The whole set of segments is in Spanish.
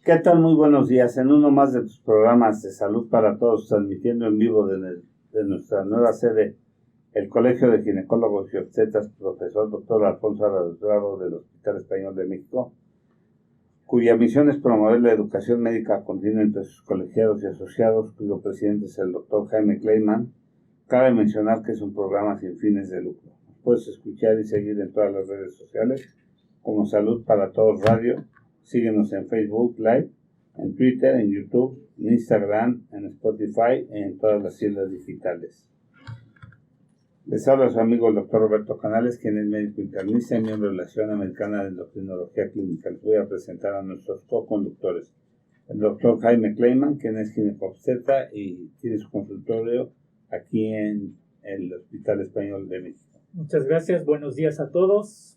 ¿Qué tal? Muy buenos días. En uno más de tus programas de Salud para Todos, transmitiendo en vivo de nuestra nueva sede, el Colegio de Ginecólogos y Obstetras, profesor Dr. Alfonso Arredondo del Hospital Español de México, cuya misión es promover la educación médica continua entre sus colegiados y asociados, cuyo presidente es el Dr. Jaime Kleiman. Cabe mencionar que es un programa sin fines de lucro. Nos puedes escuchar y seguir en todas las redes sociales como Salud para Todos Radio. Síguenos en Facebook Live, en Twitter, en YouTube, en Instagram, en Spotify y en todas las tiendas digitales. Les habla su amigo el doctor Roberto Canales, quien es médico internista y miembro de la Asociación Americana de Endocrinología Clínica. Les voy a presentar a nuestros co-conductores. El doctor Jaime Kleiman, quien es ginecobstetra y tiene su consultorio aquí en el Hospital Español de México. Muchas gracias, buenos días a todos.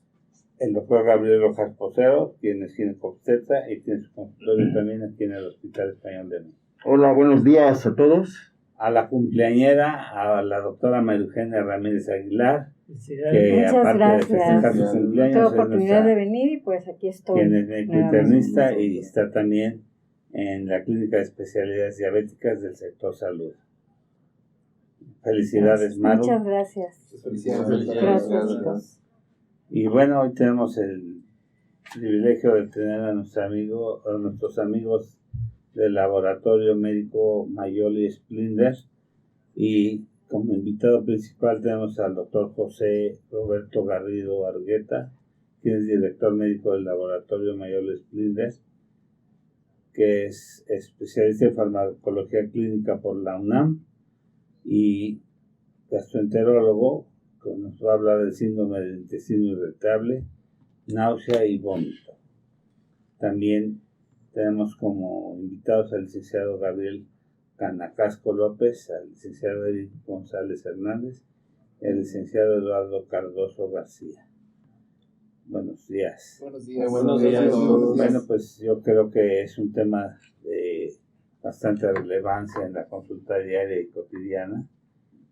El doctor Gabriel Rojas Posero, quien es ginecobstetra y tiene su consultorio también aquí en el Hospital Español de México. Hola, buenos días a todos. A la cumpleañera, a la doctora María Eugenia Ramírez Aguilar, que muchas aparte gracias. de festejar su cumpleaños, Tuve oportunidad de venir y pues aquí estoy. Quien es médico internista y está también en la Clínica de Especialidades Diabéticas del sector salud. Felicidades, Maru. Muchas gracias. Felicidades. Gracias, chicos. Y bueno, hoy tenemos el privilegio de tener a nuestros amigos del Laboratorio Médico Mayoli Splender, y como invitado principal tenemos al doctor José Roberto Garrido Argueta, quien es director médico del Laboratorio Mayoli Splender, que es especialista en farmacología clínica por la UNAM y gastroenterólogo, que nos va a hablar del síndrome del intestino irritable, náusea y vómito. También tenemos como invitados al licenciado Gabriel Canacasco López, al licenciado Eric González Hernández y al licenciado Eduardo Cardoso García. Buenos días. Buenos días. Buenos días. Bueno, pues yo creo que es un tema de bastante relevancia en la consulta diaria y cotidiana.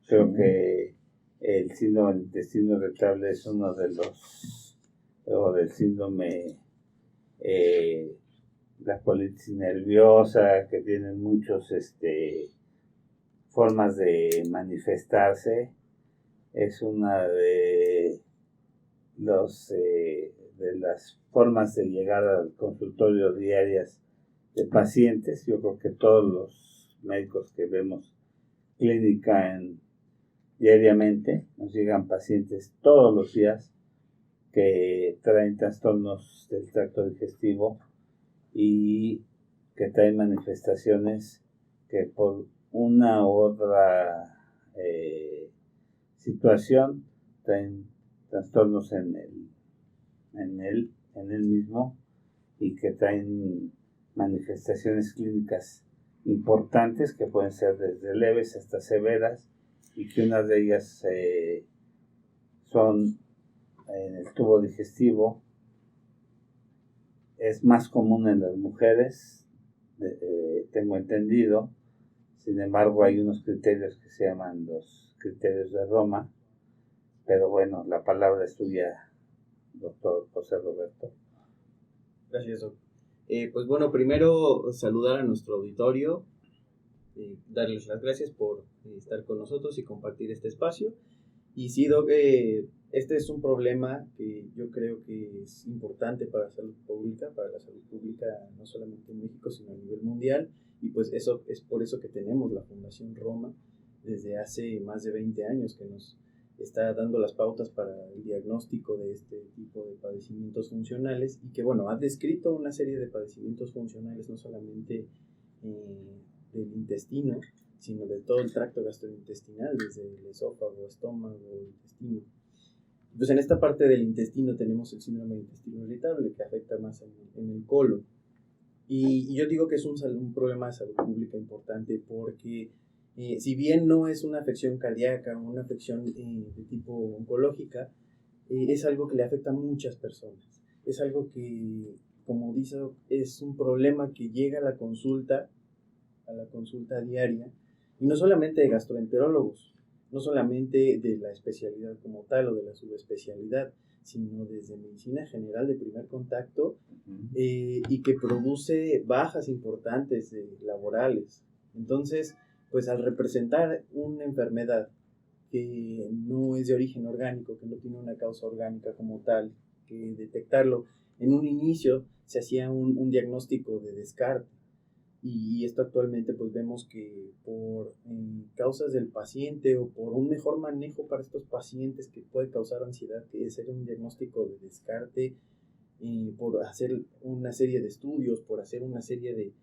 Creo que el síndrome del intestino irritable es uno de los, o del síndrome, la colitis nerviosa, que tienen muchas formas de manifestarse. Es una de las formas de llegar al consultorio diarias de pacientes. Yo creo que todos los médicos que vemos clínica diariamente nos llegan pacientes todos los días que traen trastornos del tracto digestivo y que traen manifestaciones que por una u otra situación traen trastornos en él mismo y que traen manifestaciones clínicas importantes que pueden ser desde leves hasta severas, y que unas de ellas son en el tubo digestivo. Es más común en las mujeres, tengo entendido. Sin embargo, hay unos criterios que se llaman los criterios de Roma. Pero bueno, la palabra es tuya, doctor José Roberto. Gracias, doctor. Pues bueno, primero saludar a nuestro auditorio, darles las gracias por estar con nosotros y compartir este espacio. Y sí, Doc, este es un problema que yo creo que es importante para la salud pública, no solamente en México, sino a nivel mundial. Y pues eso es por eso que tenemos la Fundación Roma desde hace más de 20 años, que nos está dando las pautas para el diagnóstico de este tipo de padecimientos funcionales, y que bueno, ha descrito una serie de padecimientos funcionales no solamente del intestino, sino de todo el tracto gastrointestinal, desde el esófago, estómago, intestino. Pues en esta parte del intestino tenemos el síndrome de intestino irritable, que afecta más en el colon. Y yo digo que es un problema de salud pública importante porque si bien no es una afección cardíaca o una afección de tipo oncológica, es algo que le afecta a muchas personas. Es algo que, como dice, es un problema que llega a la consulta diaria, y no solamente de gastroenterólogos, no solamente de la especialidad como tal o de la subespecialidad, sino desde medicina general de primer contacto, y que produce bajas importantes laborales. Entonces, pues al representar una enfermedad que no es de origen orgánico, que no tiene una causa orgánica como tal, que detectarlo en un inicio se hacía un diagnóstico de descarte. Y esto actualmente pues vemos que por causas del paciente o por un mejor manejo para estos pacientes que puede causar ansiedad, que es hacer un diagnóstico de descarte, por hacer una serie de estudios, por hacer una serie de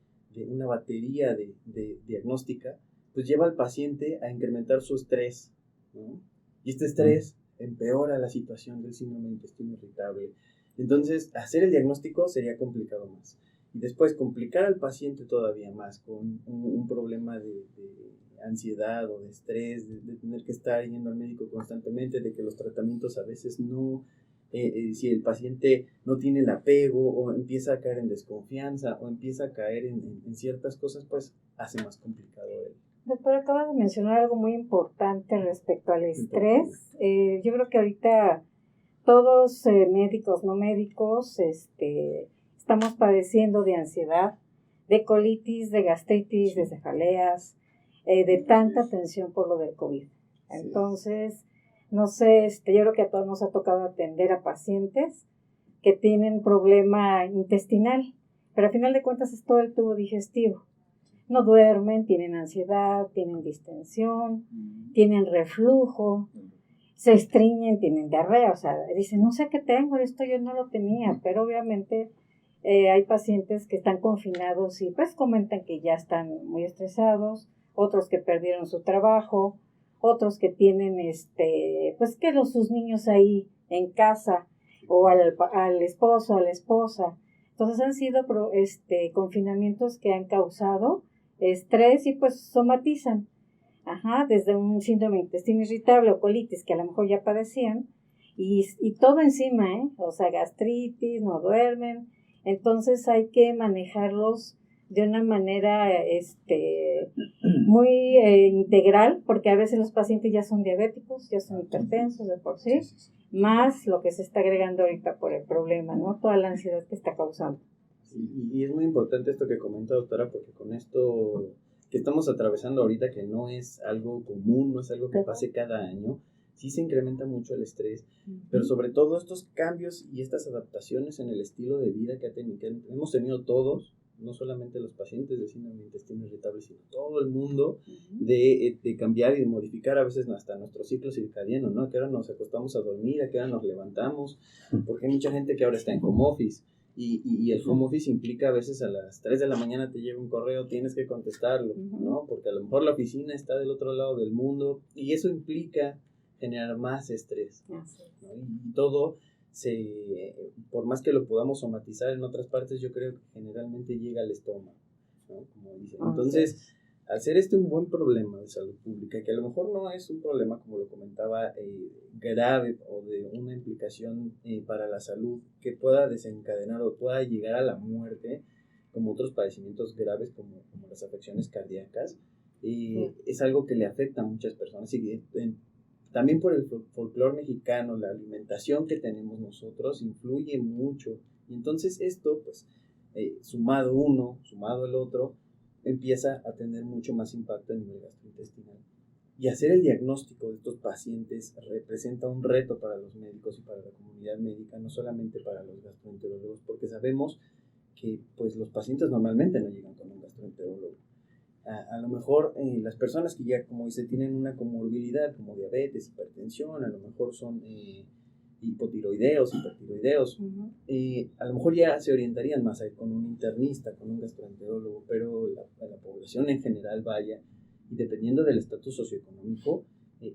una batería de diagnóstica, pues lleva al paciente a incrementar su estrés, ¿no? Y este estrés empeora la situación del síndrome de intestino irritable. Entonces, hacer el diagnóstico sería complicado más. Y después complicar al paciente todavía más con un problema de ansiedad o de estrés, de tener que estar yendo al médico constantemente, de que los tratamientos a veces no, si el paciente no tiene el apego o empieza a caer en desconfianza o empieza a caer en ciertas cosas, pues hace más complicado él. Doctor, acabas de mencionar algo muy importante respecto al estrés. Yo creo que ahorita todos, médicos, no médicos, estamos padeciendo de ansiedad, de colitis, de gastritis, de cefaleas, de tanta tensión por lo del COVID. Entonces, no sé, yo creo que a todos nos ha tocado atender a pacientes que tienen problema intestinal, pero al final de cuentas es todo el tubo digestivo. No duermen, tienen ansiedad, tienen distensión, tienen reflujo, se estreñen, tienen diarrea, o sea, dicen, no sé qué tengo, esto yo no lo tenía, pero obviamente hay pacientes que están confinados y pues comentan que ya están muy estresados, otros que perdieron su trabajo, otros que tienen, pues que sus niños ahí en casa, o al esposo, a la esposa. Entonces han sido confinamientos que han causado estrés y pues somatizan. Desde un síndrome de intestino irritable o colitis que a lo mejor ya padecían, y todo encima, o sea, gastritis, no duermen. Entonces hay que manejarlos de una manera muy integral, porque a veces los pacientes ya son diabéticos, ya son hipertensos de por sí, más lo que se está agregando ahorita por el problema, ¿no? Toda la ansiedad que está causando. Y es muy importante esto que comenta, doctora, porque con esto que estamos atravesando ahorita, que no es algo común, no es algo que pase cada año, sí se incrementa mucho el estrés, pero sobre todo estos cambios y estas adaptaciones en el estilo de vida que hemos tenido todos, no solamente los pacientes de síndrome de intestino irritable, sino todo el mundo, de cambiar y de modificar a veces hasta nuestro ciclo circadiano, ¿no? A qué hora nos acostamos a dormir, a qué hora nos levantamos, porque hay mucha gente que ahora está en home office. Y el home office implica a veces a las 3 de la mañana te llega un correo, tienes que contestarlo, ¿no? Porque a lo mejor la oficina está del otro lado del mundo y eso implica generar más estrés, ¿no? Y todo, por más que lo podamos somatizar en otras partes, yo creo que generalmente llega al estómago, ¿no? Como dicen. Entonces, al ser un buen problema de salud pública, que a lo mejor no es un problema, como lo comentaba, grave o de una implicación para la salud que pueda desencadenar o pueda llegar a la muerte, como otros padecimientos graves como las afecciones cardíacas, es algo que le afecta a muchas personas. Y también por el folclore mexicano, la alimentación que tenemos nosotros influye mucho. Y entonces esto, pues, sumado uno, sumado el otro, empieza a tener mucho más impacto a nivel gastrointestinal. Y hacer el diagnóstico de estos pacientes representa un reto para los médicos y para la comunidad médica, no solamente para los gastroenterólogos, porque sabemos que pues, los pacientes normalmente no llegan con un gastroenterólogo. A lo mejor las personas que ya, como dice, tienen una comorbilidad como diabetes, hipertensión, a lo mejor son hipotiroideos, hipertiroideos, a lo mejor ya se orientarían más a ir con un internista, con un gastroenterólogo, pero la población en general vaya, y dependiendo del estatus socioeconómico,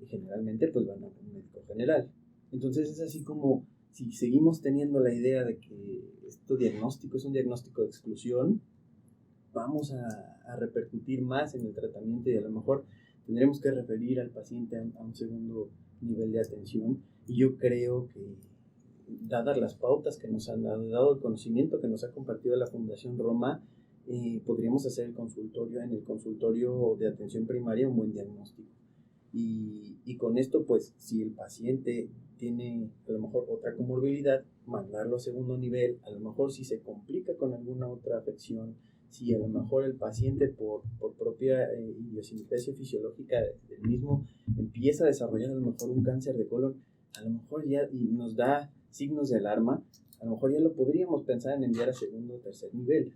generalmente pues van a un médico general. Entonces es así como si seguimos teniendo la idea de que este diagnóstico es un diagnóstico de exclusión, vamos a repercutir más en el tratamiento y a lo mejor tendremos que referir al paciente a un segundo nivel de atención. Y yo creo que, dadas las pautas que nos han dado el conocimiento que nos ha compartido la Fundación Roma, podríamos hacer en el consultorio de atención primaria un buen diagnóstico. Y con esto, pues, si el paciente tiene a lo mejor otra comorbilidad, mandarlo a segundo nivel, a lo mejor si se complica con alguna otra afección, si a lo mejor el paciente por propia idiosincrasia fisiológica del mismo empieza a desarrollar a lo mejor un cáncer de colon, a lo mejor ya y nos da signos de alarma, a lo mejor ya lo podríamos pensar en enviar a segundo o tercer nivel.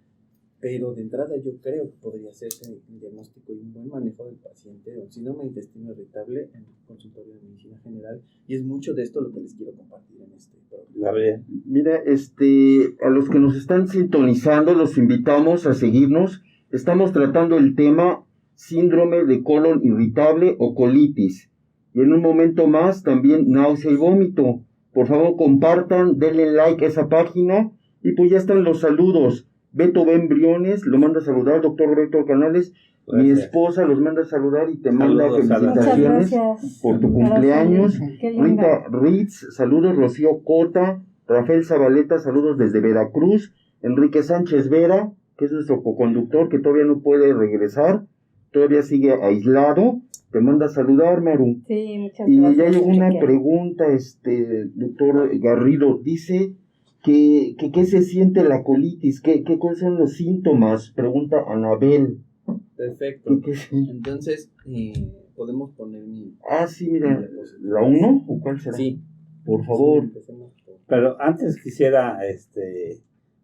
Pero de entrada yo creo que podría hacerse un diagnóstico y un buen manejo del paciente de un síndrome de intestino irritable en el consultorio de medicina general, y es mucho de esto lo que les quiero compartir en este programa. Gabriel. Mira, a los que nos están sintonizando, los invitamos a seguirnos. Estamos tratando el tema síndrome de colon irritable o colitis. Y en un momento más también náusea y vómito. Por favor, compartan, denle like a esa página. Y pues ya están los saludos. Beto Ben Briones lo manda a saludar, doctor Roberto Canales. Gracias. Mi esposa los manda a saludar y te manda Saludos, felicitaciones por tu cumpleaños. Qué linda. Rita Ritz, saludos. Rocío Cota, Rafael Zabaleta, saludos desde Veracruz. Enrique Sánchez Vera, que es nuestro coconductor, que todavía no puede regresar, todavía sigue aislado. Te manda a saludar, Maru. Sí, muchas Y gracias. ya llegó una Enrique. pregunta, doctor Garrido, dice que ¿qué se siente la colitis? ¿Qué cuáles son los síntomas? Pregunta Anabel. Perfecto. ¿Qué? Entonces, podemos poner mi... Sí, mira, ¿la 1 o cuál será? Sí. Por favor. Sí, empecemos por... Pero antes quisiera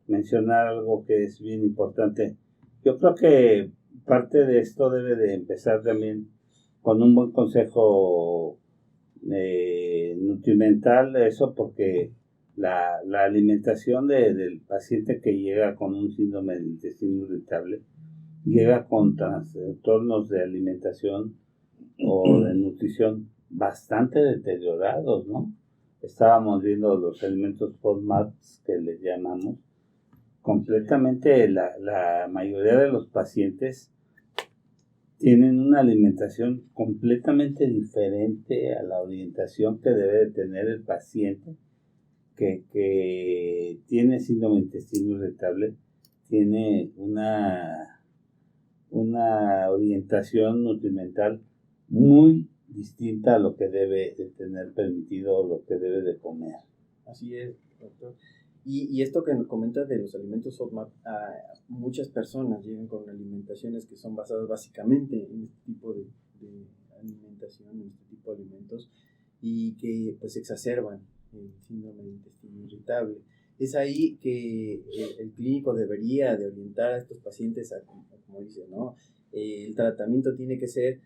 mencionar algo que es bien importante. Yo creo que parte de esto debe de empezar también con un buen consejo nutrimental, eso porque la alimentación del paciente que llega con un síndrome del intestino irritable llega con trastornos de alimentación o de nutrición bastante deteriorados, ¿no? Estábamos viendo los alimentos FODMAPs que les llamamos. Completamente la mayoría de los pacientes tienen una alimentación completamente diferente a la orientación que debe de tener el paciente que tiene síndrome de intestino irritable. Tiene una orientación nutrimental muy distinta a lo que debe de tener permitido o lo que debe de comer. Así es, doctor. Y esto que nos comenta de los alimentos FODMAP, muchas personas llegan con alimentaciones que son basadas básicamente en este tipo de alimentación, en este tipo de alimentos, y que pues exacerban el síndrome de intestino irritable. Es ahí que el clínico debería de orientar a estos pacientes a, como dice, ¿no? El tratamiento tiene que ser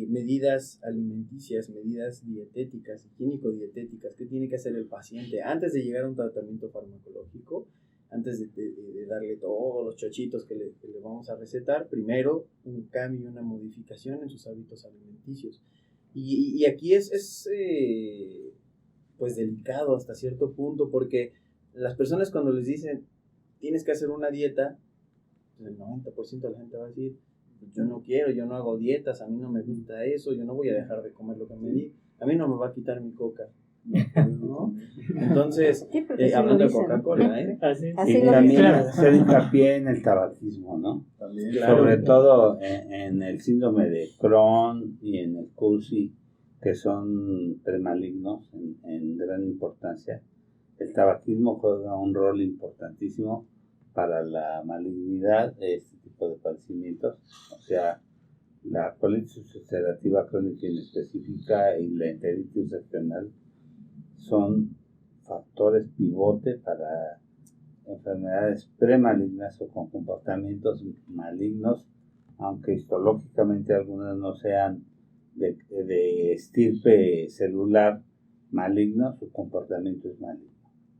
medidas alimenticias, medidas dietéticas, higiénico-dietéticas. ¿Qué tiene que hacer el paciente antes de llegar a un tratamiento farmacológico? Antes de darle todos los chochitos que le vamos a recetar, primero un cambio, una modificación en sus hábitos alimenticios. Y aquí es pues delicado hasta cierto punto, porque las personas cuando les dicen tienes que hacer una dieta, pues el 90% de la gente va a decir yo no quiero, yo no hago dietas, a mí no me gusta eso, yo no voy a dejar de comer lo que me di, a mí no me va a quitar mi coca, ¿no? Entonces, Sí, porque sí hablando lo de dicen, Coca-Cola, Así es. Así Y lo también dicen. hacer hincapié en el tabaquismo, ¿no? También, claro. Sobre todo en el síndrome de Crohn y en el CUSI, que son premalignos en gran importancia. El tabaquismo juega un rol importantísimo para la malignidad de este tipo de padecimientos, o sea, la colitis ulcerativa crónica inespecífica y la enteritis regional son factores pivote para enfermedades premalignas o con comportamientos malignos, aunque histológicamente algunas no sean de estirpe celular maligno, su comportamiento es maligno.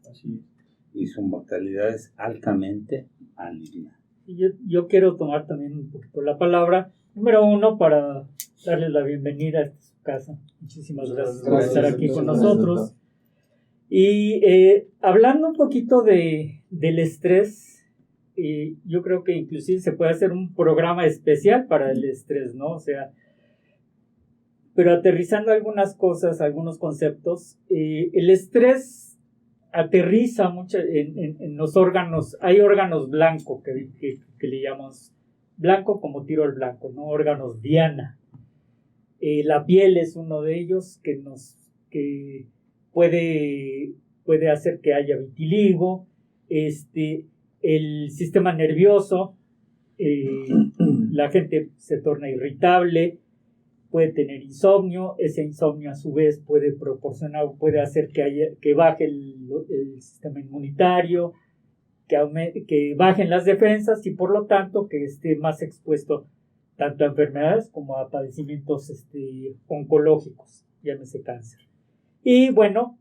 Así es. Y su mortalidad es altamente maligna. Y yo quiero tomar también un poquito la palabra. Número 1, para darles la bienvenida a su casa. Muchísimas gracias por estar aquí con nosotros. Y hablando un poquito del estrés, yo creo que inclusive se puede hacer un programa especial para el estrés, ¿no? O sea, pero aterrizando algunas cosas, algunos conceptos, el estrés aterriza mucho en los órganos. Hay órganos blancos que le llamamos blanco como tiro al blanco, ¿no? Órganos diana. La piel es uno de ellos que puede hacer que haya vitiligo. El sistema nervioso, la gente se torna irritable, puede tener insomnio. Ese insomnio a su vez puede hacer que baje el sistema inmunitario, que bajen las defensas y por lo tanto que esté más expuesto tanto a enfermedades como a padecimientos oncológicos, llámese cáncer. Y bueno,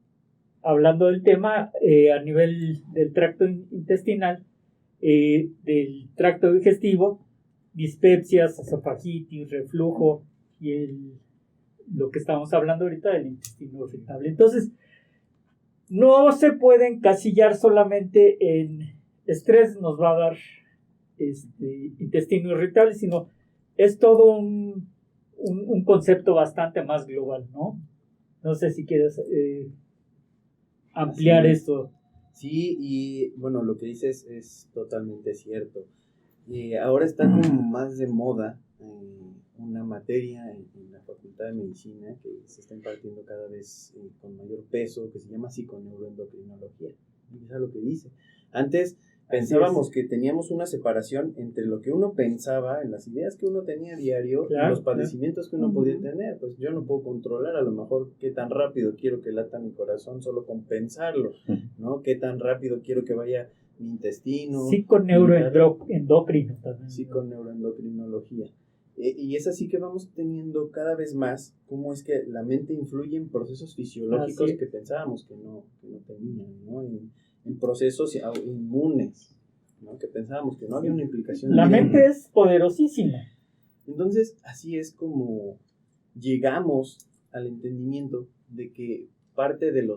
hablando del tema, a nivel del tracto intestinal, del tracto digestivo, dispepsias, esofagitis, reflujo y lo que estamos hablando ahorita del intestino irritable. Entonces, no se puede encasillar solamente en estrés nos va a dar intestino irritable, sino es todo un concepto bastante más global, ¿no? No sé si quieres ampliar esto. Sí, y bueno, lo que dices es totalmente cierto. Ahora está como más de moda una materia en la Facultad de Medicina que se está impartiendo cada vez con mayor peso, que se llama psiconeuroendocrinología. Y es lo que dice. Antes pensábamos que teníamos una separación entre lo que uno pensaba, en las ideas que uno tenía a diario, y los padecimientos que uno podía tener. Pues yo no puedo controlar a lo mejor qué tan rápido quiero que lata mi corazón solo con pensarlo, ¿no? Qué tan rápido quiero que vaya mi intestino. Psiconeuroendocrino también. Psiconeuroendocrinología. Y es así que vamos teniendo cada vez más cómo es que la mente influye en procesos fisiológicos que pensábamos que no tenían, ¿no? En procesos inmunes, ¿no? Que pensábamos que no había una implicación. La mente es poderosísima. Entonces, así es como llegamos al entendimiento de que parte de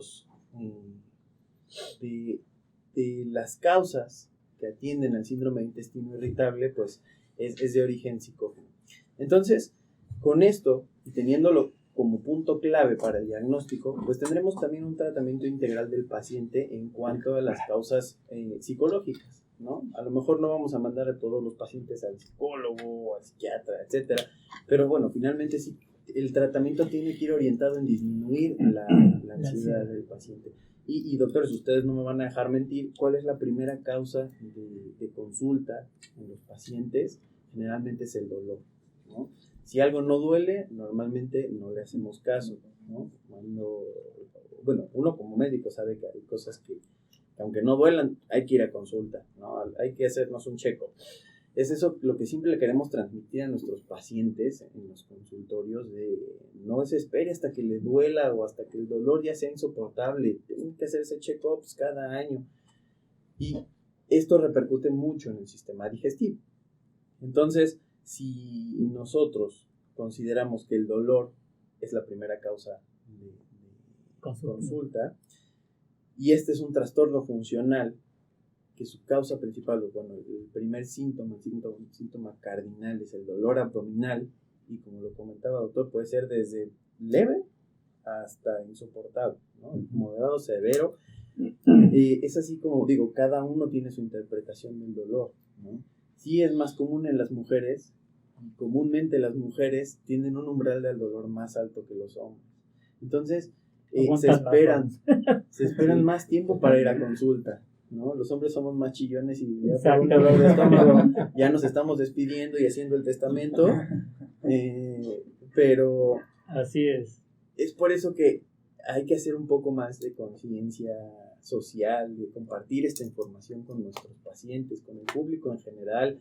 de las causas que atienden al síndrome de intestino irritable, pues es de origen psicógeno. Entonces, con esto, y teniéndolo como punto clave para el diagnóstico, pues tendremos también un tratamiento integral del paciente en cuanto a las causas psicológicas, ¿no? A lo mejor no vamos a mandar a todos los pacientes al psicólogo, al psiquiatra, etcétera, pero bueno, finalmente sí, el tratamiento tiene que ir orientado en disminuir la ansiedad del paciente. Y doctores, ustedes no me van a dejar mentir, ¿cuál es la primera causa de consulta en los pacientes? Generalmente es el dolor, ¿no? Si algo no duele, normalmente no le hacemos caso, ¿no? Bueno, uno como médico sabe que hay cosas que aunque no duelan, hay que ir a consulta, ¿no? Hay que hacernos un check-up. Es eso lo que siempre le queremos transmitir a nuestros pacientes en los consultorios, de no se espere hasta que le duela o hasta que el dolor ya sea insoportable. Tienen que hacerse check-ups cada año. Y esto repercute mucho en el sistema digestivo. Entonces, si nosotros consideramos que el dolor es la primera causa de consulta, y este es un trastorno funcional, que su causa principal, bueno, el primer síntoma, el síntoma cardinal es el dolor abdominal, y como lo comentaba el doctor, puede ser desde leve hasta insoportable, ¿no? Moderado, severo. Es así como digo, cada uno tiene su interpretación del dolor, ¿no? Sí es más común en las mujeres, y comúnmente las mujeres tienen un umbral del dolor más alto que los hombres. Entonces, se esperan más tiempo para ir a consulta, ¿no? Los hombres somos más chillones y ya por un dolor de estómago ya nos estamos despidiendo y haciendo el testamento, pero así es. Es por eso que hay que hacer un poco más de conciencia social, de compartir esta información con nuestros pacientes, con el público en general,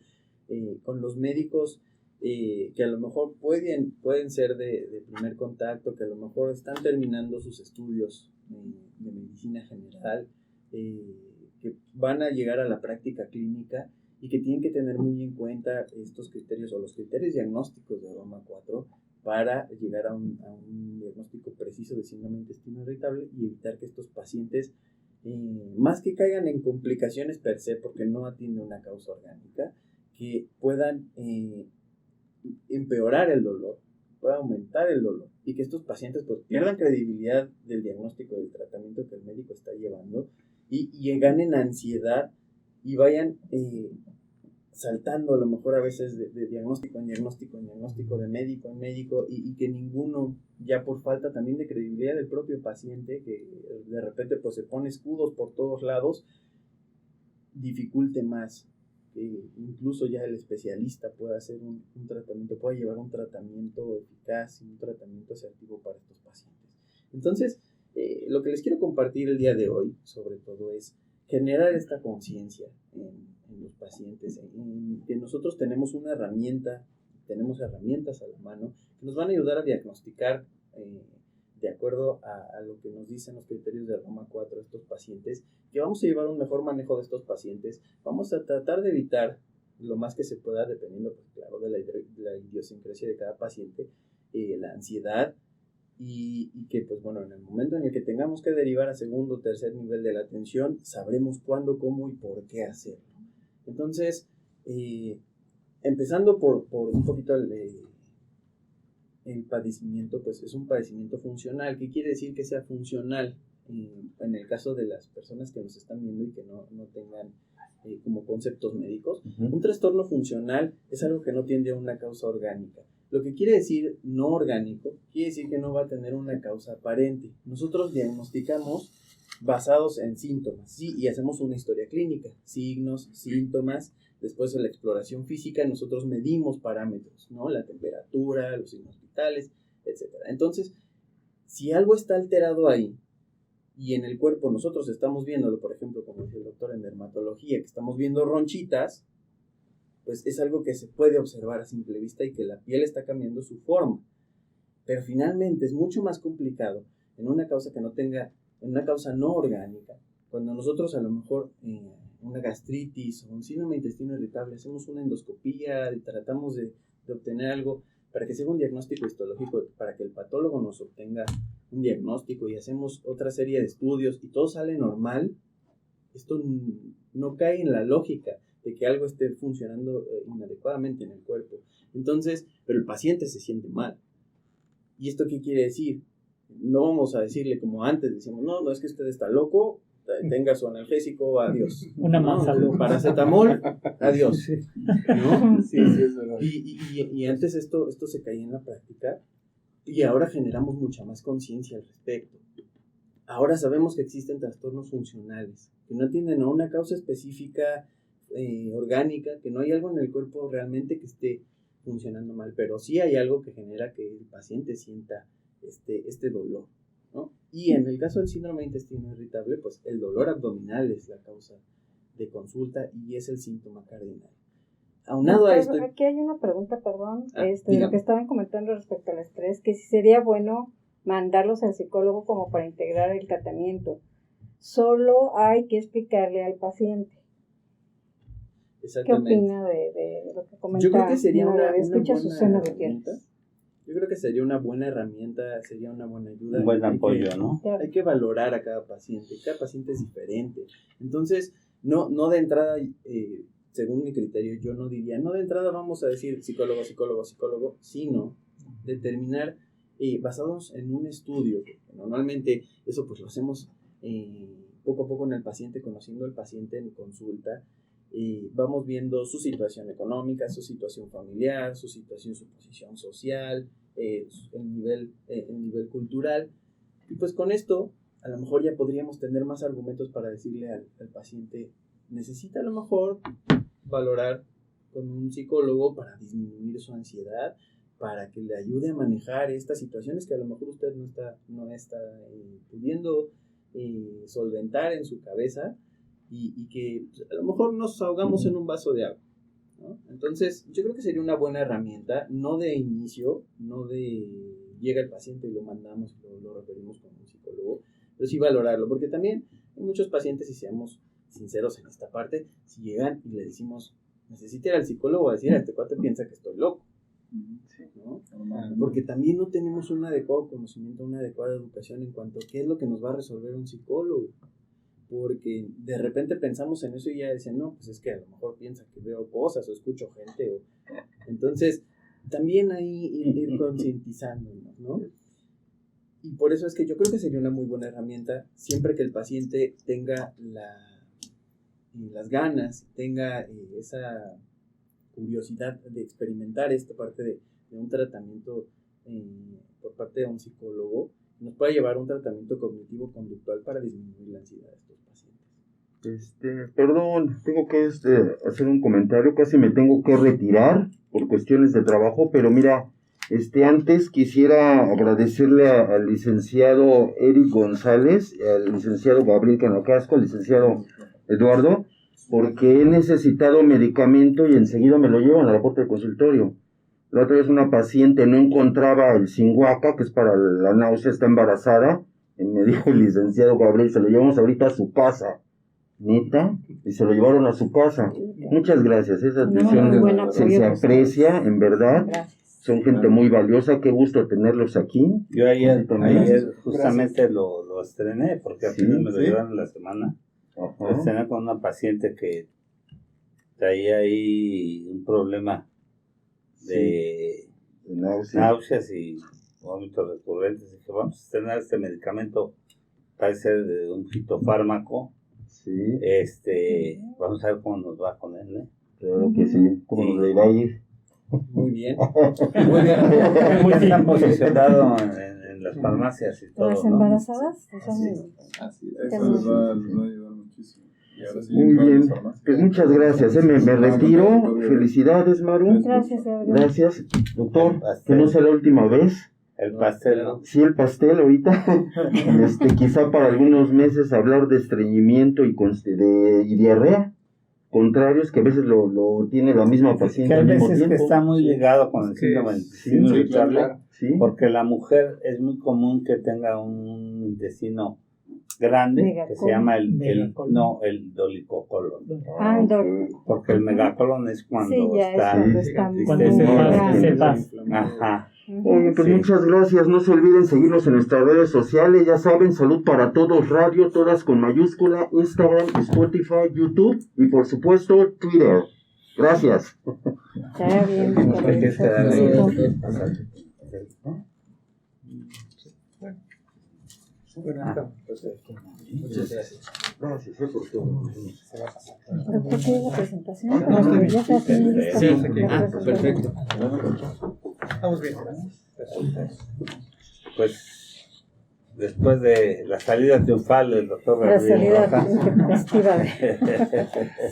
con los médicos que a lo mejor pueden ser de primer contacto, que a lo mejor están terminando sus estudios de medicina general, que van a llegar a la práctica clínica y que tienen que tener muy en cuenta estos criterios o los criterios diagnósticos de Roma 4 para llegar a un diagnóstico preciso de síndrome de intestino irritable y evitar que estos pacientes, más que caigan en complicaciones per se, porque no atiende una causa orgánica, que puedan empeorar el dolor, pueda aumentar el dolor, y que estos pacientes pues pierdan credibilidad del diagnóstico del tratamiento que el médico está llevando y ganen ansiedad y vayan saltando a lo mejor a veces de diagnóstico en diagnóstico en diagnóstico, de médico en médico, y que ninguno, ya por falta también de credibilidad del propio paciente, que de repente pues se pone escudos por todos lados, dificulte más que incluso ya el especialista pueda hacer un tratamiento, pueda llevar un tratamiento eficaz y un tratamiento asertivo para estos pacientes. Entonces, lo que les quiero compartir el día de hoy, sobre todo, es generar esta conciencia en los pacientes, en que nosotros tenemos una herramienta, tenemos herramientas a la mano que nos van a ayudar a diagnosticar de acuerdo a lo que nos dicen los criterios de Roma 4 estos pacientes, que vamos a llevar un mejor manejo de estos pacientes, vamos a tratar de evitar lo más que se pueda, dependiendo, pues claro, de la idiosincrasia de cada paciente, la ansiedad, y que, pues bueno, en el momento en el que tengamos que derivar a segundo o tercer nivel de la atención, sabremos cuándo, cómo y por qué hacerlo. Entonces, empezando por un poquito el padecimiento, pues es un padecimiento funcional. ¿Qué quiere decir que sea funcional? En el caso de las personas que nos están viendo y que no tengan como conceptos médicos, un trastorno funcional es algo que no tiene una causa orgánica. Lo que quiere decir no orgánico, quiere decir que no va a tener una causa aparente. Nosotros diagnosticamos basados en síntomas, ¿sí? Y hacemos una historia clínica, signos, síntomas. Después de la exploración física, nosotros medimos parámetros, ¿no? La temperatura, los signos vitales, etc. Entonces, si algo está alterado ahí, y en el cuerpo nosotros estamos viéndolo, por ejemplo, como dice el doctor en dermatología, que estamos viendo ronchitas, pues es algo que se puede observar a simple vista y que la piel está cambiando su forma. Pero finalmente es mucho más complicado en una causa que no tenga, en una causa no orgánica, cuando nosotros a lo mejor una gastritis o un síndrome de intestino irritable, hacemos una endoscopía y tratamos de obtener algo para que sea un diagnóstico histológico, para que el patólogo nos obtenga un diagnóstico y hacemos otra serie de estudios y todo sale normal. Esto no cae en la lógica de que algo esté funcionando inadecuadamente en el cuerpo. Entonces, pero el paciente se siente mal. ¿Y esto qué quiere decir? No vamos a decirle como antes, decimos, no, es que usted está loco, tenga su analgésico, adiós. Una manzana. Paracetamol, adiós. Sí. ¿No? Sí, es verdad. Y antes esto se caía en la práctica y ahora generamos mucha más conciencia al respecto. Ahora sabemos que existen trastornos funcionales, que no tienen una causa específica orgánica, que no hay algo en el cuerpo realmente que esté funcionando mal, pero sí hay algo que genera que el paciente sienta este dolor, ¿no? Y en el caso del síndrome de intestino irritable, pues el dolor abdominal es la causa de consulta y es el síntoma cardinal. Aunado a esto... Aquí hay una pregunta, perdón, de lo dígame. que estaban comentando respecto al estrés, que si sería bueno mandarlos al psicólogo como para integrar el tratamiento. Solo hay que explicarle al paciente. ¿Qué opina de lo que comenta? Yo creo que sería una Escucha buena Susana herramienta. Gutiérrez. Yo creo que sería una buena herramienta, sería una buena ayuda. Un buen apoyo, ¿no? Hay que valorar a cada paciente es diferente. Entonces, no de entrada, según mi criterio, yo no diría, no de entrada vamos a decir psicólogo, sino determinar, basados en un estudio, que normalmente eso pues lo hacemos poco a poco en el paciente, conociendo al paciente en consulta, vamos viendo su situación económica, su situación familiar, su posición social, el nivel cultural, y pues con esto a lo mejor ya podríamos tener más argumentos para decirle al paciente, necesita a lo mejor valorar con un psicólogo para disminuir su ansiedad, para que le ayude a manejar estas situaciones que a lo mejor usted no está pudiendo solventar en su cabeza, y que pues, a lo mejor nos ahogamos en un vaso de agua, ¿no? Entonces yo creo que sería una buena herramienta, no de inicio, no de llega el paciente y lo mandamos y lo referimos con un psicólogo, pero sí valorarlo, porque también hay muchos pacientes, y seamos sinceros en esta parte, si llegan y le decimos, necesita ir al psicólogo, a decir, este cuate piensa que estoy loco, ¿no? Porque también no tenemos un adecuado conocimiento, una adecuada educación en cuanto a qué es lo que nos va a resolver un psicólogo. Porque de repente pensamos en eso y ya dicen, no, pues es que a lo mejor piensa que veo cosas o escucho gente. Entonces, también ahí ir concientizándonos, ¿no? Y por eso es que yo creo que sería una muy buena herramienta siempre que el paciente tenga las ganas, tenga curiosidad de experimentar esta parte de un tratamiento por parte de un psicólogo, nos puede llevar a un tratamiento cognitivo-conductual para disminuir la ansiedad de estos pacientes. Perdón, tengo que hacer un comentario, casi me tengo que retirar por cuestiones de trabajo, pero mira, antes quisiera agradecerle al licenciado Eric González, al licenciado Gabriel Canacasco, al licenciado Eduardo, porque he necesitado medicamento y enseguida me lo llevan a la puerta del consultorio. La otra vez una paciente no encontraba el Cinguaca, que es para la náusea, está embarazada, y me dijo el licenciado Gabriel, se lo llevamos ahorita a su casa. ¿Neta? Y se lo llevaron a su casa. Muchas gracias, esa atención se aprecia, en verdad. Gracias. Son gente muy valiosa, qué gusto tenerlos aquí. Yo ayer justamente lo estrené, porque apenas me lo llevaron la semana. Lo estrené con una paciente que traía ahí un problema de náuseas y vómitos recurrentes. Dije, vamos a estrenar este medicamento, parece de un fitofármaco. Sí. Vamos a ver cómo nos va con él, ¿eh? Claro que sí, cómo nos va a ir. Muy bien. Muy bien. Muy bien posicionado en las farmacias y todo. ¿Las embarazadas? ¿No? Así es. Eso les va a ayudar muchísimo. Y ahora sí, muy bien, pues muchas gracias, me retiro. Felicidades, Maru. Gracias, Gabriel. Gracias, doctor. Que no sea la última vez. El pastel, ¿no? Sí, el pastel ahorita. Quizá para algunos meses hablar de estreñimiento y diarrea. Contrarios que a veces lo tiene la misma paciente. Que al hay mismo veces tiempo. que está muy ligado con el síndrome del intestino irritable, claro. Sí. porque la mujer es muy común que tenga un intestino grande, que se llama el dolicocolon. Porque el megacolon es cuando está Ajá. Oye, pues muchas gracias. No se olviden seguirnos en nuestras redes sociales. Ya saben, Salud para Todos Radio, todas con mayúscula, Instagram, Spotify, YouTube y por supuesto Twitter. Gracias. Está bien. Muchas gracias. Gracias por todo. Doctor, ¿tiene la presentación? Ya está aquí. Sí, perfecto. Estamos bien. Pues después de la salida triunfal del doctor La Gabriel salida festiva.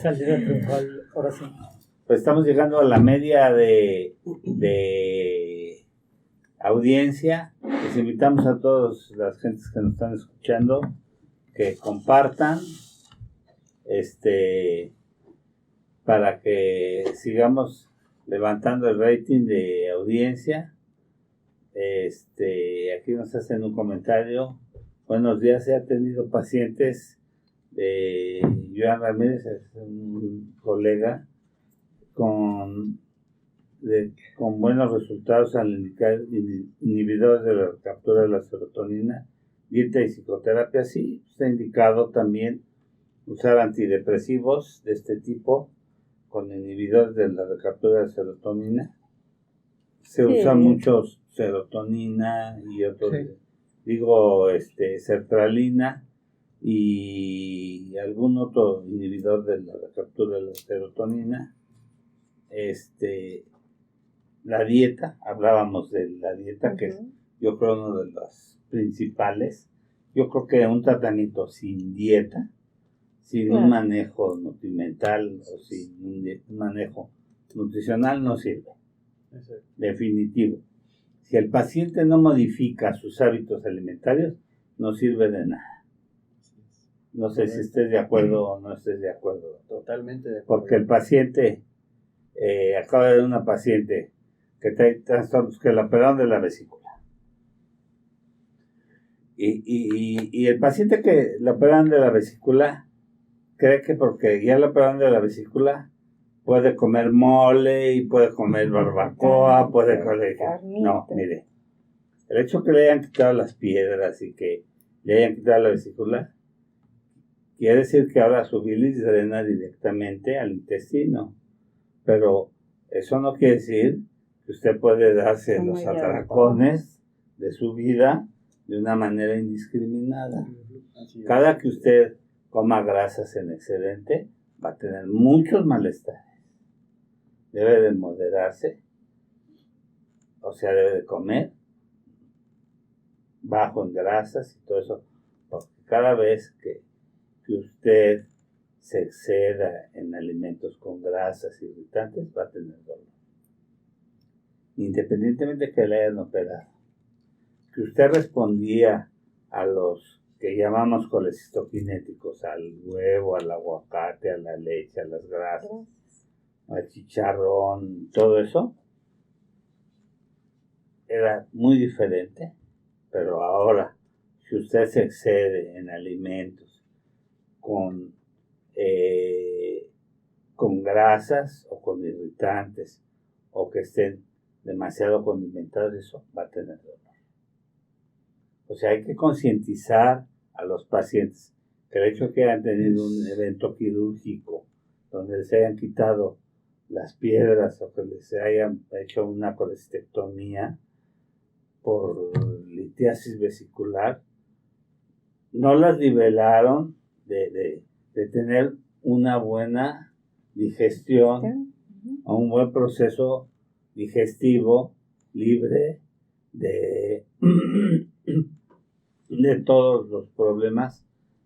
Salida triunfal, ahora sí. Pues estamos llegando a la media de audiencia. Les invitamos a todas las gentes que nos están escuchando que compartan para que sigamos levantando el rating de audiencia. Aquí nos hacen un comentario. Buenos días, he atendido pacientes de Joan Ramírez, es un colega con buenos resultados al indicar inhibidores de la captura de la serotonina, dieta y psicoterapia. Sí, está indicado también usar antidepresivos de este tipo con inhibidores de la recaptura de serotonina. Se usa mucho serotonina y otros, sertralina y algún otro inhibidor de la recaptura de la serotonina. La dieta, hablábamos de la dieta, que yo creo uno de los principales. Yo creo que un tratamiento sin dieta, sin un manejo nutrimental o sin un manejo nutricional no sirve. Definitivo. Si el paciente no modifica sus hábitos alimentarios, no sirve de nada. No sé si estés de acuerdo o no estés de acuerdo. Totalmente de acuerdo. Porque el paciente, acaba de ver una paciente que trae trastornos, que la operaron de la vesícula. Y el paciente que la operaron de la vesícula cree que porque ya la operaron de la vesícula puede comer mole y puede comer barbacoa, puede comer... No, mire, el hecho que le hayan quitado las piedras y que le hayan quitado la vesícula quiere decir que ahora su bilis drena directamente al intestino, pero eso no quiere decir que usted puede darse los atracones de su vida de una manera indiscriminada. Cada que usted coma grasas en excedente va a tener muchos malestares. debe de moderarse, o sea, debe de comer bajo en grasas y todo eso, porque cada vez que usted se exceda en alimentos con grasas irritantes, va a tener dolor. Independientemente de que le hayan operado. Que usted respondía a los que llamamos colecistoquinéticos, al huevo, al aguacate, a la leche, a las grasas, al chicharrón, todo eso, era muy diferente. Pero ahora, si usted se excede en alimentos con grasas o con irritantes o que estén demasiado condimentados, eso va a tener dolor. O sea, hay que concientizar a los pacientes que el hecho de que hayan tenido un evento quirúrgico donde se hayan quitado las piedras o que les hayan hecho una colestectomía por litiasis vesicular, no las liberaron de tener una buena digestión, a un buen proceso digestivo libre de todos los problemas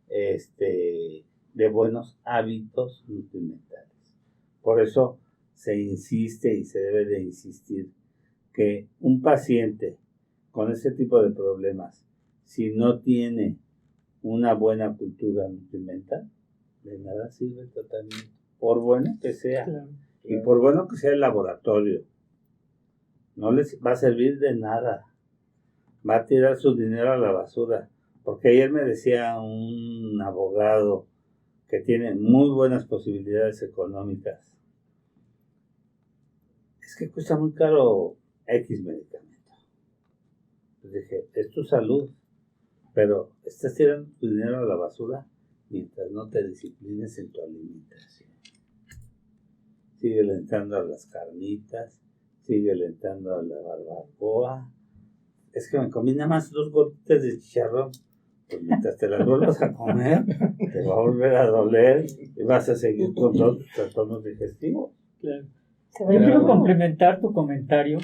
de buenos hábitos nutrimentales. Por eso se insiste y se debe de insistir que un paciente con este tipo de problemas, si no tiene una buena cultura nutrimental, de nada sirve el tratamiento, por bueno que sea. Claro. Y por bueno que sea el laboratorio, no les va a servir de nada. Va a tirar su dinero a la basura. Porque ayer me decía un abogado que tiene muy buenas posibilidades económicas, es que cuesta muy caro X medicamento. Pues dije, es tu salud, pero estás tirando tu dinero a la basura mientras no te disciplines en tu alimentación. Sigue entrando a las carnitas, sigue entrando a la barbacoa. Es que me comí nada más 2 gotitas de chicharrón. Pues mientras te las vuelvas a comer, te va a volver a doler y vas a seguir con todos tus trastornos digestivos. Claro. Yo quiero complementar tu comentario.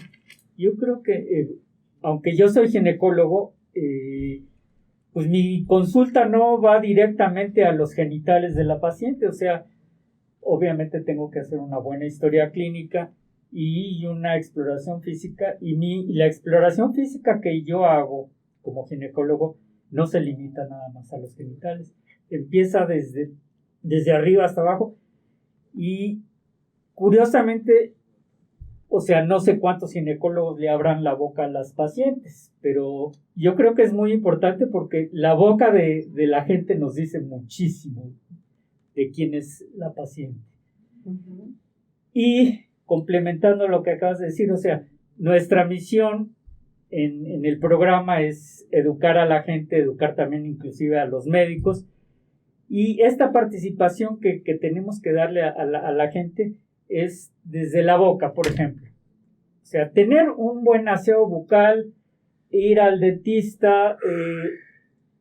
Yo creo que, aunque yo soy ginecólogo, pues mi consulta no va directamente a los genitales de la paciente. O sea, obviamente tengo que hacer una buena historia clínica y una exploración física. Y la exploración física que yo hago como ginecólogo no se limita nada más a los genitales. Empieza desde arriba hasta abajo. Y curiosamente, o sea, no sé cuántos ginecólogos le abran la boca a las pacientes, pero yo creo que es muy importante porque la boca de la gente nos dice muchísimo de quién es la paciente. Uh-huh. Y complementando lo que acabas de decir, o sea, nuestra misión en el programa es educar a la gente, educar también inclusive a los médicos, y esta participación que tenemos que darle a la gente es desde la boca, por ejemplo. O sea, tener un buen aseo bucal, ir al dentista.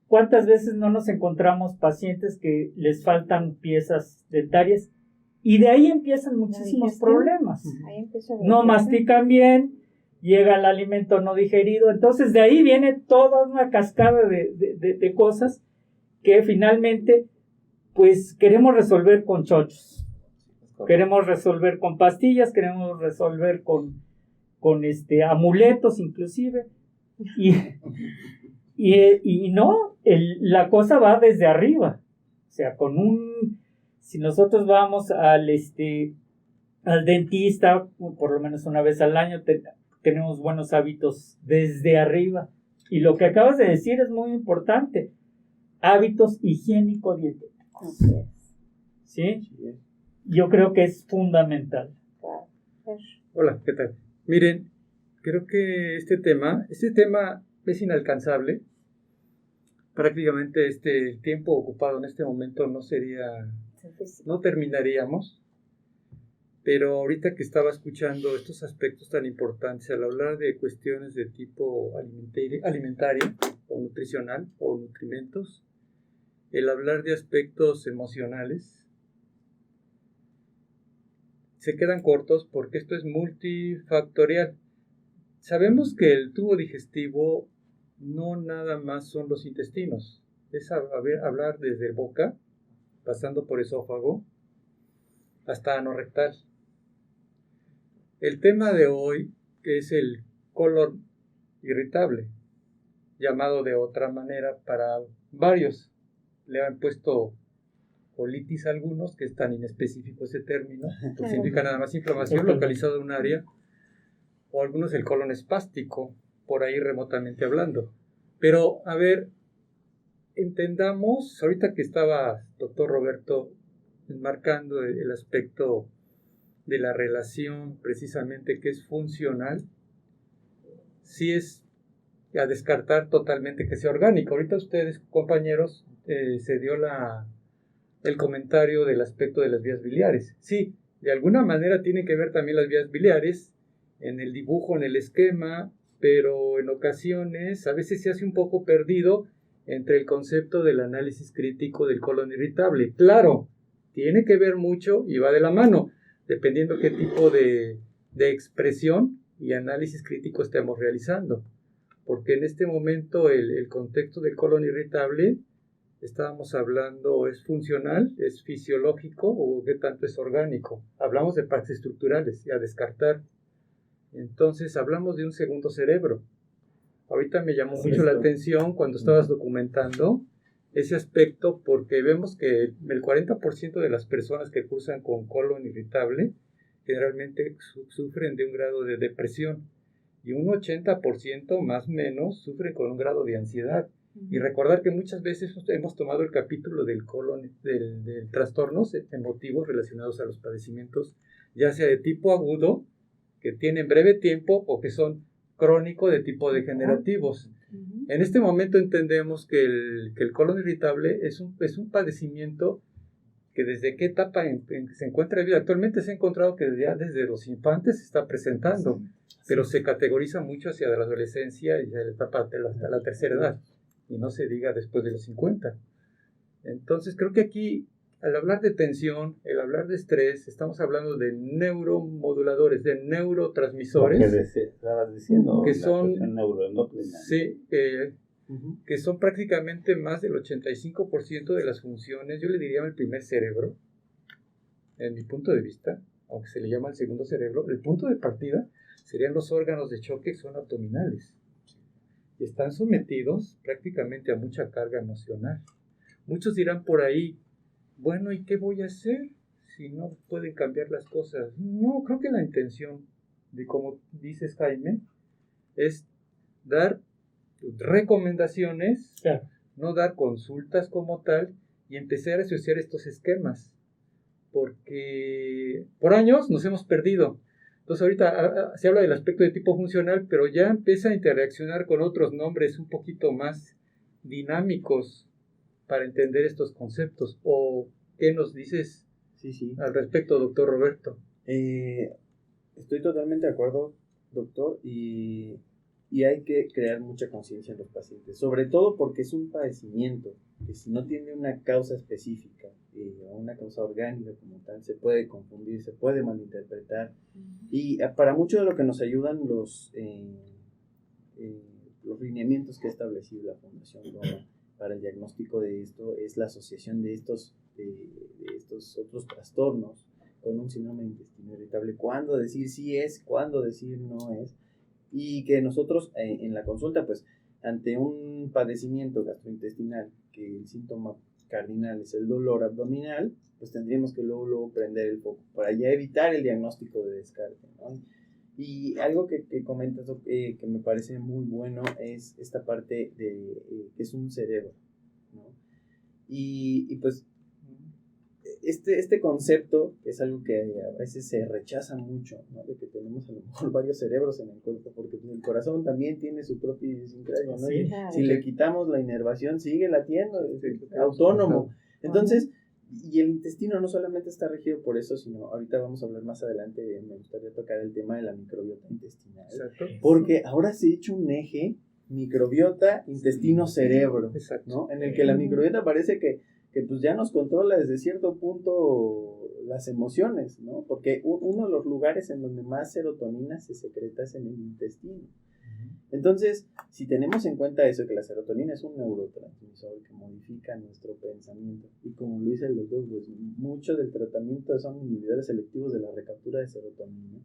¿Cuántas veces no nos encontramos pacientes que les faltan piezas dentarias? Y de ahí empiezan muchísimos problemas. No mastican bien, llega el alimento no digerido. Entonces de ahí viene toda una cascada de cosas que finalmente pues queremos resolver con chochos. Queremos resolver con pastillas, queremos resolver con amuletos inclusive. Y no, la cosa va desde arriba. O sea, si nosotros vamos al dentista, por lo menos una vez al año, tenemos buenos hábitos desde arriba. Y lo que acabas de decir es muy importante. Hábitos higiénico-dietéticos. ¿Sí? Yo creo que es fundamental. Hola, ¿qué tal? Miren, creo que este tema es inalcanzable. Prácticamente el tiempo ocupado en este momento no terminaríamos. Pero ahorita que estaba escuchando estos aspectos tan importantes, al hablar de cuestiones de tipo alimentario o nutricional o nutrimentos, el hablar de aspectos emocionales, se quedan cortos porque esto es multifactorial. Sabemos que el tubo digestivo no nada más son los intestinos, es hablar desde boca, pasando por esófago, hasta ano rectal. El tema de hoy es el colon irritable, llamado de otra manera para varios. Le han puesto colitis a algunos, que es tan inespecífico ese término, que significa nada más inflamación localizada en un área, o algunos el colon espástico, por ahí remotamente hablando. Pero, a ver, entendamos, ahorita que estaba doctor Roberto enmarcando el aspecto de la relación precisamente que es funcional, sí es a descartar totalmente que sea orgánico. Ahorita ustedes, compañeros, se dio el comentario del aspecto de las vías biliares. Sí, de alguna manera tienen que ver también las vías biliares en el dibujo, en el esquema, pero en ocasiones a veces se hace un poco perdido entre el concepto del análisis crítico del colon irritable. Claro, tiene que ver mucho y va de la mano, dependiendo qué tipo de expresión y análisis crítico estemos realizando. Porque en este momento el contexto del colon irritable, estábamos hablando, ¿es funcional, es fisiológico o qué tanto es orgánico? Hablamos de partes estructurales y a descartar. Entonces hablamos de un segundo cerebro. Ahorita me llamó mucho la atención cuando estabas documentando ese aspecto, porque vemos que el 40% de las personas que cursan con colon irritable generalmente sufren de un grado de depresión y un 80% más o menos sufren con un grado de ansiedad. Y recordar que muchas veces hemos tomado el capítulo del colon, del trastornos emotivos relacionados a los padecimientos, ya sea de tipo agudo, que tienen breve tiempo, o que son crónico de tipo degenerativos. En este momento entendemos que el colon irritable es un padecimiento que desde qué etapa se encuentra en vida. Actualmente se ha encontrado que ya desde los infantes se está presentando, pero se categoriza mucho hacia la adolescencia y la etapa hasta la tercera edad, y no se diga después de los 50. Entonces creo que aquí, al hablar de tensión, el hablar de estrés, estamos hablando de neuromoduladores, de neurotransmisores, estabas diciendo, que son neuroendocrina. Sí, que son prácticamente más del 85% de las funciones. Yo le diría el primer cerebro, en mi punto de vista, aunque se le llama el segundo cerebro. El punto de partida serían los órganos de choque, que son abdominales, y están sometidos prácticamente a mucha carga emocional. Muchos dirán por ahí, bueno, ¿y qué voy a hacer si no pueden cambiar las cosas? No, creo que la intención de, como dices, Jaime, es dar recomendaciones, Claro. no dar consultas como tal, y empezar a asociar estos esquemas, porque por años nos hemos perdido. Entonces ahorita se habla del aspecto de tipo funcional, pero ya empieza a interaccionar con otros nombres un poquito más dinámicos para entender estos conceptos. ¿O qué nos dices al respecto, doctor Roberto? Estoy totalmente de acuerdo, doctor, y hay que crear mucha conciencia en los pacientes, sobre todo porque es un padecimiento que, si no tiene una causa específica o una causa orgánica como tal, se puede confundir, se puede malinterpretar, y para mucho de lo que nos ayudan los lineamientos que ha establecido la Fundación Roma para el diagnóstico de esto es la asociación de estos otros trastornos con un síndrome de intestino irritable. Cuándo decir sí es, cuándo decir no es, y que nosotros en la consulta, pues ante un padecimiento gastrointestinal que el síntoma cardinal es el dolor abdominal, pues tendríamos que luego prender el foco para ya evitar el diagnóstico de descarte, ¿no? Y algo que comentas que me parece muy bueno es esta parte de que es un cerebro, ¿no? Y pues este concepto es algo que a veces se rechaza mucho, ¿no? De que tenemos a lo mejor varios cerebros en el cuerpo, porque pues, el corazón también tiene su propia idiosincrasia, ¿no? Sí, Si le quitamos la inervación, sigue latiendo, es autónomo. Entonces, y el intestino no solamente está regido por eso, sino ahorita vamos a hablar más adelante, me gustaría tocar el tema de la microbiota intestinal. Exacto. Porque ahora se ha hecho un eje microbiota, intestino, cerebro, Exacto. ¿no? En el que la microbiota parece que pues ya nos controla desde cierto punto las emociones, ¿no? Porque uno de los lugares en donde más serotonina se secreta es en el intestino. Entonces, si tenemos en cuenta eso, que la serotonina es un neurotransmisor que modifica nuestro pensamiento, y como lo dice el doctor, pues mucho del tratamiento son inhibidores selectivos de la recaptura de serotonina,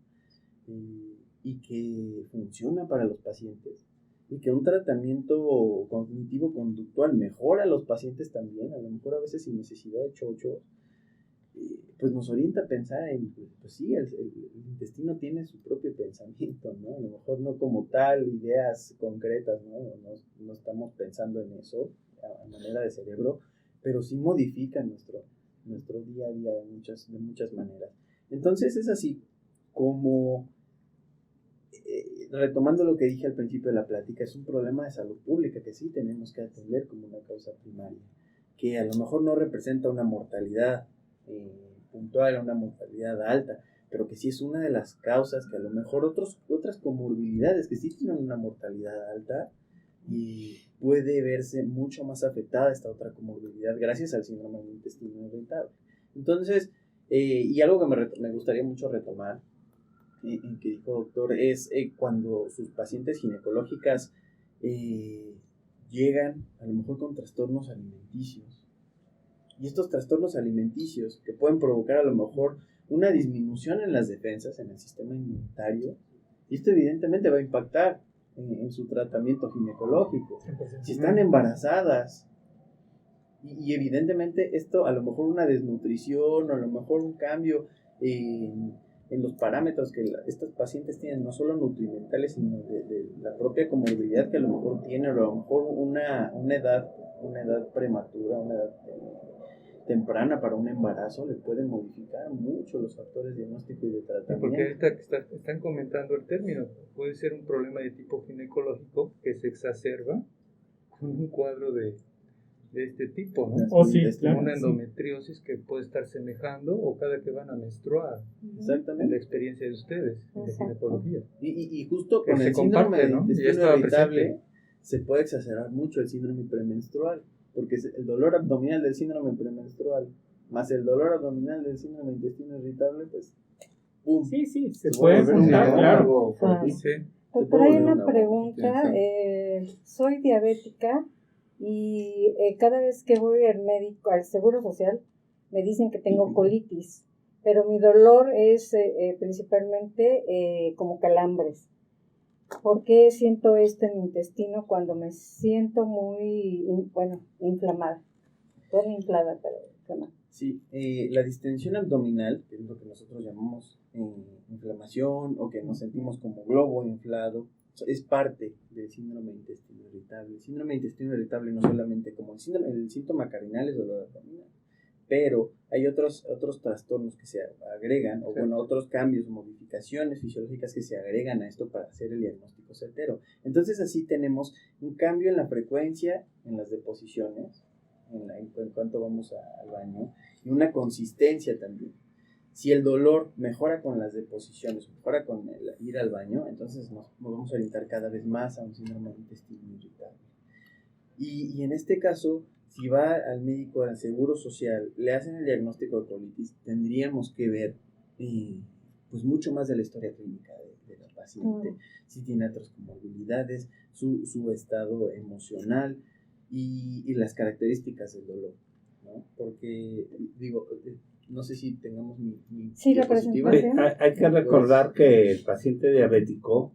y que funciona para los pacientes, y que un tratamiento cognitivo-conductual mejora a los pacientes también, a lo mejor a veces sin necesidad de chocho, pues nos orienta a pensar en, pues sí, el intestino tiene su propio pensamiento, ¿no? A lo mejor no como tal, ideas concretas, ¿no? No estamos pensando en eso a manera de cerebro, pero sí modifica nuestro día a día de muchas maneras. Entonces es así como, retomando lo que dije al principio de la plática, es un problema de salud pública que sí tenemos que atender como una causa primaria, que a lo mejor no representa una mortalidad puntual, una mortalidad alta, pero que sí es una de las causas que a lo mejor otras comorbilidades que sí tienen una mortalidad alta, y puede verse mucho más afectada esta otra comorbilidad gracias al síndrome del intestino irritable. Entonces, y algo que me gustaría mucho retomar, que dijo doctor, es cuando sus pacientes ginecológicas llegan a lo mejor con trastornos alimenticios. Y estos trastornos alimenticios que pueden provocar a lo mejor una disminución en las defensas, en el sistema inmunitario, y esto evidentemente va a impactar en su tratamiento ginecológico. Si están embarazadas, y evidentemente esto a lo mejor una desnutrición, o a lo mejor un cambio en los parámetros que estos pacientes tienen, no solo nutrimentales, sino de la propia comorbilidad que a lo mejor tienen, o a lo mejor una edad prematura, una edad temprana para un embarazo, le pueden modificar mucho los factores diagnóstico y de tratamiento. Porque ahorita que están comentando el término, puede ser un problema de tipo ginecológico que se exacerba con un cuadro de este tipo, ¿no? Sí, claro, una endometriosis que puede estar semejando o cada que van a menstruar. En la experiencia de ustedes, de ginecología. Y justo que con el síndrome comparte, ¿no? intestino irritable se puede exacerbar mucho el síndrome premenstrual, porque el dolor abdominal del síndrome premenstrual más el dolor abdominal del síndrome intestino irritable, pues ¡pum! Sí, se puede juntar, claro. Sí. Doctor, hay una pregunta. Soy diabética y cada vez que voy al médico, al Seguro Social, me dicen que tengo colitis, pero mi dolor es principalmente como calambres. ¿Por qué siento esto en mi intestino cuando me siento muy, inflamada? No inflada, pero inflamada. Sí, la distensión abdominal, que es lo que nosotros llamamos inflamación, o que nos sentimos como globo inflado, es parte del síndrome de intestino irritable. El síndrome de intestino irritable no solamente como el síntoma cardinal es dolor abdominal, pero hay otros trastornos que se agregan, o otros cambios, modificaciones fisiológicas que se agregan a esto para hacer el diagnóstico certero. Entonces así tenemos un cambio en la frecuencia, en las deposiciones, en cuanto vamos al baño, y una consistencia también. Si el dolor mejora con las deposiciones, mejora con el ir al baño, entonces nos vamos a orientar cada vez más a un síndrome de intestino irritable. Y en este caso, si va al médico del Seguro Social, le hacen el diagnóstico de colitis, tendríamos que ver pues mucho más de la historia clínica de la paciente, si tiene otras comorbilidades, su estado emocional y las características del dolor, ¿no? Porque, no sé si tengamos mi la presentación. Hay que recordar que el paciente diabético,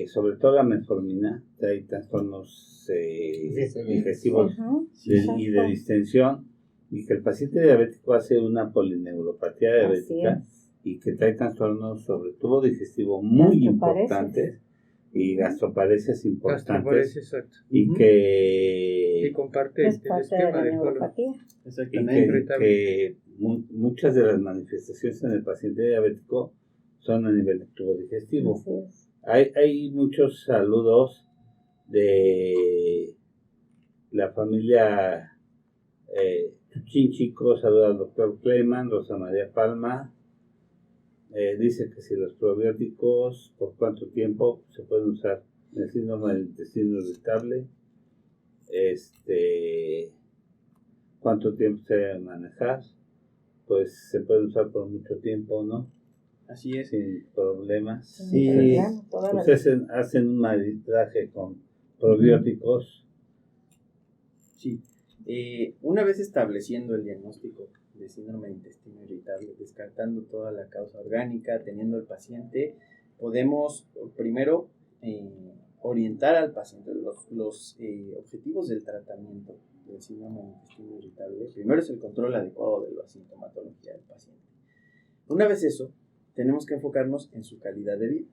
sobre todo la metformina, hay trastornos digestivos y de distensión, y que el paciente diabético hace una polineuropatía diabética y que trae trastornos sobre todo digestivo muy importantes y gastroparesis importantes, y que comparte el esquema de neuropatía. Exactamente. Que muchas de las manifestaciones en el paciente diabético son a nivel del tubo digestivo. Hay muchos saludos de la familia Chuchinchico, saluda al doctor Kleiman, Rosa María Palma. Dice que si los probióticos, ¿por cuánto tiempo se pueden usar? el síndrome del intestino irritable, ¿cuánto tiempo se debe manejar? Pues se puede usar por mucho tiempo, ¿no? Así es. Sin problemas. Sí. Ustedes hacen un maridaje con probióticos. Sí. Una vez estableciendo el diagnóstico de síndrome de intestino irritable, descartando toda la causa orgánica, teniendo el paciente, podemos primero orientar al paciente. Los objetivos del tratamiento del síndrome de intestino irritable, primero es el control adecuado de la sintomatología del paciente. Una vez eso, tenemos que enfocarnos en su calidad de vida.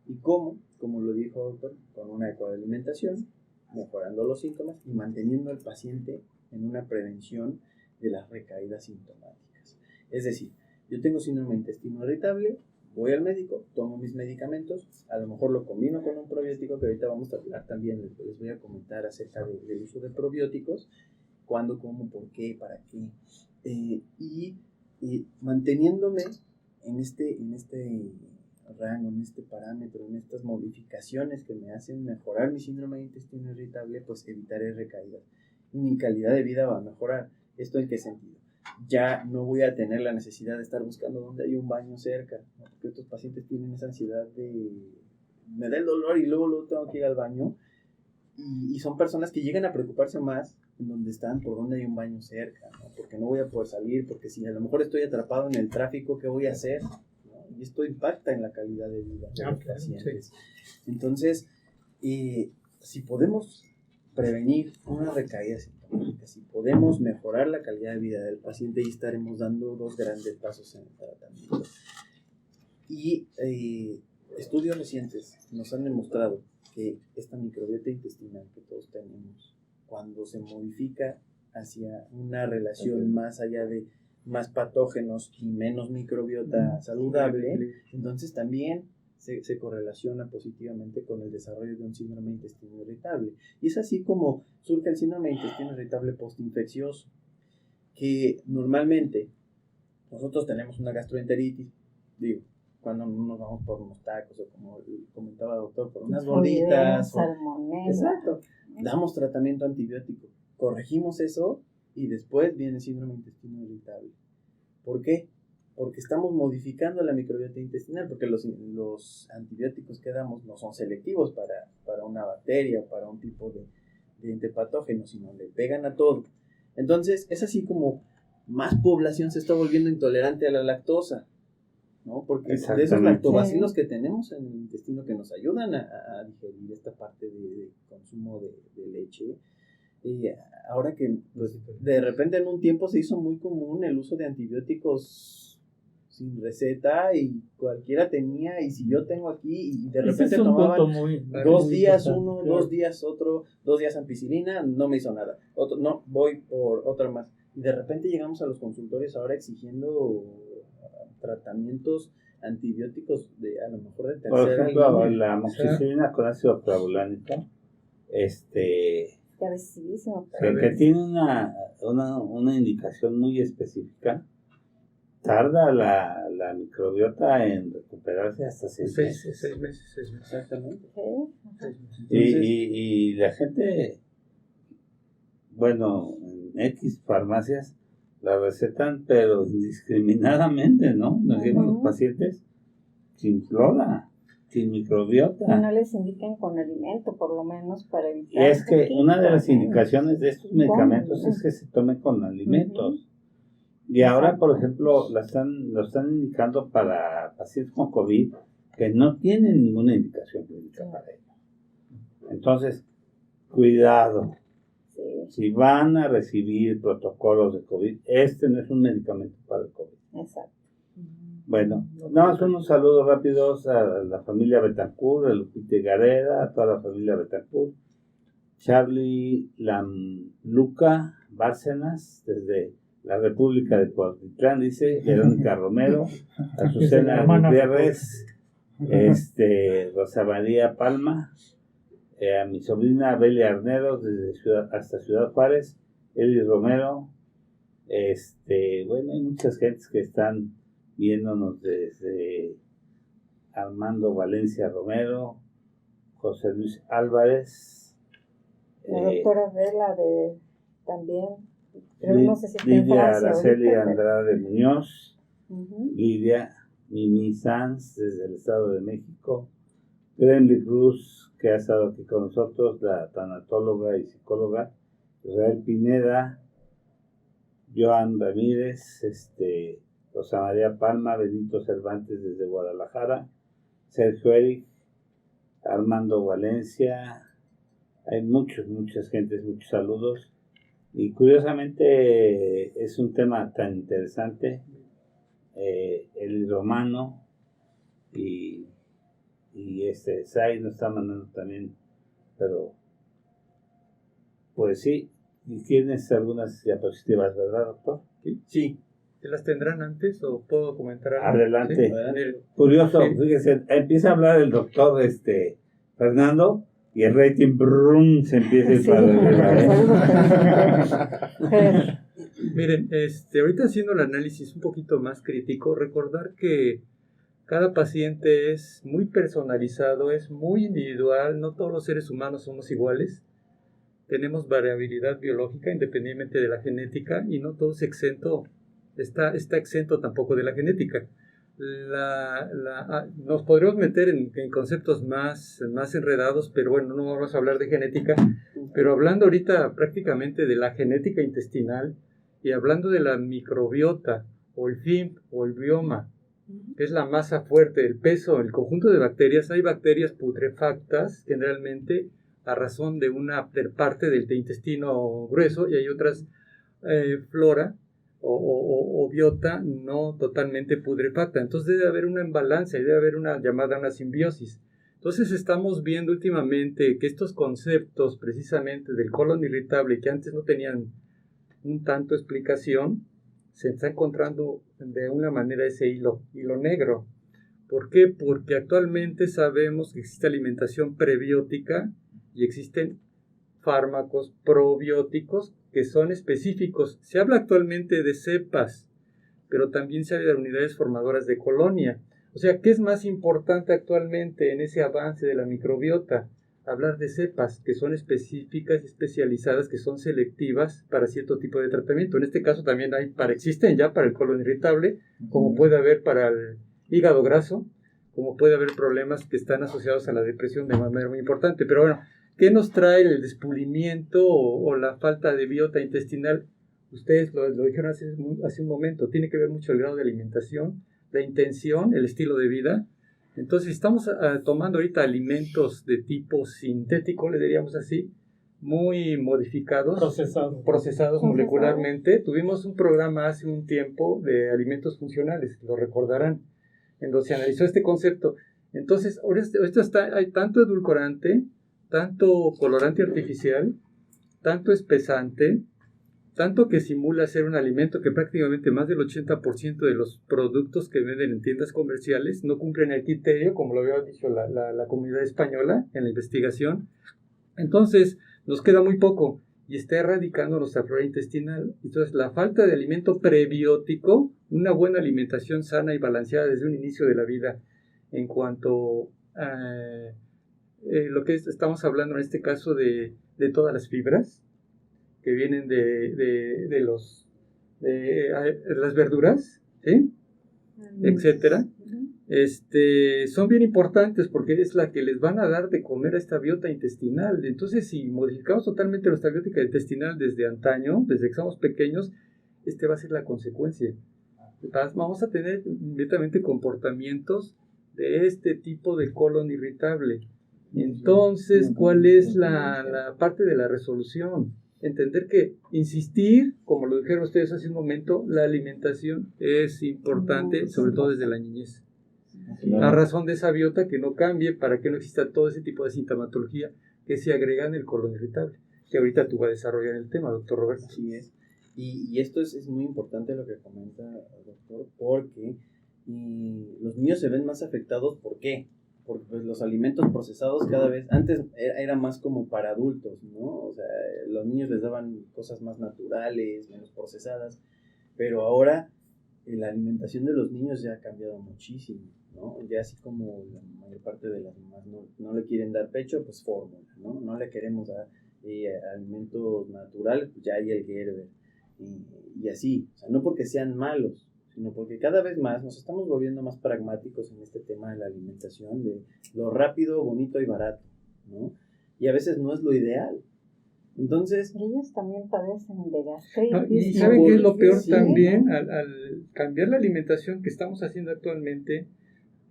¿Y cómo? Como lo dijo el doctor, con una adecuada alimentación, mejorando los síntomas y manteniendo al paciente en una prevención de las recaídas sintomáticas. Es decir, yo tengo síndrome de intestino irritable, voy al médico, tomo mis medicamentos, a lo mejor lo combino con un probiótico, que ahorita vamos a hablar también, les voy a comentar acerca del uso de probióticos, cuándo, cómo, por qué, para qué, y manteniéndome en este rango, en este parámetro, en estas modificaciones que me hacen mejorar mi síndrome de intestino irritable, pues evitaré recaídas. Y mi calidad de vida va a mejorar. ¿Esto en qué sentido? Ya no voy a tener la necesidad de estar buscando dónde hay un baño cerca, ¿no? Porque estos pacientes tienen esa ansiedad de me da el dolor y luego tengo que ir al baño, y son personas que llegan a preocuparse más en donde están, por dónde hay un baño cerca, ¿no? Porque no voy a poder salir, porque si a lo mejor estoy atrapado en el tráfico, ¿qué voy a hacer? ¿No? Y esto impacta en la calidad de vida de los pacientes. Sí. Entonces, si podemos prevenir una recaída sintomática, si podemos mejorar la calidad de vida del paciente, y estaremos dando dos grandes pasos en el tratamiento. Y estudios recientes nos han demostrado que esta microbiota intestinal que todos tenemos, cuando se modifica hacia una relación más allá de más patógenos y menos microbiota saludable, entonces también se correlaciona positivamente con el desarrollo de un síndrome de intestino irritable. Y es así como surge el síndrome de intestino irritable postinfeccioso, que normalmente nosotros tenemos una gastroenteritis, digo, cuando nos vamos por unos tacos, o como comentaba el doctor, por unas gorditas, salmonela. Exacto, damos tratamiento antibiótico, corregimos eso y después viene el síndrome de intestino irritable. ¿Por qué? Porque estamos modificando la microbiota intestinal, porque los antibióticos que damos no son selectivos para una bacteria o para un tipo de ente patógeno, sino le pegan a todo. Entonces es así como más población se está volviendo intolerante a la lactosa, ¿no? Porque de esos lactobacilos que tenemos en el intestino que nos ayudan a digerir esta parte de consumo de leche, y ahora que pues, de repente en un tiempo se hizo muy común el uso de antibióticos sin receta, y cualquiera tenía, y si yo tengo aquí, y de repente tomaban 2 días uno, claro. 2 días otro, 2 días ampicilina, no me hizo nada, otro, no, voy por otra más, y de repente llegamos a los consultorios ahora exigiendo tratamientos antibióticos de a lo mejor de tercera Por ejemplo, línea. la amoxicilina con ácido clavulánico, que tiene una indicación muy específica, tarda la microbiota en recuperarse hasta 6 meses. 6 meses. Exactamente. Y la gente, bueno, en X farmacias la recetan, pero indiscriminadamente, ¿no? Nos llegan los pacientes sin flora, sin microbiota. Y no les indican con alimento, por lo menos para evitar. Y es que una de las indicaciones de estos medicamentos es que se tomen con alimentos. Y ahora, por ejemplo, lo están indicando para pacientes con COVID que no tienen ninguna indicación clínica para ello. Entonces, cuidado. Si van a recibir protocolos de COVID, este no es un medicamento para el COVID. Exacto. Bueno, nada más unos saludos rápidos a la familia Betancourt, a Lupita Gareda, a toda la familia Betancourt, Charlie Luca Bárcenas, desde la República de Cuautitlán, dice Verónica Romero, Azucena Gutiérrez, Rosa María Palma, a mi sobrina Belia Arneros desde hasta Ciudad Juárez, Eli Romero, bueno, hay muchas gentes que están viéndonos desde Armando Valencia Romero, José Luis Álvarez, La doctora Vela también, pero no sé si está en Lidia Francia Araceli ahorita, Andrade Muñoz, Ujú. Lidia Mimi Sanz desde el Estado de México, Gremly Cruz, que ha estado aquí con nosotros, la tanatóloga y psicóloga, Israel Pineda, Joan Ramírez, Rosa María Palma, Benito Cervantes desde Guadalajara, Sergio Eric, Armando Valencia, hay muchas gentes, muchos saludos. Y curiosamente es un tema tan interesante, el romano, y Sai nos está mandando también, pero pues sí, y tienes algunas diapositivas, ¿verdad, doctor? Sí. ¿Se las tendrán antes o puedo comentar algo? Adelante. ¿Sí? Curioso, Sí. fíjese, empieza a hablar el doctor Fernando y el rating brum, se empieza a ir Sí, para arriba, Miren, ahorita haciendo el análisis un poquito más crítico, recordar que cada paciente es muy personalizado, es muy individual, no todos los seres humanos somos iguales, tenemos variabilidad biológica independientemente de la genética y no todo es exento, está exento tampoco de la genética. Nos podríamos meter en conceptos más enredados, pero bueno, no vamos a hablar de genética, pero hablando ahorita prácticamente de la genética intestinal y hablando de la microbiota o el FIMP o el bioma, que es la masa fuerte, el peso, el conjunto de bacterias. Hay bacterias putrefactas generalmente a razón de una parte del intestino grueso y hay otras flora o biota no totalmente putrefacta. Entonces debe haber una imbalance, debe haber una simbiosis. Entonces estamos viendo últimamente que estos conceptos precisamente del colon irritable que antes no tenían un tanto explicación, se está encontrando de una manera ese hilo negro. ¿Por qué? Porque actualmente sabemos que existe alimentación prebiótica y existen fármacos probióticos que son específicos. Se habla actualmente de cepas, pero también se habla de unidades formadoras de colonia. O sea, ¿qué es más importante actualmente en ese avance de la microbiota? Hablar de cepas que son específicas y especializadas, que son selectivas para cierto tipo de tratamiento. En este caso también existen ya para el colon irritable, como puede haber para el hígado graso, como puede haber problemas que están asociados a la depresión de manera muy importante. Pero bueno, ¿qué nos trae el despulimiento o la falta de biota intestinal? Ustedes lo dijeron hace un momento, tiene que ver mucho el grado de alimentación, la intención, el estilo de vida. Entonces estamos tomando ahorita alimentos de tipo sintético, le diríamos así, muy modificados, procesados molecularmente. Tuvimos un programa hace un tiempo de alimentos funcionales, lo recordarán, en donde se analizó este concepto. Entonces, hay tanto edulcorante, tanto colorante artificial, tanto espesante, tanto que simula ser un alimento que prácticamente más del 80% de los productos que venden en tiendas comerciales no cumplen el criterio, como lo había dicho la comunidad española en la investigación. Entonces, nos queda muy poco y está erradicando nuestra flora intestinal. Entonces, la falta de alimento prebiótico, una buena alimentación sana y balanceada desde un inicio de la vida, en cuanto a lo que estamos hablando en este caso de todas las fibras que vienen de las verduras, ¿sí? Etcétera. Son bien importantes porque es la que les van a dar de comer a esta biota intestinal. Entonces, si modificamos totalmente nuestra biota intestinal desde antaño, desde que somos pequeños, va a ser la consecuencia. Vamos a tener inmediatamente comportamientos de este tipo de colon irritable. Entonces, ¿cuál es la parte de la resolución? Entender que insistir, como lo dijeron ustedes hace un momento, la alimentación es importante, sobre todo desde la niñez. A razón de esa biota que no cambie para que no exista todo ese tipo de sintomatología que se agrega en el colon irritable, que ahorita tú vas a desarrollar el tema, doctor Roberto. Así es. Y esto es muy importante lo que comenta el doctor, porque los niños se ven más afectados. ¿Por qué? Porque pues, los alimentos procesados cada vez, antes era más como para adultos, ¿no? O sea, los niños les daban cosas más naturales, menos procesadas, pero ahora la alimentación de los niños ya ha cambiado muchísimo. ¿no? Ya así como la mayor parte de las mamás no le quieren dar pecho, pues fórmula, ¿no? No le queremos dar alimentos naturales, pues ya hay el Gerber. Y así, o sea, no porque sean malos, sino porque cada vez más nos estamos volviendo más pragmáticos en este tema de la alimentación, de lo rápido, bonito y barato, ¿no? Y a veces no es lo ideal. Entonces... Ellos también padecen de No, gastritis. y ¿saben qué es lo peor Sí. también? Al cambiar la alimentación que estamos haciendo actualmente,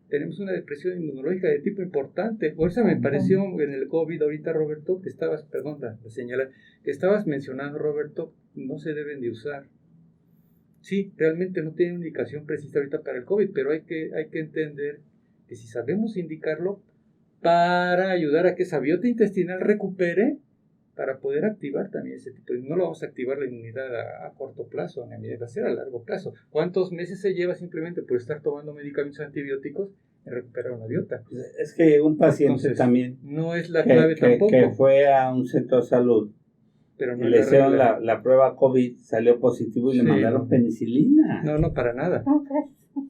tenemos una depresión inmunológica de tipo importante. Por eso me pareció en el COVID ahorita, Roberto, que estabas, perdón, la señal, que estabas mencionando, Roberto, no se deben de usar. Sí, realmente no tiene una indicación precisa ahorita para el COVID, pero hay que entender que si sabemos indicarlo, para ayudar a que esa biota intestinal recupere, para poder activar también ese tipo de... No lo vamos a activar la inmunidad a corto plazo, ni va a ser a largo plazo. ¿Cuántos meses se lleva simplemente por estar tomando medicamentos antibióticos en recuperar una biota? Es que un paciente Entonces, también no es la clave que tampoco. fue a un centro de salud Pero no y es le la hicieron regla. la prueba COVID, salió positivo y le Sí, mandaron no. penicilina. No, para nada. Ok.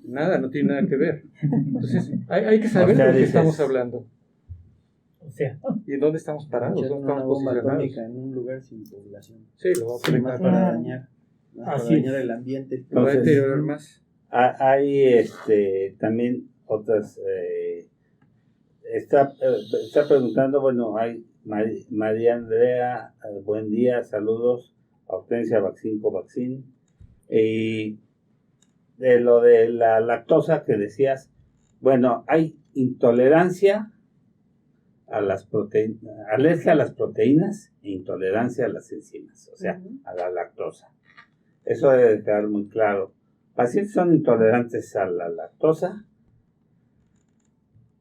Nada, no tiene nada que ver. Entonces, hay que saber O sea, de lo que dices- estamos hablando. O sea, ¿Y en dónde estamos parados? echar ¿Dónde una estamos bomba posicionados? atómica en un lugar sin población. Sí, lo va a Más primar. para Claro. dañar. Más para Así es. dañar el ambiente. Lo va a Entonces- deteriorar más. Hay también otras. Está preguntando, bueno, hay María Andrea, buen día, saludos. Hortensia Vaccine. Y de lo de la lactosa que decías, bueno, hay intolerancia a las proteínas, alergia a las proteínas e intolerancia a las enzimas, o sea, a la lactosa. Eso debe quedar muy claro. Pacientes son intolerantes a la lactosa,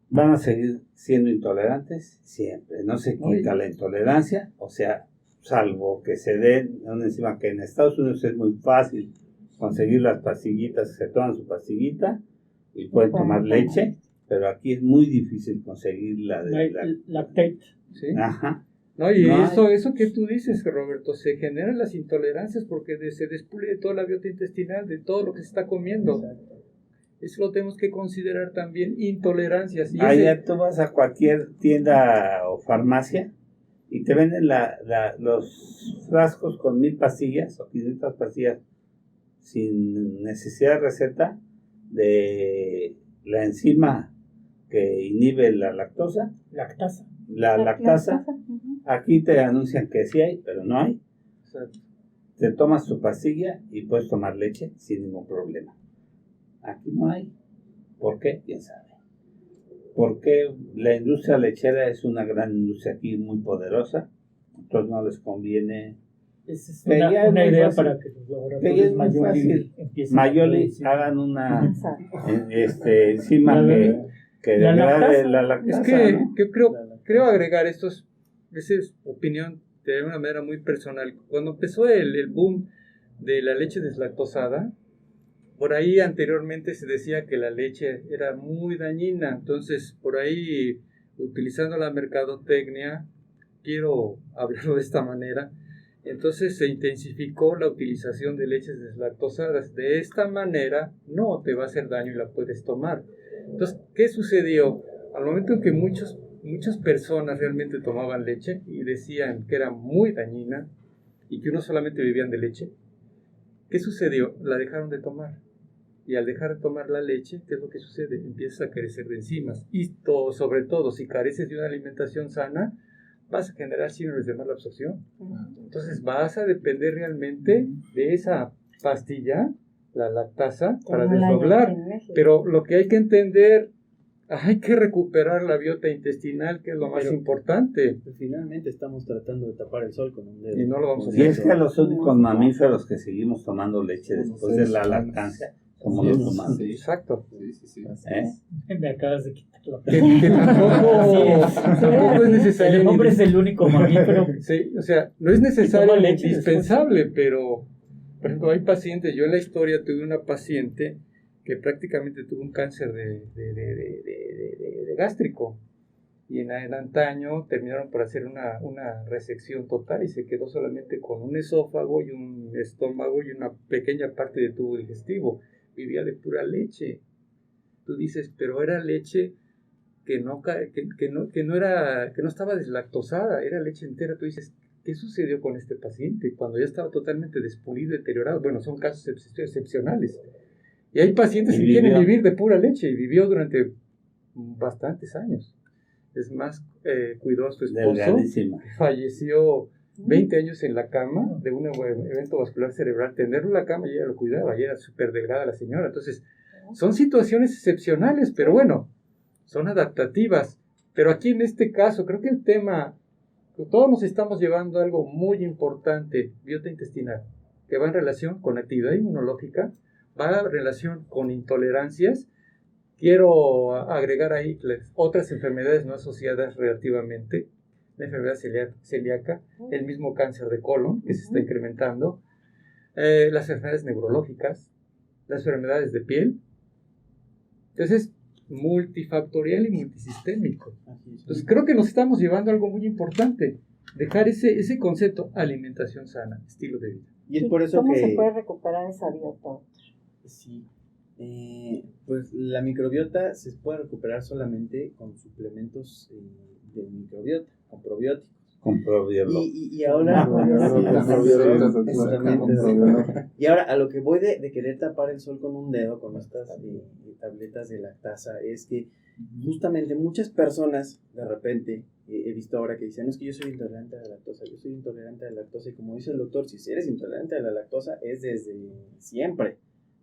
van a seguir siendo intolerantes siempre. No se quita la intolerancia, o sea, salvo que se den una enzima que en Estados Unidos es muy fácil conseguir las pastillitas, se toman su pastillita y pueden tomar leche, pero aquí es muy difícil conseguir la de lactate. ¿Sí? Ajá. No, y No eso que tú dices, Roberto, se generan las intolerancias porque se despule toda la biota intestinal, de todo lo que se está comiendo. Exacto. Eso lo tenemos que considerar también, intolerancias. Y Allá tú vas a cualquier tienda o farmacia y te venden los frascos con 1000 pastillas o 500 pastillas sin necesidad de receta de la enzima que inhibe la lactasa. Lactasa. La lactasa, aquí te anuncian que sí hay, pero no hay. Exacto. Te tomas tu pastilla y puedes tomar leche sin ningún problema. Aquí no hay. ¿Por qué? ¿Quién sabe? Porque la industria lechera es una gran industria aquí muy poderosa. Entonces no les conviene. Esa es Que ya es una muy idea fácil. para que los Que ya laboratorios es muy Mayoli fácil. empiecen Mayoli a producir. hagan una Exacto. enzima La- que la degrade lactasa. la Es lactasa, que ¿no? yo creo agregar esa es opinión de una manera muy personal. Cuando empezó el boom de la leche deslactosada, por ahí anteriormente se decía que la leche era muy dañina. Entonces, por ahí, utilizando la mercadotecnia, quiero hablarlo de esta manera, entonces se intensificó la utilización de leches deslactosadas. De esta manera no te va a hacer daño y la puedes tomar. Entonces, ¿qué sucedió? Al momento en que muchas personas realmente tomaban leche y decían que era muy dañina y que uno solamente vivían de leche, ¿qué sucedió? La dejaron de tomar. Y al dejar de tomar la leche, ¿qué es lo que sucede? Empiezas a carecer de enzimas. Y sobre todo, si careces de una alimentación sana, vas a generar síndromes de mala absorción. Entonces vas a depender realmente de esa pastilla, la lactasa, para desdoblar. Pero lo que hay que entender, hay que recuperar la biota intestinal, que es lo más importante. Pues finalmente estamos tratando de tapar el sol con un dedo. Y no lo vamos a Y hacer. es que los únicos mamíferos que seguimos tomando leche después de la lactancia somos los humanos. Sí. Exacto. Sí. ¿Eh? Me acabas de quitar la Que tampoco es necesario. El hombre es el único mamífero. Sí, o sea, no es necesario toma ni leche indispensable, pero, por ejemplo, hay pacientes, yo en la historia tuve una paciente que prácticamente tuvo un cáncer de gástrico, y en antaño terminaron por hacer una resección total y se quedó solamente con un esófago y un estómago y una pequeña parte de tubo digestivo. Vivía de pura leche. tú dices, pero era leche que no estaba deslactosada, era leche entera. Tú dices, ¿qué sucedió con este paciente cuando ya estaba totalmente despulido, deteriorado? Bueno, son casos excepcionales. Y hay pacientes que quieren vivir de pura leche y vivió durante bastantes años. Es más, cuidó a su esposo, falleció 20 años en la cama de un evento vascular cerebral. Tenerlo en la cama y ella lo cuidaba, y era súper delgada la señora. Entonces, son situaciones excepcionales, pero bueno, son adaptativas. Pero aquí en este caso, creo que el tema, todos nos estamos llevando a algo muy importante, biota intestinal, que va en relación con actividad inmunológica, va en relación con intolerancias. Quiero agregar ahí otras enfermedades no asociadas relativamente, la enfermedad celíaca, el mismo cáncer de colon que se está incrementando, las enfermedades neurológicas, las enfermedades de piel. Entonces, multifactorial y multisistémico. Entonces, creo que nos estamos llevando a algo muy importante, dejar ese concepto, alimentación sana, estilo de vida. Y es por eso ¿Cómo que... se puede recuperar esa biota? Sí, pues la microbiota se puede recuperar solamente con suplementos de microbiota, con probióticos. Con probióticos. Y ahora... Y ahora, a lo que voy de querer tapar el sol con un dedo, con estas tabletas de lactasa, es que justamente muchas personas, de repente, he visto ahora que dicen, no, es que yo soy intolerante a la lactosa, yo soy intolerante a la lactosa, y como dice el doctor, si eres intolerante a la lactosa, es desde siempre,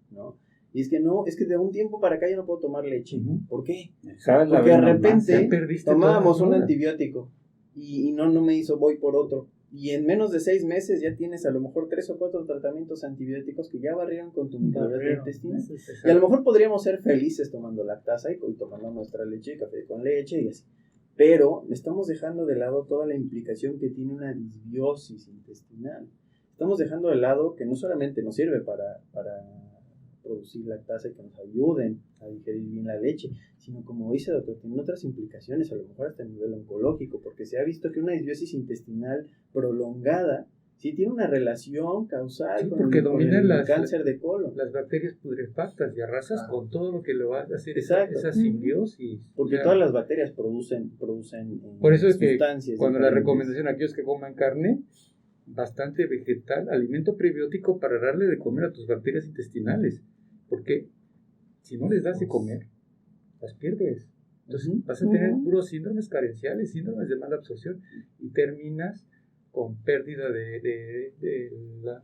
¿no? Y es que no, es que de un tiempo para acá yo no puedo tomar leche. ¿Por qué? Porque de repente tomábamos un antibiótico y no me hizo, voy por otro. Y en menos de 6 meses ya tienes a lo mejor 3 o 4 tratamientos antibióticos que ya barrieron con tu microbiota intestinal. Y a lo mejor podríamos ser felices tomando lactasa y tomando nuestra leche, café con leche y así. Pero estamos dejando de lado toda la implicación que tiene una disbiosis intestinal. Estamos dejando de lado que no solamente nos sirve para producir lactasa y que nos ayuden a digerir bien la leche, sino, como dice el doctor, tiene otras implicaciones, a lo mejor hasta a nivel oncológico, porque se ha visto que una disbiosis intestinal prolongada sí tiene una relación causal con el cáncer de colon. Las bacterias putrefactas y arrasas con todo lo que lo va a hacer esa simbiosis. Porque todas las bacterias producen por eso es sustancias. Que cuando la recomendación a aquellos que coman carne, bastante vegetal, alimento prebiótico para darle de comer a tus bacterias intestinales, porque si no les das de comer, las pierdes. Entonces vas a tener puros síndromes carenciales, síndromes de mala absorción, y terminas con pérdida de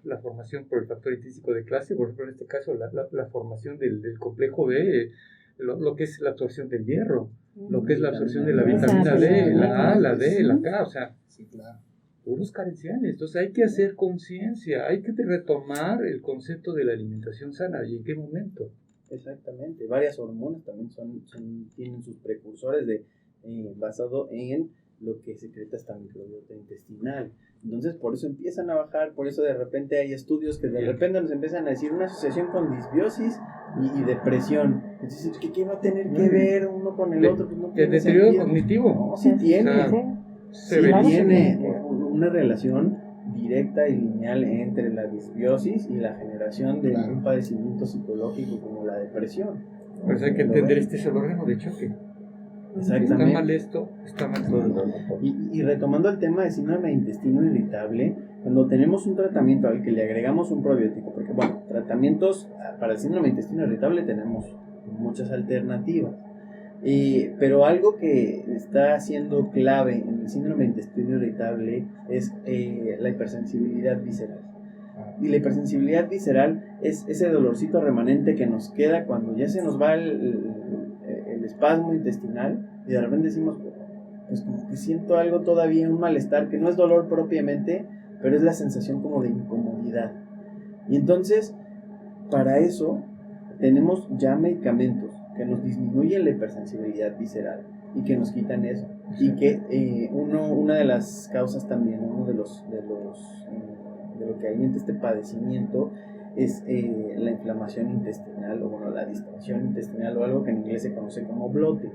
la formación por el factor intrínseco de clase, por ejemplo en este caso la formación del complejo B, lo que es la absorción del hierro, lo que es la absorción de la vitamina D, la A, la D, la K, o sea, puros carenciales. Entonces hay que hacer conciencia, hay que retomar el concepto de la alimentación sana. ¿Y en qué momento? Exactamente, varias hormonas también tienen sus precursores basado en lo que secreta esta microbiota intestinal. Entonces por eso empiezan a bajar, por eso de repente hay estudios que de repente nos empiezan a decir una asociación con disbiosis y depresión. Entonces, ¿qué va a tener que ver uno con el otro? Pues no tiene deterioro sentido. cognitivo. No, sí tiene. Tiene una relación directa y lineal entre la disbiosis y la generación de un padecimiento psicológico como la depresión. Por eso hay que entender este es el órgano de choque. Exactamente. Está mal esto, está mal todo. Y retomando el tema de síndrome de intestino irritable, cuando tenemos un tratamiento al que le agregamos un probiótico, porque bueno, tratamientos para el síndrome de intestino irritable tenemos muchas alternativas. Pero algo que está siendo clave en el síndrome de intestino irritable es la hipersensibilidad visceral. Y la hipersensibilidad visceral es ese dolorcito remanente que nos queda cuando ya se nos va el espasmo intestinal y de repente decimos, pues como que siento algo todavía, un malestar que no es dolor propiamente, pero es la sensación como de incomodidad. Y entonces, para eso tenemos ya medicamentos que nos disminuyen la hipersensibilidad visceral y que nos quitan eso. Y que una de las causas también, uno de lo que alienta este padecimiento es la inflamación intestinal, o bueno, la distensión intestinal, o algo que en inglés se conoce como bloating.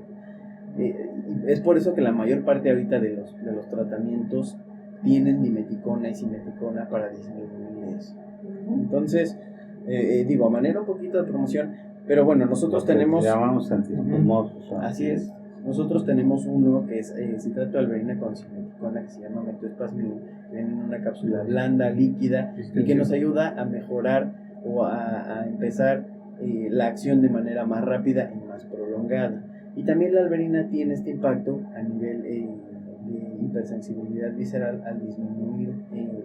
Es por eso que la mayor parte ahorita de los tratamientos tienen dimeticona y simeticona para disminuir eso. Entonces, a manera un poquito de promoción, Pero bueno, nosotros tenemos... Llamamos antiespasmódicos. Así es. Nosotros tenemos uno que es citrato de alberina con simeticona, que se llama metoespasmin, que viene en una cápsula blanda, líquida, y que nos ayuda a mejorar o a empezar la acción de manera más rápida y más prolongada. Y también la alberina tiene este impacto a nivel de hipersensibilidad visceral al disminuir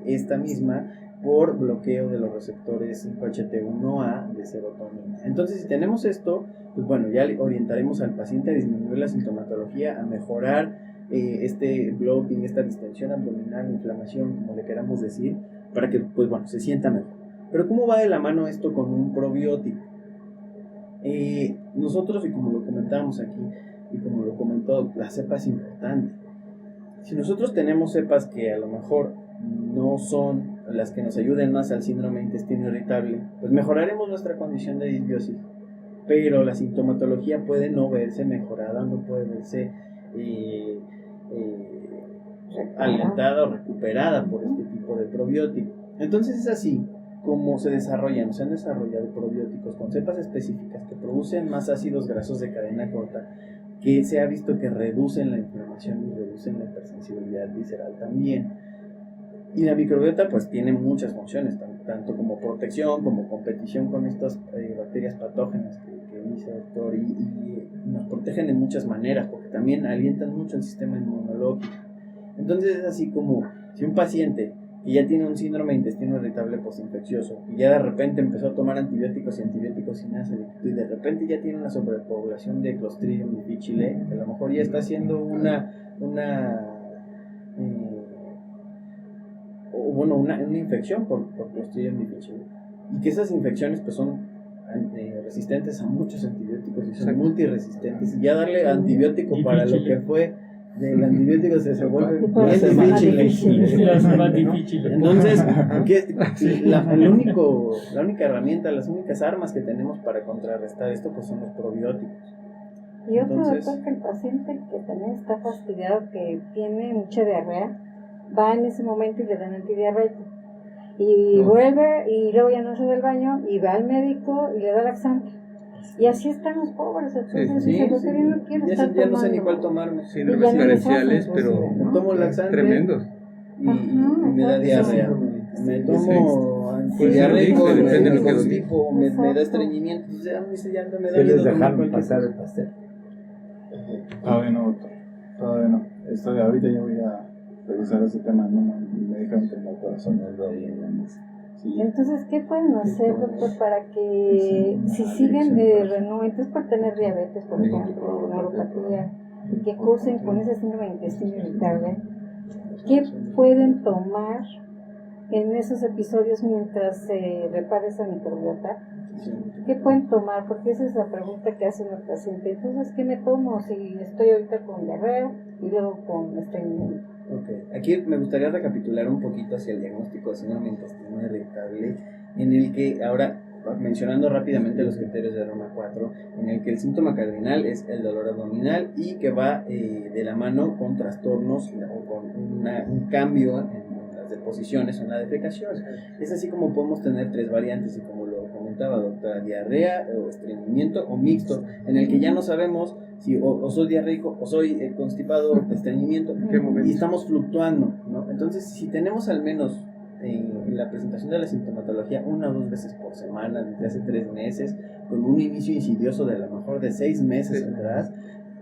esta misma por bloqueo de los receptores 5-HT1A de serotonina. Entonces, si tenemos esto, pues bueno, ya orientaremos al paciente a disminuir la sintomatología, a mejorar este bloating, esta distensión abdominal, inflamación, como le queramos decir, para que, pues bueno, se sienta mejor. Pero ¿cómo va de la mano esto con un probiótico? Nosotros, y como lo comentábamos aquí, y como lo comentó, la cepa es importante. Si nosotros tenemos cepas que a lo mejor no son las que nos ayuden más al síndrome de intestino irritable, pues mejoraremos nuestra condición de disbiosis, pero la sintomatología puede no verse mejorada, no puede verse alentada o recuperada por este tipo de probiótico. Entonces es así como se han desarrollado probióticos con cepas específicas que producen más ácidos grasos de cadena corta, que se ha visto que reducen la inflamación y reducen la hipersensibilidad visceral también. Y la microbiota pues tiene muchas funciones, tanto como protección, como competición con estas bacterias patógenas que dice el doctor, y nos protegen de muchas maneras, porque también alientan mucho el sistema inmunológico. Entonces es así como si un paciente que ya tiene un síndrome de intestino irritable postinfeccioso y ya de repente empezó a tomar antibióticos sin acelerador, y de repente ya tiene una sobrepoblación de Clostridium difficile, que a lo mejor ya está haciendo una infección por Clostridium difficile, y que esas infecciones pues son resistentes a muchos antibióticos y son multiresistentes, y ya darle antibiótico para lo que fue del antibiótico se vuelve más difícil. Entonces, la única herramienta, las únicas armas que tenemos para contrarrestar esto pues son los probióticos. Y otro doctor, que el paciente que también está fastidiado, que tiene mucha diarrea, va en ese momento y le dan antidiarreico, y vuelve y luego ya no se da el baño y va al médico y le da laxante. Y así están los pobres, entonces ya no sé ni cuál tomarme. Síndromes diferenciales, pero tomo laxante tremendos. Y me da diarrea. Me tomo antidiarreico, depende de lo que tipo, me da estreñimiento. Entonces ya me da miedo tomar pasar el pastel. Todavía no, doctor. Todavía no. Ahorita ya voy a revisar ese tema. No me dejan tener el corazón ahí en la mesa. Sí. Entonces, ¿qué pueden hacer, doctor, para que si siguen renuentes por tener diabetes, por ejemplo, neuropatía, y que cursen con ese síndrome de intestino irritable, qué pueden tomar en esos episodios mientras se repara esa microbiota? ¿Qué pueden tomar? Porque esa es la pregunta que hace el paciente. Entonces, ¿qué me tomo si estoy ahorita con diarrea y luego con estreñimiento? Okay. Aquí me gustaría recapitular un poquito hacia el diagnóstico de síndrome de intestino irritable, en el que ahora, mencionando rápidamente los criterios de Roma 4, en el que el síntoma cardinal es el dolor abdominal y que va de la mano con trastornos o con un cambio en las deposiciones o en la defecación. Es así como podemos tener tres variantes, y como lo comentaba doctora, diarrea o estreñimiento o mixto, en el que ya no sabemos si o soy diarreico o soy constipado, estreñimiento, y estamos fluctuando, ¿no? Entonces, si tenemos al menos en la presentación de la sintomatología 1 o 2 veces por semana desde hace 3 meses, con un inicio insidioso de a lo mejor de 6 meses atrás,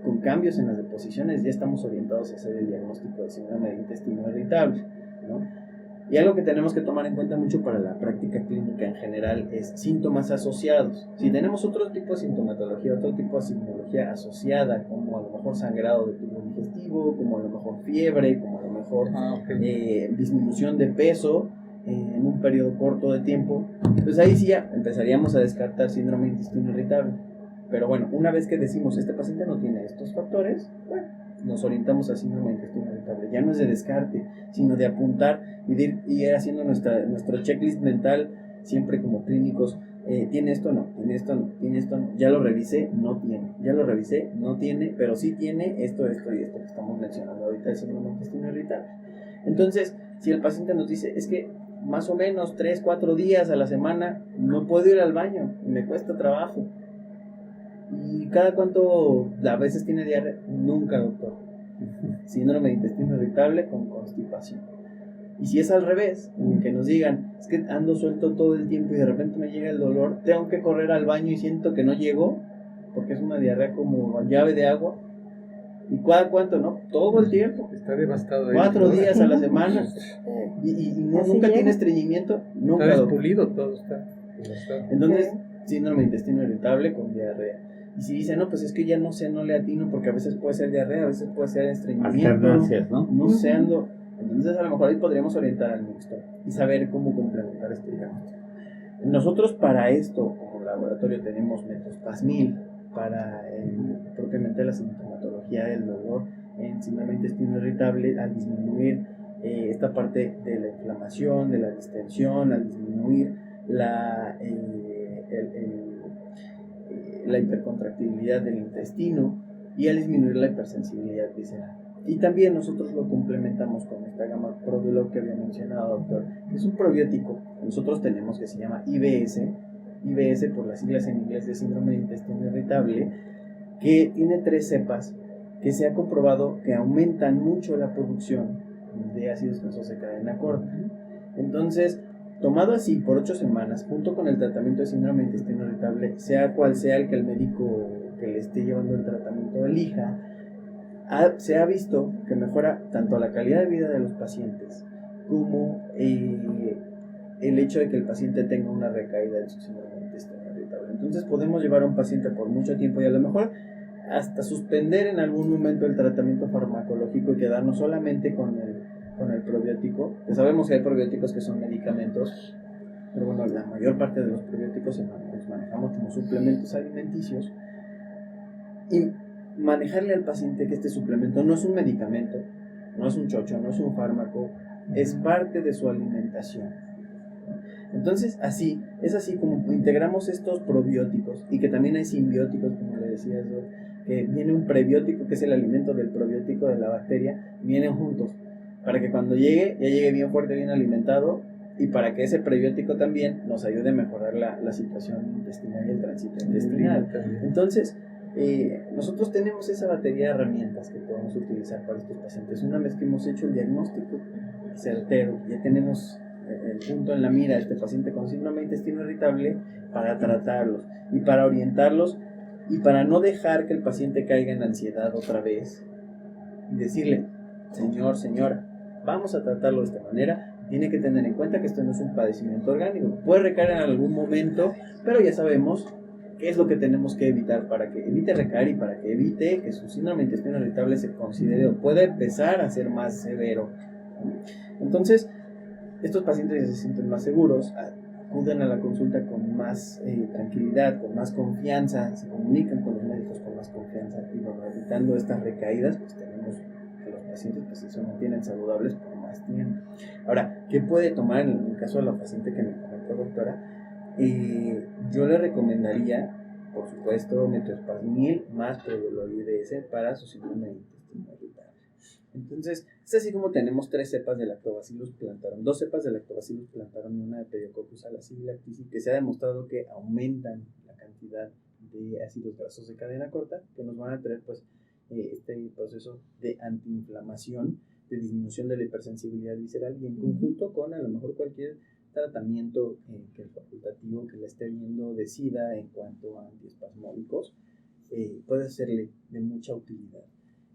con cambios en las deposiciones, ya estamos orientados a hacer el diagnóstico de síndrome de intestino irritable, ¿no? Y algo que tenemos que tomar en cuenta mucho para la práctica clínica en general es síntomas asociados. Si tenemos otro tipo de sintomatología, otro tipo de sintomatología asociada, como a lo mejor sangrado de tubo digestivo, como a lo mejor fiebre, como a lo mejor disminución de peso en un periodo corto de tiempo, pues ahí sí ya empezaríamos a descartar síndrome de intestino irritable. Pero bueno, una vez que decimos este paciente no tiene estos factores, bueno, nos orientamos a síndrome de intestino irritable. Ya no es de descarte, sino de apuntar y de ir haciendo nuestro checklist mental, siempre como clínicos. ¿Tiene esto? No. ¿Tiene esto? No. ¿Tiene esto? No. Ya lo revisé, no tiene. Ya lo revisé, no tiene, pero sí tiene esto y esto que estamos mencionando ahorita, el síndrome de intestino irritable. Entonces, si el paciente nos dice, es que más o menos 3-4 días a la semana no puedo ir al baño, me cuesta trabajo, ¿Y cada cuánto a veces tiene diarrea? Nunca, doctor. Síndrome de intestino irritable con constipación. Y si es al revés, que nos digan, es que ando suelto todo el tiempo y de repente me llega el dolor, tengo que correr al baño y siento que no llego, porque es una diarrea como llave de agua. ¿Y cada cuánto, no? Todo el tiempo. Está devastado. 4 días a la semana. Y nunca tiene estreñimiento. Nunca. Está despulido, todo está devastado. Entonces, síndrome de intestino irritable con diarrea. Y si dice, no, pues es que ya no sé, no le atino, porque a veces puede ser diarrea, a veces puede ser estreñimiento. Alternancias, ¿no? No sé, ando. Entonces, a lo mejor ahí podríamos orientar al mixto y saber cómo complementar este diagnóstico. Nosotros para esto, como laboratorio, tenemos metospasmil para propiamente la sintomatología del dolor en síndrome de intestino irritable, al disminuir esta parte de la inflamación, de la distensión, al disminuir la hipercontractibilidad del intestino y al disminuir la hipersensibilidad visceral. Y también nosotros lo complementamos con esta gama Probiolog que había mencionado, doctor, que es un probiótico que nosotros tenemos que se llama IBS por las siglas en inglés de síndrome de intestino irritable, que tiene 3 cepas que se ha comprobado que aumentan mucho la producción de ácidos grasos de cadena corta. Entonces, tomado así por 8 semanas, junto con el tratamiento de síndrome de intestino irritable, sea cual sea el que el médico que le esté llevando el tratamiento elija, se ha visto que mejora tanto la calidad de vida de los pacientes como el hecho de que el paciente tenga una recaída en su síndrome de intestino irritable. Entonces podemos llevar a un paciente por mucho tiempo y a lo mejor hasta suspender en algún momento el tratamiento farmacológico y quedarnos solamente con el probiótico, que sabemos que hay probióticos que son medicamentos, pero bueno, la mayor parte de los probióticos los manejamos como suplementos alimenticios, y manejarle al paciente que este suplemento no es un medicamento, no es un chocho, no es un fármaco, es parte de su alimentación. Entonces, es así como integramos estos probióticos, y que también hay simbióticos, como le decía eso, que viene un prebiótico, que es el alimento del probiótico de la bacteria, y vienen juntos, para que cuando llegue, ya llegue bien fuerte, bien alimentado, y para que ese prebiótico también nos ayude a mejorar la situación intestinal y el tránsito intestinal. Entonces, nosotros tenemos esa batería de herramientas que podemos utilizar para estos pacientes. Una vez que hemos hecho el diagnóstico certero, ya tenemos el punto en la mira de este paciente con síndrome de intestino irritable, para tratarlos y para orientarlos y para no dejar que el paciente caiga en ansiedad otra vez y decirle, señor, señora, vamos a tratarlo de esta manera. Tiene que tener en cuenta que esto no es un padecimiento orgánico, puede recaer en algún momento, pero ya sabemos qué es lo que tenemos que evitar para que evite recaer y para que evite que su síndrome de intestino irritable se considere o pueda empezar a ser más severo. Entonces, estos pacientes ya se sienten más seguros, acuden a la consulta con más tranquilidad, con más confianza, se comunican con los médicos con más confianza, y bueno, evitando estas recaídas, pues tenemos que los pacientes pues, se mantienen saludables por más tiempo. Ahora, ¿qué puede tomar en el caso de la paciente que me comentó, doctora? Yo le recomendaría, por supuesto, metospasmil más Probiolog IBS para su síndrome de intestino irritable. Entonces, es así como tenemos 3 cepas de Lactobacillus plantarum, 2 cepas de Lactobacillus plantarum y una de Pediococcus alacilactici, que se ha demostrado que aumentan la cantidad de ácidos grasos de cadena corta, que nos van a traer pues este proceso de antiinflamación, de disminución de la hipersensibilidad visceral, y en conjunto con a lo mejor cualquier tratamiento que el facultativo que le esté viendo decida en cuanto a antiespasmódicos, puede serle de mucha utilidad.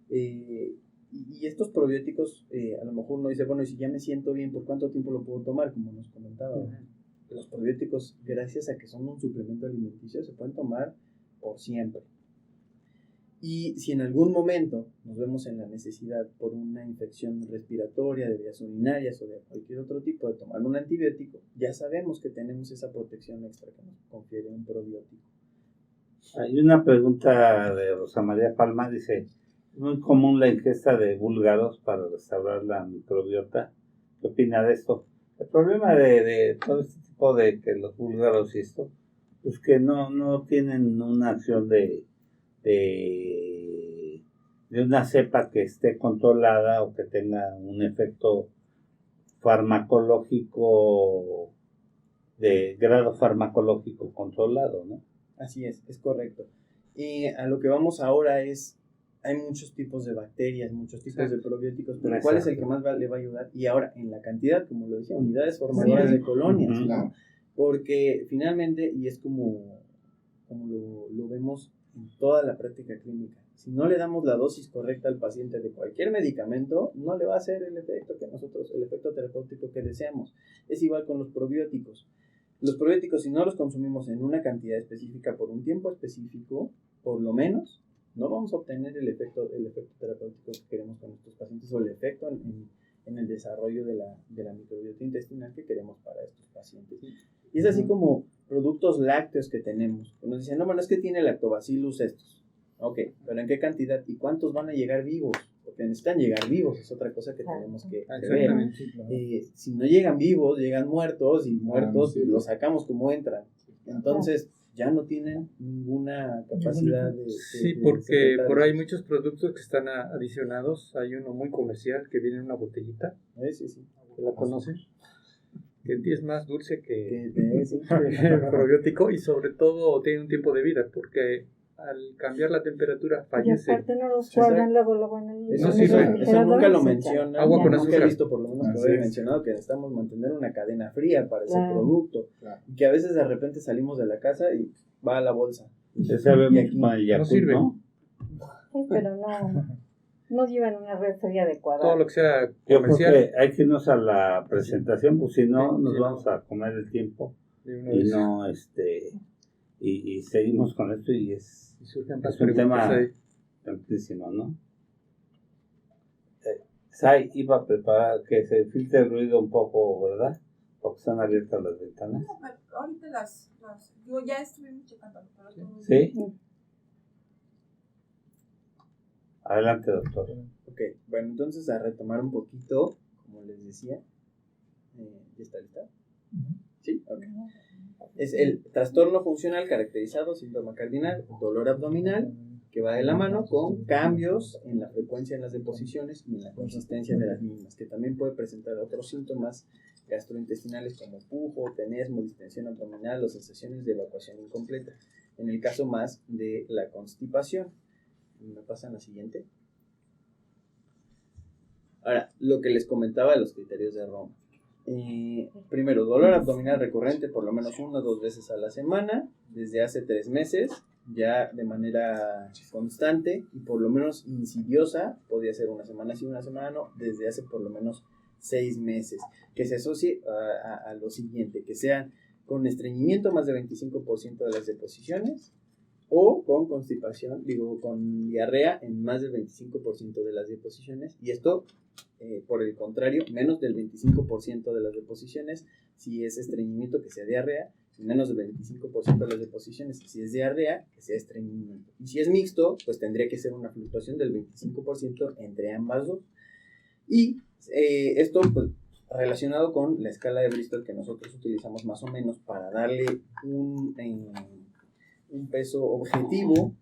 Y estos probióticos, a lo mejor uno dice, bueno, y si ya me siento bien, ¿por cuánto tiempo lo puedo tomar? Como nos comentaba. Los probióticos, gracias a que son un suplemento alimenticio, se pueden tomar por siempre. Y si en algún momento nos vemos en la necesidad por una infección respiratoria, de vías urinarias o de cualquier otro tipo de tomar un antibiótico, ya sabemos que tenemos esa protección extra que nos confiere un probiótico. Hay una pregunta de Rosa María Palma, dice, muy común la ingesta de búlgaros para restaurar la microbiota. ¿Qué opina de esto? El problema de todo este tipo de que los búlgaros y esto, pues que no tienen una acción de una cepa que esté controlada o que tenga un efecto farmacológico de grado farmacológico controlado, ¿no? Así es correcto. Y a lo que vamos ahora es, hay muchos tipos de bacterias, muchos tipos de probióticos, pero ¿cuál es el que más le va a ayudar? Y ahora, en la cantidad, como lo decía, unidades formadoras de colonias, ¿no? Claro. Porque finalmente, y es como lo vemos en toda la práctica clínica, si no le damos la dosis correcta al paciente de cualquier medicamento, no le va a hacer el efecto el efecto terapéutico que deseamos. Es igual con los probióticos. Los probióticos, si no los consumimos en una cantidad específica por un tiempo específico, por lo menos, no vamos a obtener el efecto terapéutico que queremos con estos pacientes, o el efecto en el desarrollo de la microbiota intestinal que queremos para estos pacientes. Y es así como productos lácteos que tenemos. Nos dicen, no, bueno, es que tiene lactobacillus estos. Ok, pero ¿en qué cantidad? ¿Y cuántos van a llegar vivos? Porque necesitan llegar vivos, es otra cosa que tenemos que ver. Si no llegan vivos, llegan muertos, y muertos los sacamos como entran. Entonces, ya no tienen ninguna capacidad de... Sí, porque por ahí muchos productos que están adicionados. Hay uno muy comercial que viene en una botellita. Sí. ¿La conocen? Que es más dulce que sí. el probiótico, y sobre todo tiene un tiempo de vida, porque al cambiar la temperatura fallece. Y aparte no los guardan luego en el... Eso sirve. Eso nunca lo mencionan. Agua con nunca azúcar. he visto, por lo menos, que lo haya mencionado, que necesitamos mantener una cadena fría para ese producto. Y que a veces de repente salimos de la casa y va a la bolsa. Se sabe mucho con el Yakult, no sirve. ¿no? Sí, pero no llevan una red fría adecuada. Todo lo que sea Yo creo comercial. que hay que irnos a la presentación, pues si no, nos vamos a comer el tiempo. Y no, y seguimos con esto, y es un tema amplísimo, ¿no? Sai iba a preparar que se filtre el ruido un poco, ¿verdad? Porque están abiertas las ventanas. No, pero ahorita digo, ya estuvimos checando, pero todo ¿Sí? Adelante, doctor. Ok, bueno, entonces a retomar un poquito, como les decía. ¿Ya está lista? Sí, ok. Es el trastorno funcional caracterizado, síntoma cardinal, dolor abdominal, que va de la mano con cambios en la frecuencia en las deposiciones y en la consistencia de las mismas, que también puede presentar otros síntomas gastrointestinales como pujo, tenesmo, distensión abdominal o sensaciones de evacuación incompleta. En el caso más de la constipación. ¿Me pasan la siguiente? Ahora, lo que les comentaba de los criterios de Roma. Primero, dolor abdominal recurrente por lo menos 1 o 2 veces a la semana, desde hace 3 meses, ya de manera constante y por lo menos insidiosa, podría ser una semana sí, una semana no, desde hace por lo menos 6 meses, que se asocie a lo siguiente, que sean con estreñimiento más del 25% de las deposiciones, o con constipación, con diarrea en más del 25% de las deposiciones, y esto, por el contrario, menos del 25% de las deposiciones, si es estreñimiento, que sea diarrea, y menos del 25% de las deposiciones, si es diarrea, que sea estreñimiento. Y si es mixto, pues tendría que ser una fluctuación del 25% entre ambas dos. Y esto, pues, relacionado con la escala de Bristol que nosotros utilizamos más o menos para darle un peso objetivo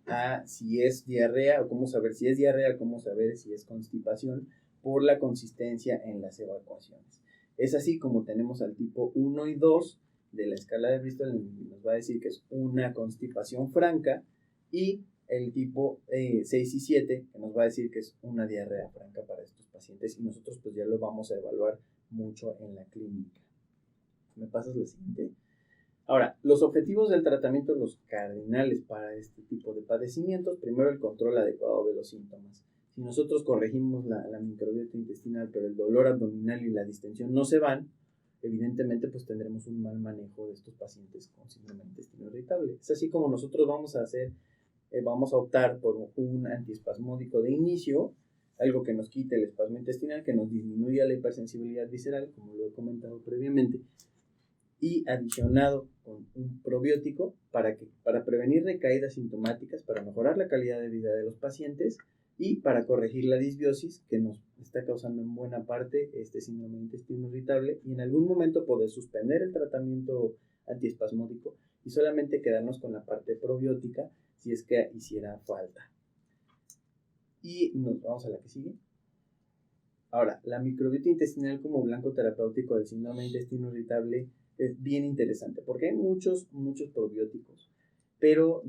a si es diarrea, o cómo saber si es diarrea, cómo saber si es constipación, por la consistencia en las evacuaciones. Es así como tenemos al tipo 1 y 2 de la escala de Bristol, nos va a decir que es una constipación franca, y el tipo 6 y 7, que nos va a decir que es una diarrea franca para estos pacientes, y nosotros pues ya lo vamos a evaluar mucho en la clínica. ¿Me pasas la siguiente? Ahora, los objetivos del tratamiento, los cardinales para este tipo de padecimientos: primero, el control adecuado de los síntomas. Si nosotros corregimos la microbiota intestinal, pero el dolor abdominal y la distensión no se van, evidentemente pues tendremos un mal manejo de estos pacientes con síndrome de intestino irritable. Es así como nosotros vamos a optar por un antiespasmódico de inicio, algo que nos quite el espasmo intestinal, que nos disminuya la hipersensibilidad visceral, como lo he comentado previamente, y adicionado con un probiótico para prevenir recaídas sintomáticas, para mejorar la calidad de vida de los pacientes y para corregir la disbiosis que nos está causando en buena parte este síndrome de intestino irritable, y en algún momento poder suspender el tratamiento antiespasmódico y solamente quedarnos con la parte probiótica si es que hiciera falta. Y nos vamos a la que sigue. Ahora, la microbiota intestinal como blanco terapéutico del síndrome de intestino irritable es bien interesante porque hay muchos probióticos, pero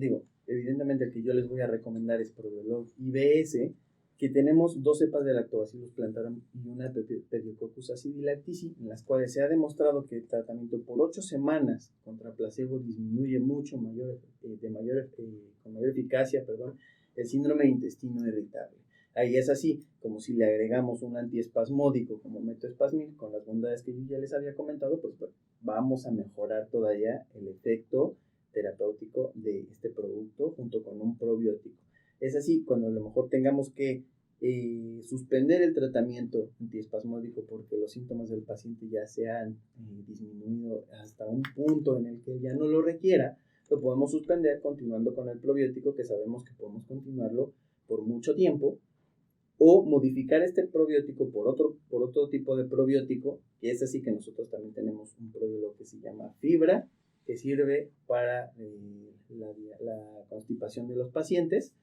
evidentemente el que yo les voy a recomendar es Probiolog IBS, que tenemos 2 cepas de Lactobacillus plantarum y una Pediococcus acidilactici, en las cuales se ha demostrado que el tratamiento por 8 semanas contra placebo disminuye mucho con mayor eficacia, el síndrome de intestino irritable. Ahí es así, como si le agregamos un antiespasmódico como metoespasmil, con las bondades que yo ya les había comentado, pues bueno, vamos a mejorar todavía el efecto terapéutico de este producto junto con un probiótico. Es así, cuando a lo mejor tengamos que suspender el tratamiento antiespasmódico porque los síntomas del paciente ya se han disminuido hasta un punto en el que ya no lo requiera, lo podemos suspender continuando con el probiótico, que sabemos que podemos continuarlo por mucho tiempo, o modificar este probiótico por otro tipo de probiótico, que es así que nosotros también tenemos un probiótico que se llama fibra, que sirve para la constipación de los pacientes,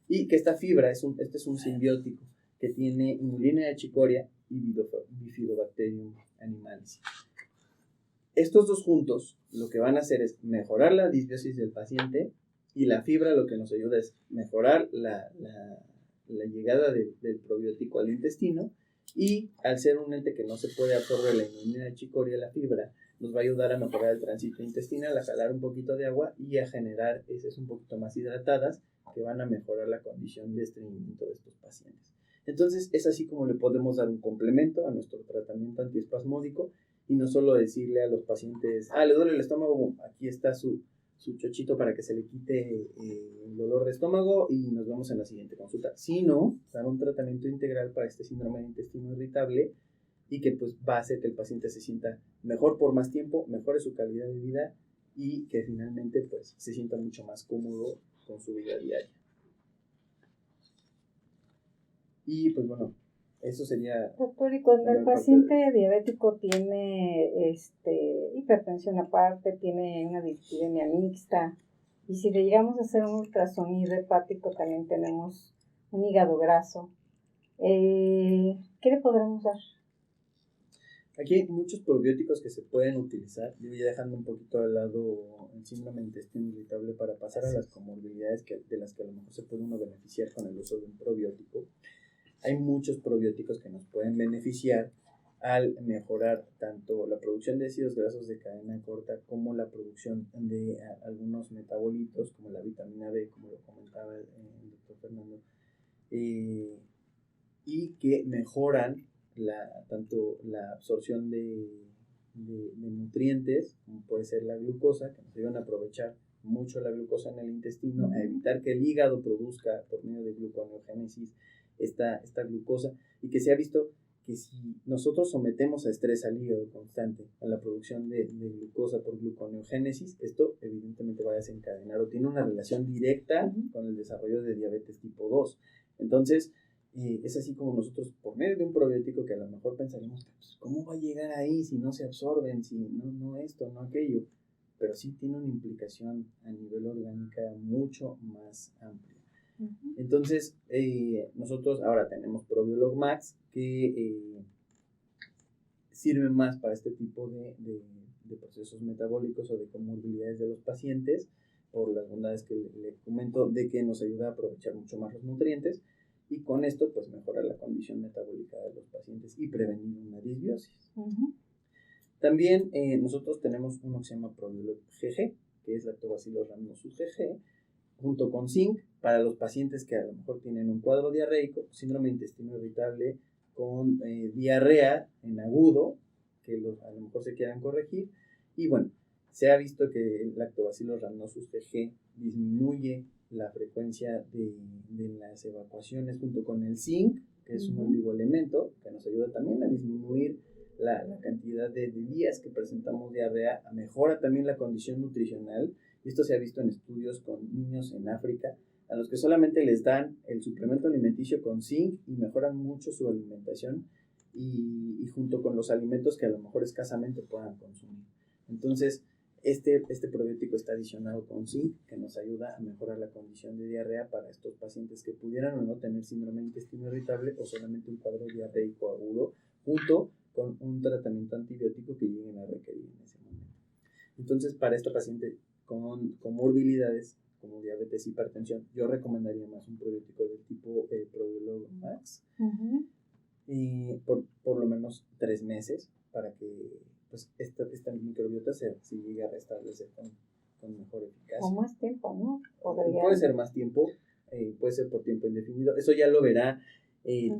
y que esta fibra este es un simbiótico que tiene inulina de chicoria y Bifidobacterium animalis. Estos dos juntos lo que van a hacer es mejorar la disbiosis del paciente, y la fibra lo que nos ayuda es mejorar la llegada del probiótico al intestino, y al ser un ente que no se puede absorber la inulina de chicoria, la fibra nos va a ayudar a mejorar el tránsito intestinal, a jalar un poquito de agua y a generar heces un poquito más hidratadas que van a mejorar la condición de estreñimiento de estos pacientes. Entonces es así como le podemos dar un complemento a nuestro tratamiento antiespasmódico, y no solo decirle a los pacientes, le duele el estómago, aquí está su chochito para que se le quite el dolor de estómago y nos vemos en la siguiente consulta, sino dar un tratamiento integral para este síndrome de intestino irritable, y que pues va a hacer que el paciente se sienta mejor por más tiempo, mejore su calidad de vida, y que finalmente pues se sienta mucho más cómodo con su vida diaria. Y pues bueno, eso sería... Doctor, y cuando el paciente diabético tiene hipertensión aparte, tiene una dislipidemia mixta, y si le llegamos a hacer un ultrasonido hepático, también tenemos un hígado graso, ¿qué le podremos dar? Aquí hay muchos probióticos que se pueden utilizar. Yo ya dejando un poquito de lado el síndrome de intestino irritable para pasar a las comorbilidades de las que a lo mejor se puede uno beneficiar con el uso de un probiótico. Hay muchos probióticos que nos pueden beneficiar al mejorar tanto la producción de ácidos grasos de cadena corta como la producción de algunos metabolitos como la vitamina B, como lo comentaba el doctor Fernando, y que mejoran tanto la absorción de nutrientes, como puede ser la glucosa, que nos ayudan a aprovechar mucho la glucosa en el intestino, a evitar que el hígado produzca por medio de gluconeogénesis esta glucosa, y que se ha visto que si nosotros sometemos a estrés al hígado constante, a la producción de glucosa por gluconeogénesis, esto evidentemente va a desencadenar o tiene una relación directa con el desarrollo de diabetes tipo 2. Entonces, es así como nosotros, por medio de un probiótico, que a lo mejor pensaremos, pues, ¿cómo va a llegar ahí si no se absorben, si no esto, no aquello? Pero sí tiene una implicación a nivel orgánica mucho más amplia. Entonces, nosotros ahora tenemos Probiolog Max, que sirve más para este tipo de procesos metabólicos o de comorbilidades de los pacientes, por las bondades que le comento, de que nos ayuda a aprovechar mucho más los nutrientes, y con esto pues mejora la condición metabólica de los pacientes y prevenir una disbiosis. También nosotros tenemos uno que se llama Probiolog GG, que es Lactobacillus rhamnosus GG, junto con zinc, para los pacientes que a lo mejor tienen un cuadro diarreico, síndrome de intestino irritable con diarrea en agudo, que a lo mejor se quieran corregir. Y bueno, se ha visto que el Lactobacillus rhamnosus GG disminuye la frecuencia de las evacuaciones junto con el zinc, que es un oligoelemento que nos ayuda también a disminuir la cantidad de días que presentamos diarrea, mejora también la condición nutricional. Y esto se ha visto en estudios con niños en África, a los que solamente les dan el suplemento alimenticio con zinc y mejoran mucho su alimentación, y junto con los alimentos que a lo mejor escasamente puedan consumir. Entonces, este probiótico está adicionado con zinc, que nos ayuda a mejorar la condición de diarrea para estos pacientes que pudieran o no tener síndrome de intestino irritable o solamente un cuadro diarreico agudo, junto con un tratamiento antibiótico que lleguen a requerir en ese momento. Entonces, para esta paciente con comorbilidades, como diabetes, hipertensión, yo recomendaría más un probiótico del tipo Probiolog Max, por lo menos 3 meses, para que pues esta microbiota se llegue a restablecer con mejor eficacia. O más tiempo, ¿no? Puede ser más tiempo, puede ser por tiempo indefinido. Eso ya lo verá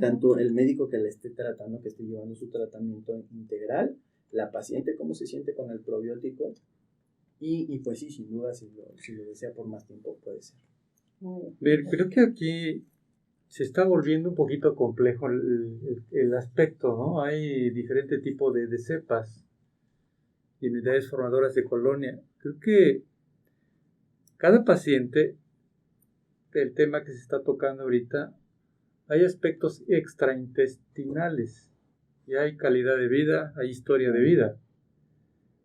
tanto el médico que la esté tratando, que esté llevando su tratamiento integral, la paciente cómo se siente con el probiótico, y pues sí, sin duda, si lo desea por más tiempo, puede ser. Bien, creo que aquí se está volviendo un poquito complejo el aspecto, ¿no? Hay diferentes tipos de cepas y unidades formadoras de colonia. Creo que cada paciente, el tema que se está tocando ahorita, hay aspectos extraintestinales y hay calidad de vida, hay historia de vida.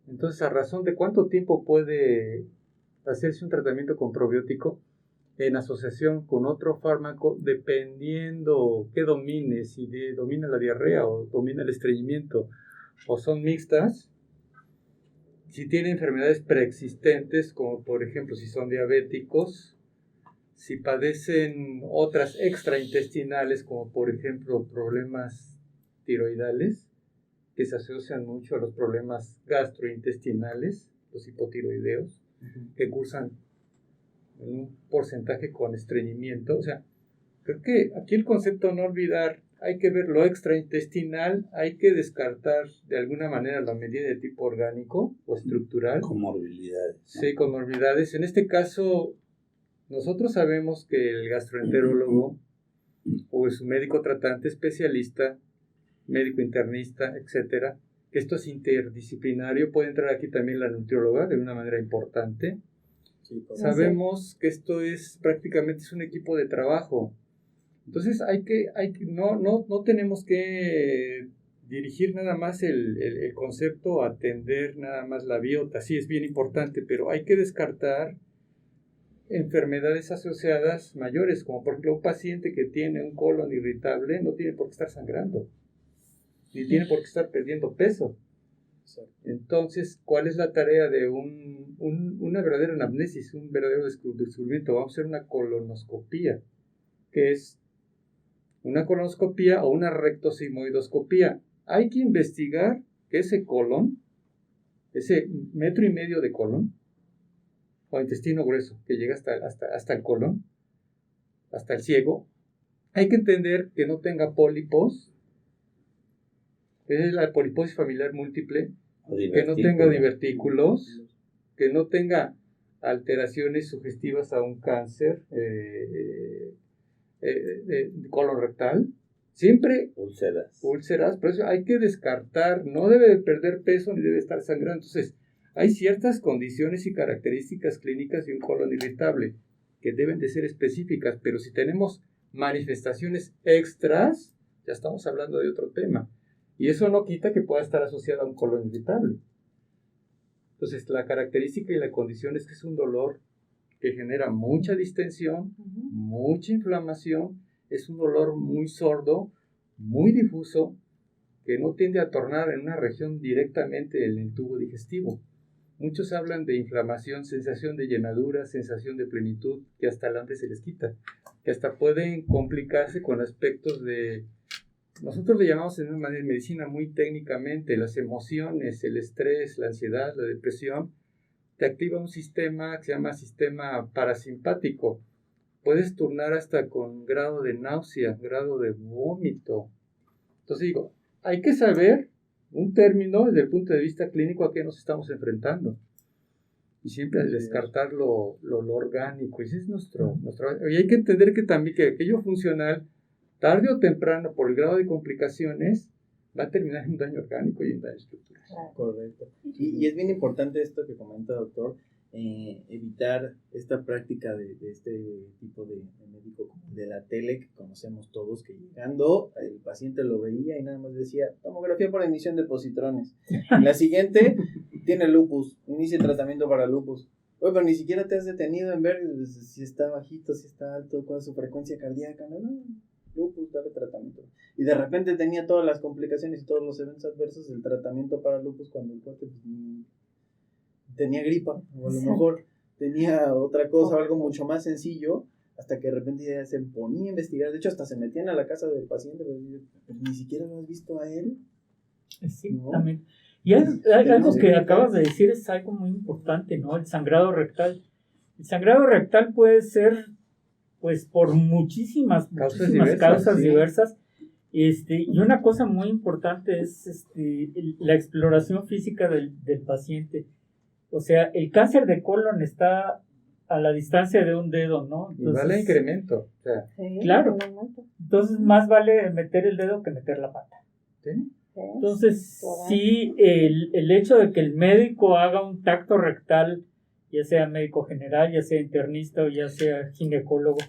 Entonces, a razón de cuánto tiempo puede hacerse un tratamiento con probiótico en asociación con otro fármaco, dependiendo qué domine, si domina la diarrea o domina el estreñimiento, o son mixtas, si tienen enfermedades preexistentes, como por ejemplo si son diabéticos, si padecen otras extraintestinales, como por ejemplo problemas tiroidales, que se asocian mucho a los problemas gastrointestinales, los hipotiroideos, que cursan en un porcentaje con estreñimiento. O sea, creo que aquí el concepto no olvidar, hay que ver lo extraintestinal, hay que descartar de alguna manera la medida de tipo orgánico o estructural. Comorbilidades, ¿no? Sí, comorbilidades. En este caso, nosotros sabemos que el gastroenterólogo o su médico tratante especialista, médico internista, etcétera, que esto es interdisciplinario. Puede entrar aquí también la nutrióloga de una manera importante. Sí, Sabemos que esto es prácticamente un equipo de trabajo. Entonces no tenemos que dirigir nada más el concepto, atender nada más la biota. Sí, es bien importante, pero hay que descartar enfermedades asociadas mayores, como por ejemplo un paciente que tiene un colon irritable no tiene por qué estar sangrando, ni tiene por qué estar perdiendo peso. Entonces, ¿cuál es la tarea de una verdadera anamnesis, un verdadero descubrimiento? Vamos a hacer una colonoscopía, que es una colonoscopía o una rectosigmoidoscopía. Hay que investigar que ese colon, ese 1,5 metros de colon, o intestino grueso, que llega hasta el colon, hasta el ciego, hay que entender que no tenga pólipos, es la poliposis familiar múltiple, que no tenga divertículos, que no tenga alteraciones sugestivas a un cáncer colon rectal, siempre úlceras, por eso hay que descartar, no debe perder peso ni debe estar sangrando. Entonces, hay ciertas condiciones y características clínicas de un colon irritable que deben de ser específicas, pero si tenemos manifestaciones extras, ya estamos hablando de otro tema. Y eso no quita que pueda estar asociado a un colon irritable. Entonces, la característica y la condición es que es un dolor que genera mucha distensión, mucha inflamación, es un dolor muy sordo, muy difuso, que no tiende a tornar en una región directamente en el tubo digestivo. Muchos hablan de inflamación, sensación de llenadura, sensación de plenitud, que hasta el hambre se les quita, que hasta pueden complicarse con aspectos de... Nosotros le llamamos en una medicina muy técnicamente las emociones, el estrés, la ansiedad, la depresión. Te activa un sistema que se llama sistema parasimpático. Puedes turnar hasta con grado de náusea, grado de vómito. Entonces digo, hay que saber un término desde el punto de vista clínico a qué nos estamos enfrentando. Y siempre descartar lo orgánico. Ese es nuestro... Y hay que entender que también que aquello funcional, tarde o temprano, por el grado de complicaciones, va a terminar en un daño orgánico y en daño estructural. Correcto. Y es bien importante esto que comenta, doctor, evitar esta práctica de este tipo de médico de la tele que conocemos todos, que llegando el paciente lo veía y nada más decía tomografía por emisión de positrones. En la siguiente tiene lupus, inicia el tratamiento para lupus. Oye, pero ni siquiera te has detenido en ver si está bajito, si está alto, cuál es su frecuencia cardíaca. No, lupus, dale tratamiento. Y de repente tenía todas las complicaciones y todos los eventos adversos del tratamiento para lupus cuando el cuate tenía gripa, o a lo mejor tenía otra cosa, algo mucho más sencillo, hasta que de repente ya se ponía a investigar. De hecho, hasta se metían a la casa del paciente, pero ni siquiera lo has visto a él. Sí, ¿no? también. Y algo que acabas de decir es algo muy importante, ¿no? El sangrado rectal. El sangrado rectal puede ser, pues, por muchísimas causas diversas. Y una cosa muy importante es la exploración física del paciente. O sea, el cáncer de colon está a la distancia de un dedo, ¿no? Entonces, vale incremento. O sea, Sí, claro. normalmente. Entonces, más vale meter el dedo que meter la pata. ¿sí? Sí. Entonces, sí, el hecho de que el médico haga un tacto rectal, ya sea médico general, ya sea internista o ya sea ginecólogo,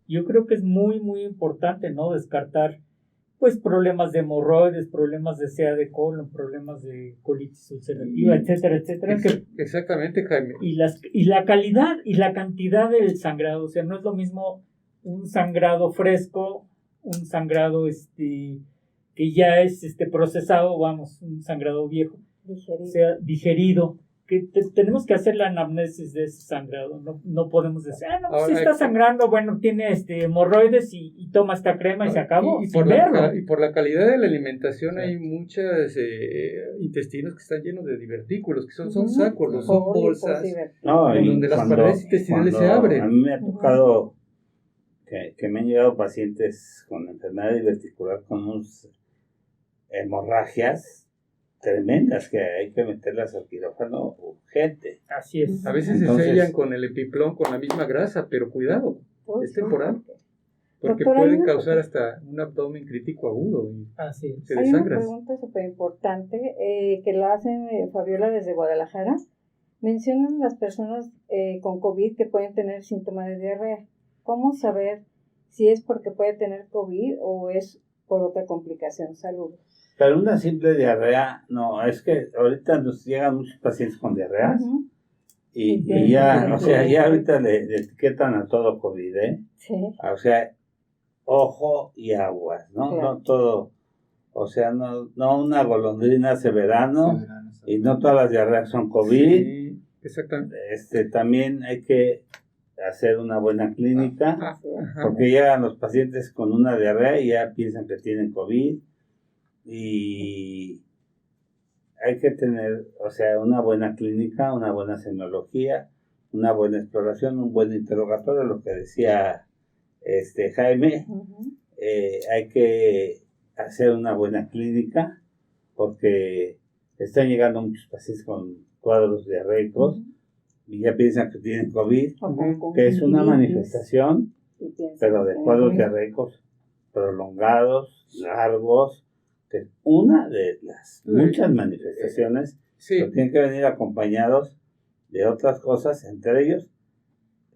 yo creo que es muy, muy importante, ¿no? Descartar, pues, problemas de hemorroides, problemas de SEA de colon, problemas de colitis ulcerativa, etcétera, etcétera. Exactamente, Jaime. Y la calidad y la cantidad del sangrado, o sea, no es lo mismo un sangrado fresco, un sangrado que ya es procesado, vamos, un sangrado viejo, Digerido. o sea, digerido, que tenemos que hacer la anamnesis de ese sangrado, no podemos decir, no, si está sangrando, bueno, tiene hemorroides y toma esta crema y se acabó, y sin verlo. y por la calidad de la alimentación hay muchos intestinos que están llenos de divertículos, que son sacos, son bolsas, donde las paredes intestinales se abren. A mí me ha tocado que me han llegado pacientes con enfermedad diverticular con unas hemorragias tremendas que hay que meterlas al quirófano urgente. Así es. A veces se sellan con el epiplón, con la misma grasa, pero cuidado, es temporal. Porque Doctora, pueden causar hasta un abdomen crítico agudo y Así es. se Hay una desangras. pregunta súper importante que la hace Fabiola desde Guadalajara. Mencionan las personas con COVID que pueden tener síntomas de diarrea. ¿Cómo saber si es porque puede tener COVID o es por otra complicación? Saludos. Pero una simple diarrea, no, es que ahorita nos llegan muchos pacientes con diarreas y ya, o sea, ya ahorita le etiquetan a todo COVID, ¿eh? Sí. O sea, ojo y aguas, ¿no? Claro. No todo, o sea, no una golondrina hace verano y no todas las diarreas son COVID. Sí, exactamente. También hay que hacer una buena clínica, Ajá. porque llegan los pacientes con una diarrea y ya piensan que tienen COVID. Y hay que tener, o sea, una buena clínica, una buena semiología, una buena exploración, un buen interrogatorio, lo que decía Jaime. Hay que hacer una buena clínica porque están llegando muchos pacientes con cuadros diarreicos y ya piensan que tienen COVID, que es una manifestación, pero de cuadros diarreicos prolongados, largos, que es una de las muchas manifestaciones que tienen que venir acompañados de otras cosas, entre ellos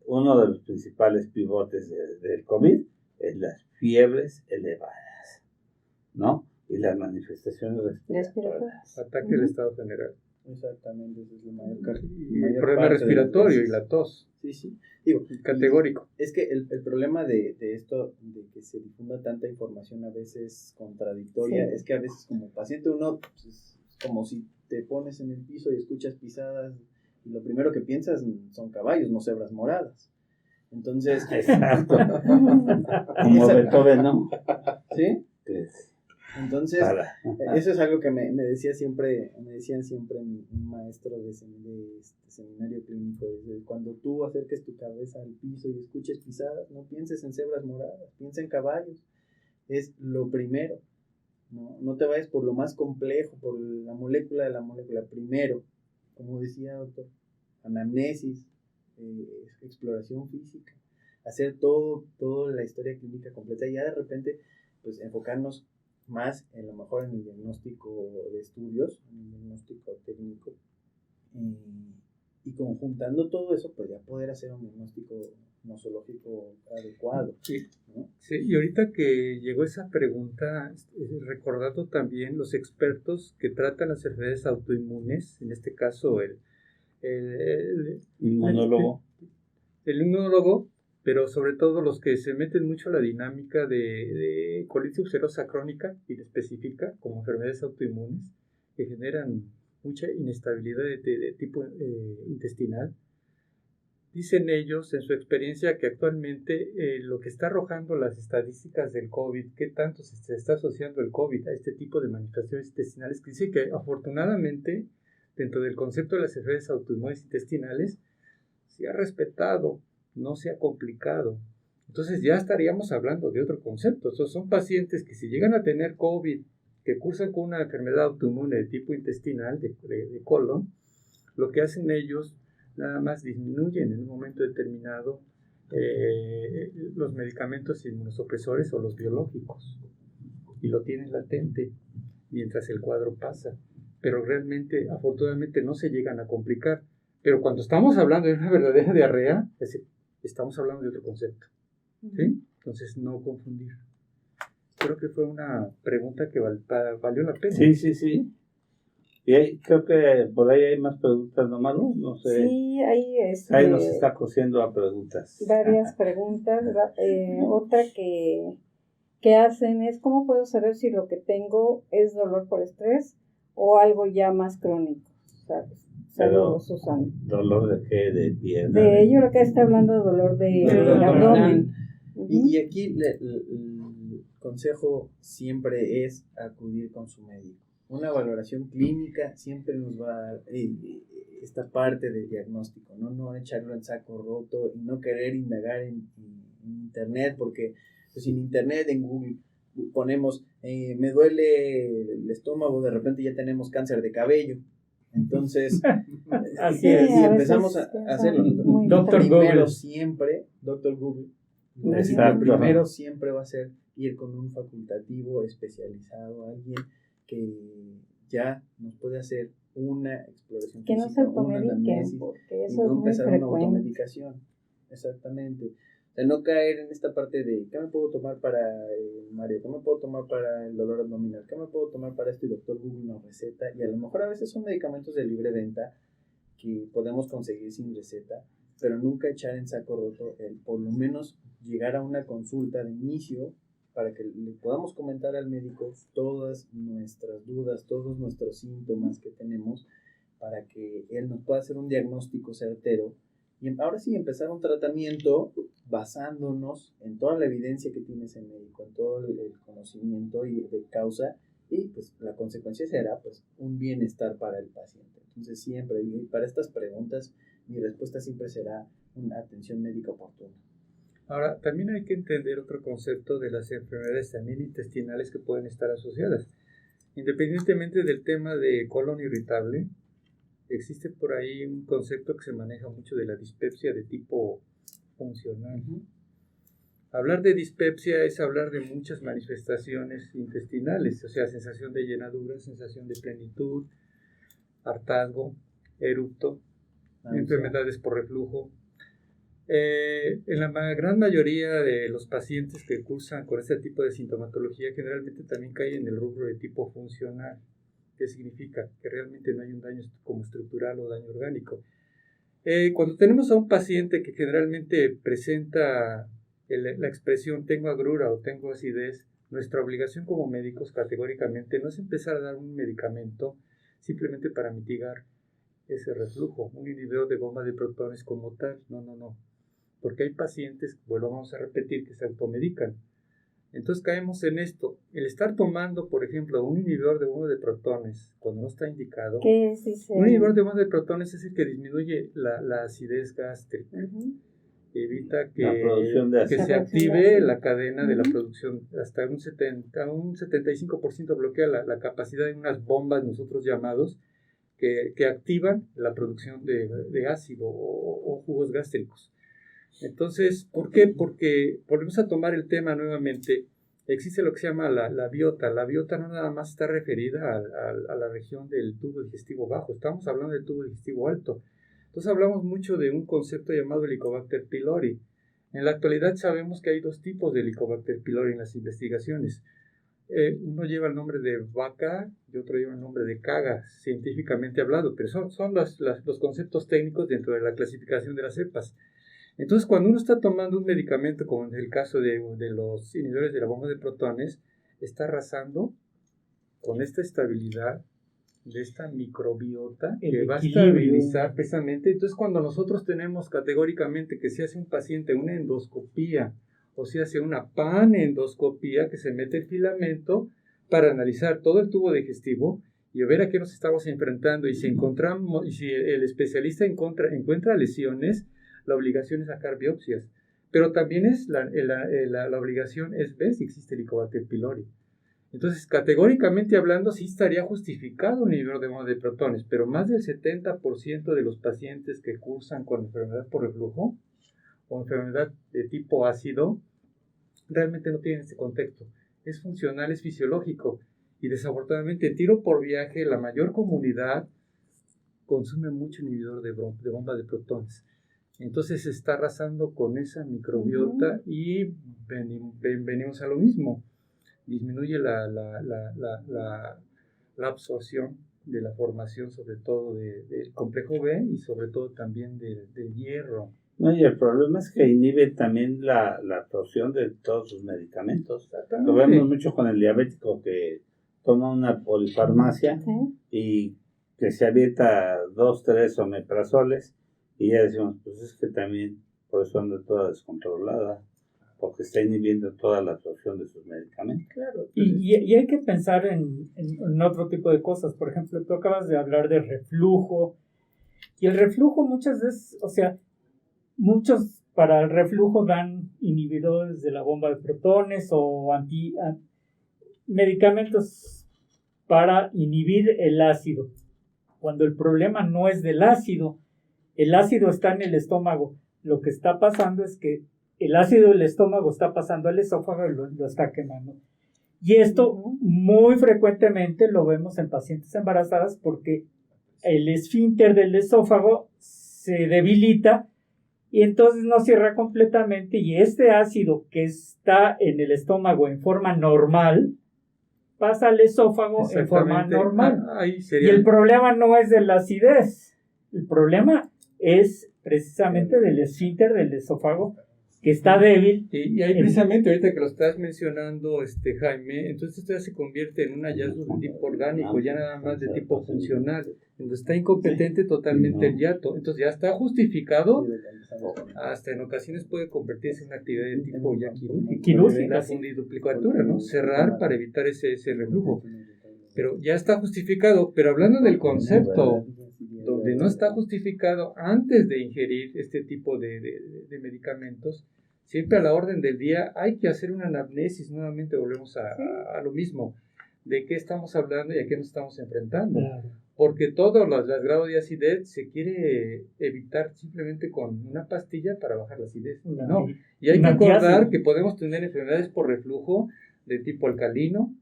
uno de los principales pivotes del COVID es las fiebres elevadas, ¿no? Y las manifestaciones respiratorias. Ataque del estado general. Exactamente, ese es el mayor Y el problema respiratorio y la tos. Sí. Digo, categórico. Es que el problema de esto, de que se difunda tanta información a veces contradictoria, es que a veces como paciente uno, pues, es como si te pones en el piso y escuchas pisadas y lo primero que piensas son caballos, no cebras moradas. Entonces... Exacto. Como Beethoven, ¿no? ¿Sí? Pues, entonces, eso es algo que me decían siempre mi maestro de seminario clínico. Cuando tú acerques tu cabeza al piso y escuches pisadas, no pienses en cebras moradas, piensa en caballos. Es lo primero. No te vayas por lo más complejo, por la molécula de la molécula. Primero, como decía doctor, anamnesis, exploración física, hacer toda la historia clínica completa y ya de repente pues enfocarnos más en lo mejor en el diagnóstico de estudios, en el diagnóstico técnico y conjuntando todo eso pues ya poder hacer un diagnóstico nosológico adecuado. Sí, ¿no? Sí, y ahorita que llegó esa pregunta, recordando también los expertos que tratan las enfermedades autoinmunes, en este caso el inmunólogo. El inmunólogo, pero sobre todo los que se meten mucho a la dinámica de colitis ulcerosa crónica y específica, como enfermedades autoinmunes, que generan mucha inestabilidad de tipo intestinal. Dicen ellos en su experiencia que actualmente lo que está arrojando las estadísticas del COVID, qué tanto se está asociando el COVID a este tipo de manifestaciones intestinales, que dice que afortunadamente dentro del concepto de las enfermedades autoinmunes intestinales se ha respetado, no se ha complicado. Entonces ya estaríamos hablando de otro concepto. Estos son pacientes que si llegan a tener COVID, que cursan con una enfermedad autoinmune de tipo intestinal, de colon, lo que hacen ellos nada más disminuyen en un momento determinado los medicamentos inmunosupresores o los biológicos y lo tienen latente mientras el cuadro pasa, pero realmente, afortunadamente, no se llegan a complicar. Pero cuando estamos hablando de una verdadera diarrea, estamos hablando de otro concepto, ¿sí? Entonces, no confundir. Creo que fue una pregunta que valió la pena. Sí. Y creo que por ahí hay más preguntas, ¿no, Manu? No sé. Sí, ahí Ahí nos está cosiendo a preguntas. varias preguntas. Otra que hacen es, ¿cómo puedo saber si lo que tengo es dolor por estrés o algo ya más crónico? ¿Sabes? Saludos, Susana. ¿Dolor de qué? ¿De pierna? Yo creo que está hablando de dolor de abdomen. Y aquí el consejo siempre es acudir con su médico. Una valoración clínica siempre nos va a dar esta parte del diagnóstico, no echarlo en saco roto y no querer indagar en internet, porque pues en internet, en Google, ponemos me duele el estómago, de repente ya tenemos cáncer de cabello. Entonces, Así es. y empezamos a hacerlo. Doctor Primero Google. siempre, Doctor Google, Exacto. primero siempre va a ser ir con un facultativo especializado, alguien que ya nos puede hacer una exploración Que no física, se una automediquen, anamnesis, porque y eso no es muy empezar una frecuente. automedicación. Exactamente. O sea, no caer en esta parte de ¿qué me puedo tomar para el mareo? ¿Qué me puedo tomar para el dolor abdominal? ¿Qué me puedo tomar para esto? Y Doctor Google nos receta. Y a lo mejor a veces son medicamentos de libre venta que podemos conseguir sin receta, pero nunca echar en saco roto el por lo menos llegar a una consulta de inicio para que le podamos comentar al médico todas nuestras dudas, todos nuestros síntomas que tenemos, para que él nos pueda hacer un diagnóstico certero y ahora sí empezar un tratamiento basándonos en toda la evidencia que tiene ese médico, en todo el conocimiento y de causa, y pues la consecuencia será pues un bienestar para el paciente. Entonces siempre, y para estas preguntas, mi respuesta siempre será una atención médica oportuna. Ahora, también hay que entender otro concepto de las enfermedades también intestinales que pueden estar asociadas. Independientemente del tema de colon irritable, existe por ahí un concepto que se maneja mucho de la dispepsia de tipo funcional. Hablar de dispepsia es hablar de muchas manifestaciones intestinales, o sea, sensación de llenadura, sensación de plenitud, hartazgo, eructo, enfermedades por reflujo. En la gran mayoría de los pacientes que cursan con este tipo de sintomatología generalmente también caen en el rubro de tipo funcional. ¿Qué significa? Que realmente no hay un daño como estructural o daño orgánico. Cuando tenemos a un paciente que generalmente presenta la expresión tengo agrura o tengo acidez, nuestra obligación como médicos categóricamente no es empezar a dar un medicamento simplemente para mitigar ese reflujo, un inhibidor de bomba de protones como tal, no, porque hay pacientes, vamos a repetir, que se automedican. Entonces caemos en esto, el estar tomando, por ejemplo, un inhibidor de bomba de protones cuando no está indicado. ¿Qué es ese? Un inhibidor de bomba de protones es el que disminuye la acidez gástrica. Evita que se active la cadena de la producción, hasta un 75% bloquea la capacidad de unas bombas, nosotros llamados, que activan la producción de ácido o jugos gástricos. Entonces, ¿por qué? Porque volvemos a tomar el tema nuevamente. Existe lo que se llama la biota. La biota no nada más está referida a la región del tubo digestivo bajo, estamos hablando del tubo digestivo alto. Entonces hablamos mucho de un concepto llamado Helicobacter pylori. En la actualidad sabemos que hay dos tipos de Helicobacter pylori en las investigaciones. Uno lleva el nombre de vaca y otro lleva el nombre de caga, científicamente hablado, pero son los conceptos técnicos dentro de la clasificación de las cepas. Entonces, cuando uno está tomando un medicamento, como en el caso de los inhibidores de la bomba de protones, está arrasando con esta estabilidad de esta microbiota El que va a equilibrio. estabilizar precisamente. Entonces, cuando nosotros tenemos categóricamente que se hace un paciente una endoscopía o se hace una panendoscopía, que se mete el filamento para analizar todo el tubo digestivo y ver a qué nos estamos enfrentando, y si encontramos, y si el especialista encuentra lesiones, la obligación es sacar biopsias, pero también es la obligación es ver si existe Helicobacter pylori. Entonces, categóricamente hablando, sí estaría justificado un inhibidor de bomba de protones, pero más del 70% de los pacientes que cursan con enfermedad por reflujo o enfermedad de tipo ácido realmente no tienen este contexto. Es funcional, es fisiológico, y desafortunadamente, tiro por viaje, la mayor comunidad consume mucho inhibidor de bomba de protones. Entonces se está arrasando con esa microbiota y venimos a lo mismo. Disminuye la absorción de la formación, sobre todo del complejo B y sobre todo también del hierro. No, y el problema es que inhibe también la absorción de todos sus medicamentos. Lo vemos mucho con el diabético que toma una polifarmacia y que se avienta 2, 3 omeprazoles y ya decimos, pues es que también por eso anda toda descontrolada, porque está inhibiendo toda la absorción de sus medicamentos. Claro, y hay que pensar en otro tipo de cosas. Por ejemplo, tú acabas de hablar de reflujo, y el reflujo muchas veces, o sea, muchos para el reflujo dan inhibidores de la bomba de protones o medicamentos para inhibir el ácido, cuando el problema no es del ácido. El ácido está en el estómago. Lo que está pasando es que el ácido del estómago está pasando al esófago y lo está quemando. Y esto muy frecuentemente lo vemos en pacientes embarazadas porque el esfínter del esófago se debilita y entonces no cierra completamente, y este ácido que está en el estómago en forma normal pasa al esófago en forma normal. Y el problema no es de la acidez, el problema es precisamente del esfínter del esófago que está débil. Y ahí precisamente ahorita que lo estás mencionando, Jaime, entonces esto ya se convierte en un hallazgo de tipo orgánico, ya nada más de tipo funcional, entonces está incompetente totalmente el hiato, entonces ya está justificado, hasta en ocasiones puede convertirse en una actividad de tipo ya quirúrgica, la fundiduplicatura, ¿no? Cerrar para evitar ese reflujo, pero ya está justificado. Pero hablando del concepto donde no está justificado antes de ingerir este tipo de medicamentos, siempre a la orden del día hay que hacer una anamnesis. Nuevamente volvemos a lo mismo, de qué estamos hablando y a qué nos estamos enfrentando. Claro. Porque todos los grados de acidez se quiere evitar simplemente con una pastilla para bajar la acidez. No. Y hay que acordar que podemos tener enfermedades por reflujo de tipo alcalino,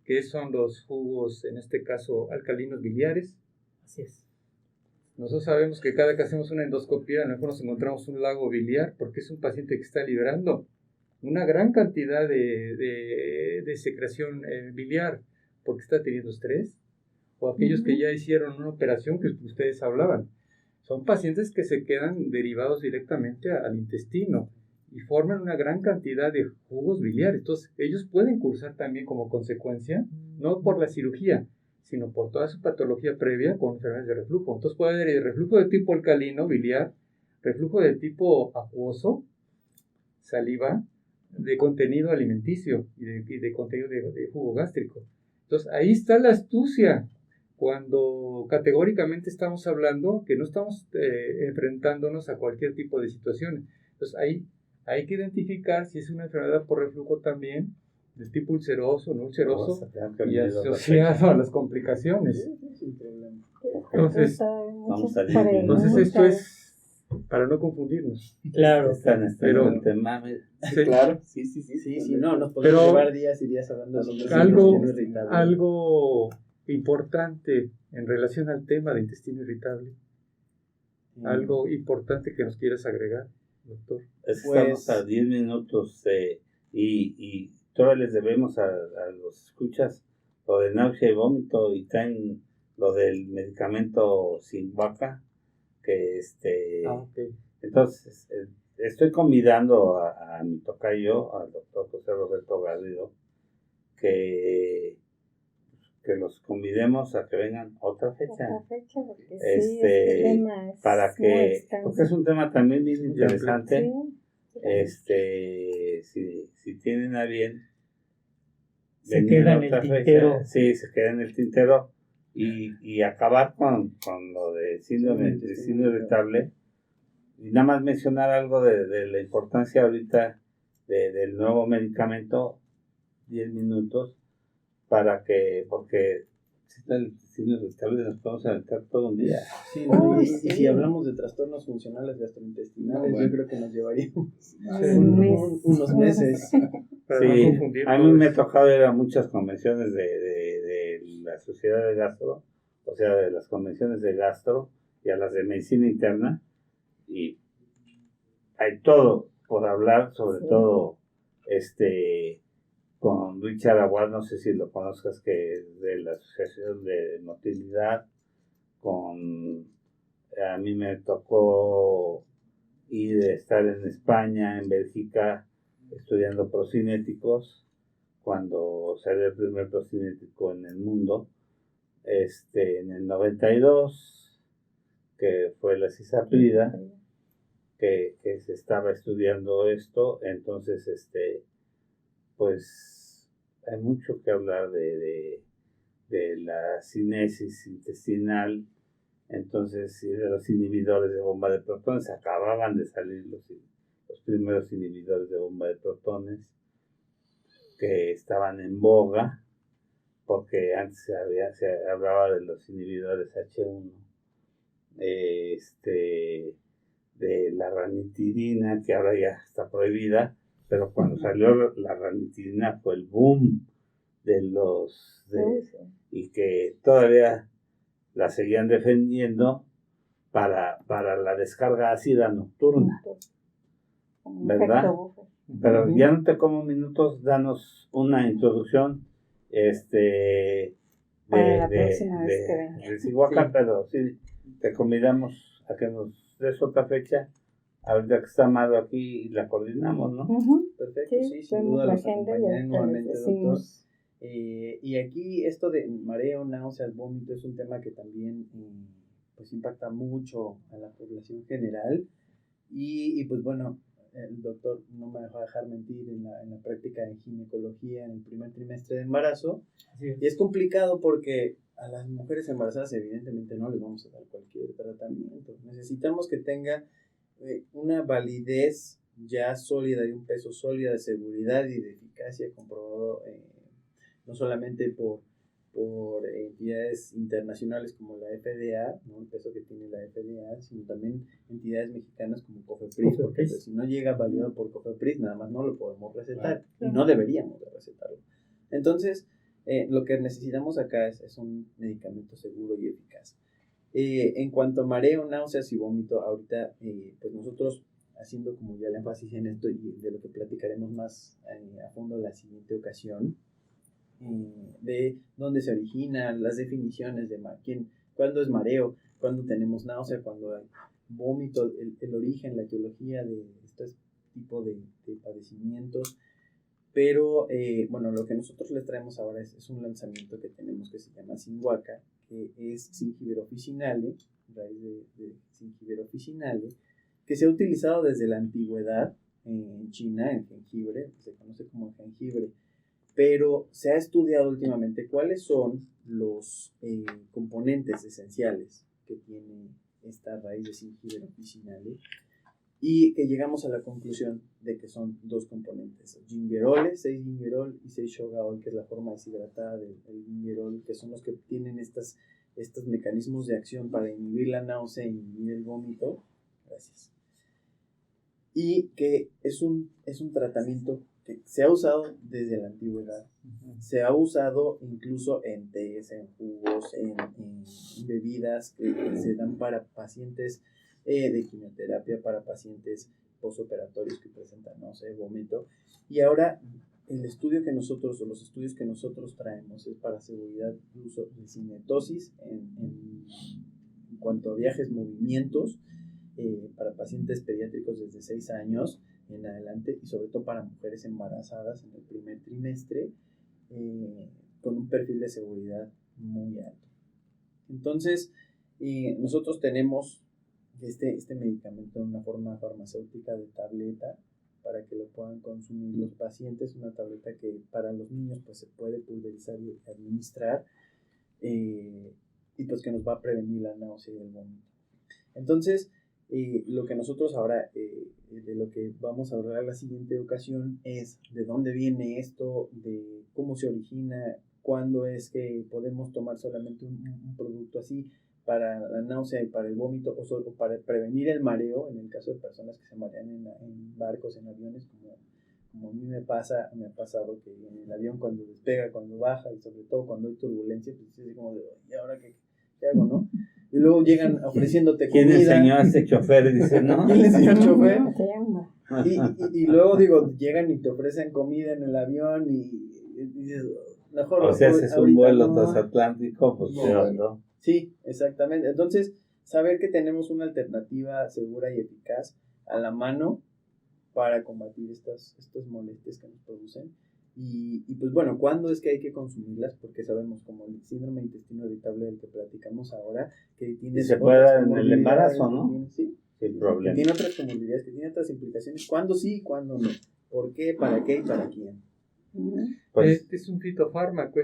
que son los jugos, en este caso, alcalinos biliares. Así es. Nosotros sabemos que cada que hacemos una endoscopía, a lo mejor nos encontramos un lago biliar, porque es un paciente que está liberando una gran cantidad de secreción biliar, porque está teniendo estrés, o aquellos que ya hicieron una operación que ustedes hablaban. Son pacientes que se quedan derivados directamente al intestino y forman una gran cantidad de jugos biliares. Entonces, ellos pueden cursar también como consecuencia, no por la cirugía, sino por toda su patología previa con enfermedades de reflujo. Entonces puede haber reflujo de tipo alcalino, biliar, reflujo de tipo acuoso, saliva, de contenido alimenticio y de contenido de jugo gástrico. Entonces ahí está la astucia, cuando categóricamente estamos hablando que no estamos enfrentándonos a cualquier tipo de situación. Entonces ahí hay que identificar si es una enfermedad por reflujo también, de tipo ulceroso, no ulceroso, y asociado a las complicaciones. Entonces esto es para no confundirnos. Claro. Pero claro. Sí, no, nos podemos llevar días y días hablando de algo importante en relación al tema de intestino irritable. Algo importante que nos quieras agregar, doctor. Estamos a 10 minutos y todavía les debemos a los escuchas lo de náusea y vómito, y traen lo del medicamento Simvaca, que Okay. Entonces estoy convidando a mi tocayo, al doctor José Roberto Garrido, que que los convidemos a que vengan otra fecha. Otra fecha, porque sí, Este, tema es para muy que, extenso. porque es un tema también bien interesante. Sí, Si tienen a bien Se venir queda a en el otra tintero. fecha, sí, se queda en el tintero y acabar con lo de síndrome irritable. Y nada más mencionar algo de la importancia ahorita del nuevo medicamento, 10 minutos, porque si está el síndrome irritable nos podemos aventar todo un día. Sí, ¿no? Uy, Y sí. si hablamos de trastornos funcionales gastrointestinales, Bueno. yo creo que nos llevaríamos Un mes. unos meses. Para no Sí, confundir a mí todo me ha esto. tocado ir a muchas convenciones de la Sociedad de Gastro, o sea, de las convenciones de gastro y a las de medicina interna, y hay todo por hablar, sobre Sí. todo con Richard Aguad, no sé si lo conozcas, que es de la Asociación de Motilidad. A mí me tocó estar en España, en Bélgica, estudiando procinéticos, cuando salió el primer procinético en el mundo, en el 92, que fue la cisaprida, que se estaba estudiando esto. Entonces, pues hay mucho que hablar de la cinesis intestinal. Entonces, y de los inhibidores de bomba de protones, acababan de salir los primeros inhibidores de bomba de protones que estaban en boga, porque antes se hablaba de los inhibidores H1, de la ranitidina, que ahora ya está prohibida, pero cuando salió la ranitidina fue el boom y que todavía la seguían defendiendo para la descarga ácida nocturna, ¿verdad? Pero ya no te como minutos, danos una introducción Para la próxima vez que venga. de Chihuahua, Sí. pero sí, te convidamos a que nos des otra fecha, ahorita que está Amado aquí y la coordinamos, ¿no? Perfecto, sí, sin vemos duda la los agenda y acompañaré ahorita nuevamente, les doctor. decimos. Y aquí esto de mareo, náuseas, vómito es un tema que también pues impacta mucho a la población general y pues bueno, el doctor no me dejó dejar mentir en la práctica de ginecología en el primer trimestre de embarazo. Y es complicado porque a las mujeres embarazadas evidentemente no les vamos a dar cualquier tratamiento. Necesitamos que tenga una validez ya sólida y un peso sólido de seguridad y de eficacia comprobado no solamente por entidades internacionales como la FDA, ¿no? El peso que tiene la FDA, sino también entidades mexicanas como COFEPRIS, porque pues, si no llega validado por COFEPRIS, nada más no lo podemos recetar y no deberíamos de recetarlo. Entonces, lo que necesitamos acá es un medicamento seguro y eficaz. En cuanto a mareo, náuseas y vómito, ahorita pues nosotros haciendo como ya el énfasis en esto y de lo que platicaremos más a fondo la siguiente ocasión, de dónde se originan las definiciones de cuándo es mareo, cuándo tenemos náusea, cuándo hay vómito, el origen, la etiología de este tipo de padecimientos. Pero bueno, lo que nosotros les traemos ahora es un lanzamiento que tenemos que se llama Cinguaca, que es Zingiber officinale, raíz de Zingiber officinale, que se ha utilizado desde la antigüedad en China, en jengibre, que se conoce como jengibre, pero se ha estudiado últimamente cuáles son los componentes esenciales que tiene esta raíz de Zingiber officinale y que llegamos a la conclusión de que son dos componentes, gingerol, 6-gingerol y 6-shogaol, que es la forma deshidratada del gingerol, que son los que tienen estos mecanismos de acción para inhibir la náusea e inhibir el vómito. Gracias. Y que es un tratamiento que se ha usado desde la antigüedad. Se ha usado incluso en tés, en jugos, en bebidas que se dan para pacientes de quimioterapia, para pacientes postoperatorios que presentan náusea, vómito. Y ahora los estudios que nosotros traemos es para seguridad de uso de cinetosis en cuanto a viajes, movimientos, para pacientes pediátricos desde 6 años en adelante y sobre todo para mujeres embarazadas en el primer trimestre, con un perfil de seguridad muy alto. Entonces, nosotros tenemos este medicamento en una forma farmacéutica de tableta para que lo puedan consumir los pacientes, una tableta que para los niños pues se puede pulverizar y administrar, y pues que nos va a prevenir la náusea y el vómito. Entonces, lo que nosotros ahora, de lo que vamos a hablar la siguiente ocasión, es de dónde viene esto, de cómo se origina, cuándo es que podemos tomar solamente un producto así para la náusea y para el vómito, o para prevenir el mareo, en el caso de personas que se marean en barcos, en aviones, como a mí me ha pasado que en el avión cuando despega, cuando baja, y sobre todo cuando hay turbulencia, pues es así como de, ¿y ahora qué hago, no? Y luego llegan ofreciéndote comida. ¿Quién enseñó a este chofer? Dice, ¿no? ¿Quién le enseñó al chofer? Y luego, digo, llegan y te ofrecen comida en el avión y dices, mejor... O sea, haces un vuelo transatlántico, pues no. ¿no? Sí, exactamente. Entonces, saber que tenemos una alternativa segura y eficaz a la mano para combatir estas molestias que nos producen. Y pues bueno, ¿cuándo es que hay que consumirlas? Porque sabemos, como el síndrome de intestino irritable del que platicamos ahora, que tiene... Y se puede dar en el embarazo, ¿no? Sí, sin problema. Que tiene otras comorbilidades, que tiene otras implicaciones. ¿Cuándo sí y cuándo no? ¿Por qué? ¿Para qué? ¿Y para quién? Pues, es un fitofármaco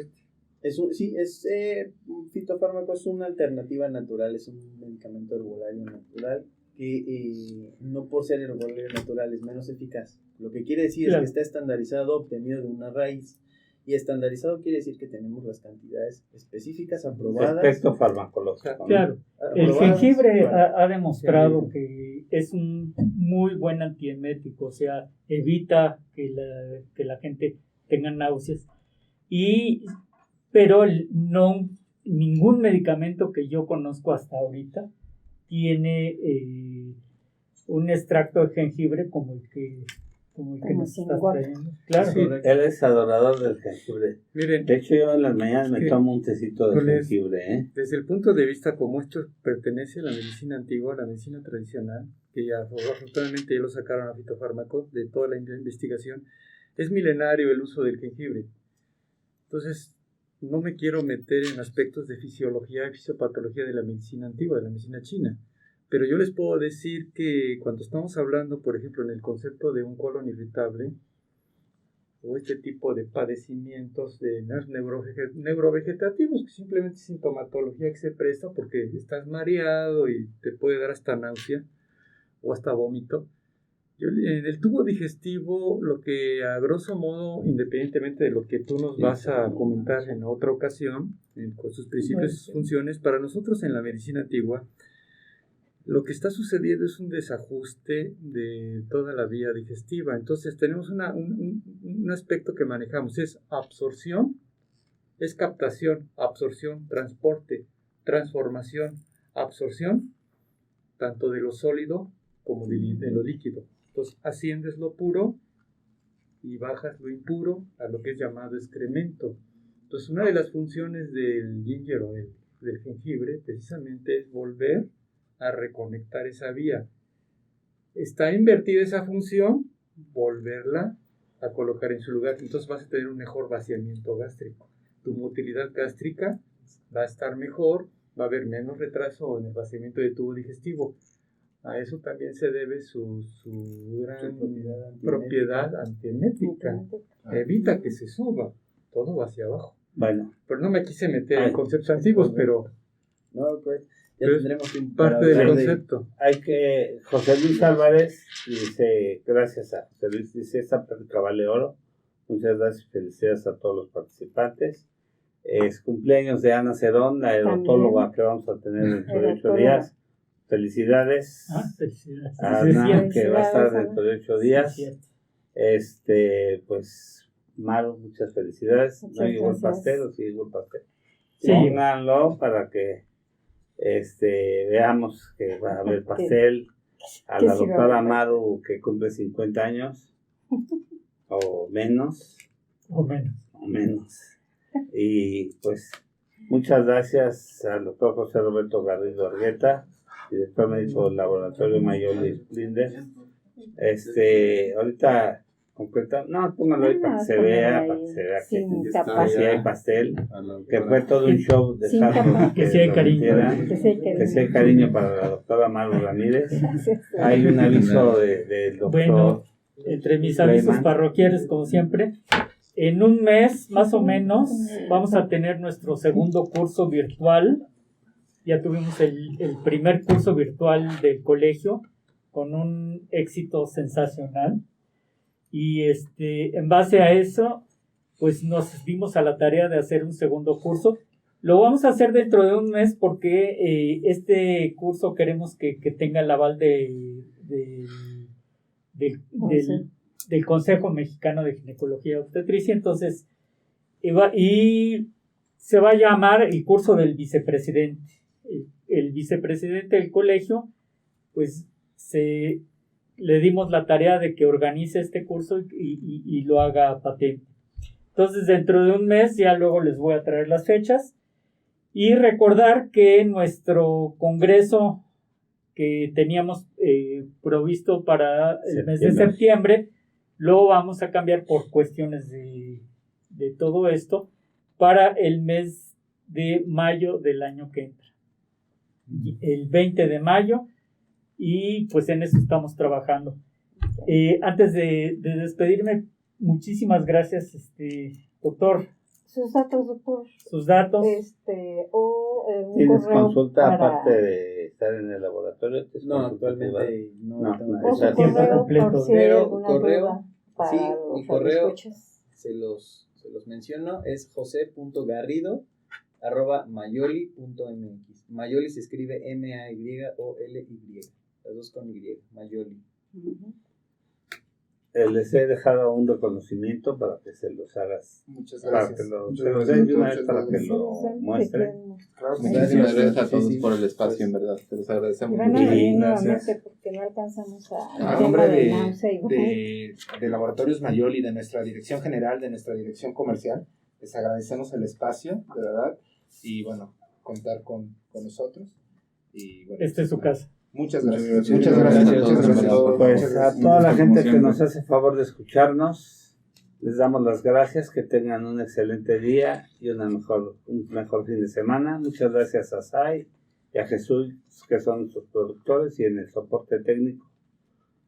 Un fitofármaco es una alternativa natural, es un medicamento herbolario natural que no por ser herbolario natural es menos eficaz. Lo que quiere decir es que está estandarizado, obtenido de una raíz, y estandarizado quiere decir que tenemos las cantidades específicas aprobadas. Efecto farmacológico. Claro, el jengibre ha demostrado que es un muy buen antiemético, o sea, evita que la gente tenga náuseas, pero no ningún medicamento que yo conozco hasta ahorita tiene un extracto de jengibre como el que nos estás trayendo. Claro. Sí, él es adorador del jengibre. Miren, de hecho, yo en las mañanas me tomo un tecito de jengibre. Desde el punto de vista como esto pertenece a la medicina antigua, a la medicina tradicional, que ya afortunadamente ya lo sacaron a fitofármaco de toda la investigación, es milenario el uso del jengibre. Entonces, no me quiero meter en aspectos de fisiología y fisiopatología de la medicina antigua, de la medicina china, pero yo les puedo decir que cuando estamos hablando, por ejemplo, en el concepto de un colon irritable o este tipo de padecimientos de neurovegetativos, que simplemente es sintomatología que se presta porque estás mareado y te puede dar hasta náusea o hasta vómito. En el tubo digestivo, lo que a grosso modo, independientemente de lo que tú nos vas a comentar en otra ocasión, con sus principios y sus funciones, para nosotros en la medicina antigua, lo que está sucediendo es un desajuste de toda la vía digestiva. Entonces tenemos un aspecto que manejamos, es absorción, es captación, absorción, transporte, transformación, absorción, tanto de lo sólido como de lo líquido. Entonces asciendes lo puro y bajas lo impuro a lo que es llamado excremento. Entonces una de las funciones del ginger o del jengibre precisamente es volver a reconectar esa vía. Está invertida esa función, volverla a colocar en su lugar. Entonces vas a tener un mejor vaciamiento gástrico. Tu motilidad gástrica va a estar mejor, va a haber menos retraso en el vaciamiento del tubo digestivo. A eso también se debe su gran propiedad antiemética. Evita que se suba, todo va hacia abajo. Bueno. Pero no me quise meter en conceptos antiguos, pero... No, pues ya tendremos parte del concepto. José Luis Álvarez dice, gracias a José Luis, dice, esta plática vale oro. Muchas gracias y felicidades a todos los participantes. Es cumpleaños de Ana Cerón, la erotóloga que vamos a tener dentro de 8 días. Felicidades. Felicidades. A Ana, que va a estar dentro de 8 días. Pues, Maru, muchas felicidades. No llegó el pastel, o sí llegó el pastel. Sí. Pónganlo para que veamos que va a haber pastel. A la doctora Maru, que cumple 50 años o menos. Y pues muchas gracias al doctor José Roberto Garrido Argueta, director médico del Laboratorio Mayor de Splinder. Ahorita concreta. No, póngalo ahí para que se vea, sin que tapar. sí hay pastel, A la que doctora. fue todo un show de Sin Santos, tapar. Que sí hay lo cariño. metieran, Que sí hay cariño. que sí hay cariño para la doctora Maru Ramírez. Hay un aviso del doctor. Bueno, entre mis avisos Clayman. parroquiales, como siempre, en un mes más o menos vamos a tener nuestro segundo curso virtual. Ya tuvimos el primer curso virtual del colegio con un éxito sensacional. Y en base a eso, pues nos dimos a la tarea de hacer un segundo curso. Lo vamos a hacer dentro de un mes porque este curso queremos que tenga el aval del Consejo Mexicano de Ginecología y Obstetricia. Entonces, y se va a llamar el curso del vicepresidente. El vicepresidente del colegio, pues le dimos la tarea de que organice este curso y lo haga patente. Entonces, dentro de un mes ya luego les voy a traer las fechas. Y recordar que nuestro congreso que teníamos provisto para el mes de septiembre, lo vamos a cambiar por cuestiones de todo esto para el mes de mayo del año que entra. El 20 de mayo, y pues en eso estamos trabajando. Antes de despedirme, muchísimas gracias, doctor. Sus datos, doctor. Sus datos. Un ¿Tienes correo consulta para... aparte de estar en el laboratorio? ¿Tienes No, consulta privada? actualmente no. No, tengo no, O esa- su tiempo correo, completo. por si hay Pero alguna correo, duda para sí, los mi correo escuchas. se los menciono, es jose.garrido@mayoli.mx. Mayoli se escribe Mayoli, las dos con Y, Mayoli. Ujú. Les he dejado un reconocimiento para que se los hagas, Muchas para gracias. que lo, Muchas se los gracias, den de una vez muchas para que gracias. lo muestre. Muchísimas gracias a todos Sí, sí. por el espacio, en verdad. Te los agradecemos Van a mucho. venir Gracias. nuevamente porque no alcanzamos A al tema nombre de náusea y de Laboratorios Mayoli, de nuestra dirección general, de nuestra dirección comercial, les agradecemos el espacio, de verdad, y bueno, contar con nosotros. Y bueno, Esta es su casa. muchas Muchas gracias. gracias. Muchas gracias. Muchas Muchas gracias. gracias. Pues a Un toda la gusto, gente como que siempre. nos hace favor de escucharnos, les damos las gracias, que tengan un excelente día y un mejor fin de semana. Muchas gracias a Sai y a Jesús, que son sus productores, y en el soporte técnico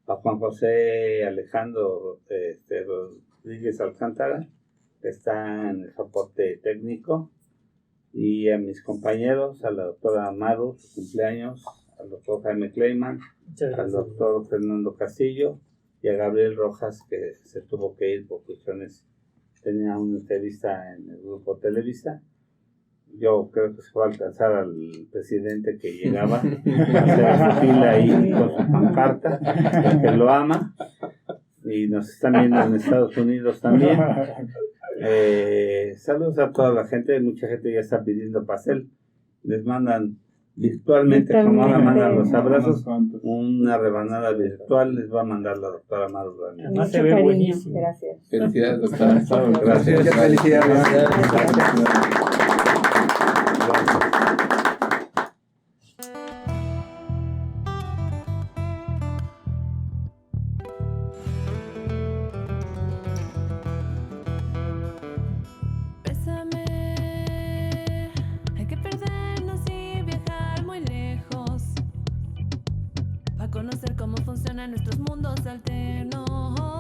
a Juan José Alejandro Rodríguez Alcántara, que está en el soporte técnico, y a mis compañeros, a la doctora Maru, su cumpleaños, al doctor Jaime Clayman, Muchas al gracias. doctor Fernando Castillo y a Gabriel Rojas, que se tuvo que ir por cuestiones, tenía una entrevista en el grupo Televisa. Yo creo que se fue a alcanzar al presidente que llegaba a hacer su fila ahí con su pancarta, que lo ama, y nos están viendo en Estados Unidos también. Saludos a toda la gente, mucha gente ya está pidiendo pastel, les mandan virtualmente, como ahora mandan los abrazos, una rebanada virtual les va a mandar la doctora Maru Ramírez. Además Mucho se ve cariño. buenísimo. Gracias. Felicidades, doctora. Gracias. Muchas felicidades. Bésame, hay que perdernos y viajar muy lejos para conocer cómo funcionan nuestros mundos alternos.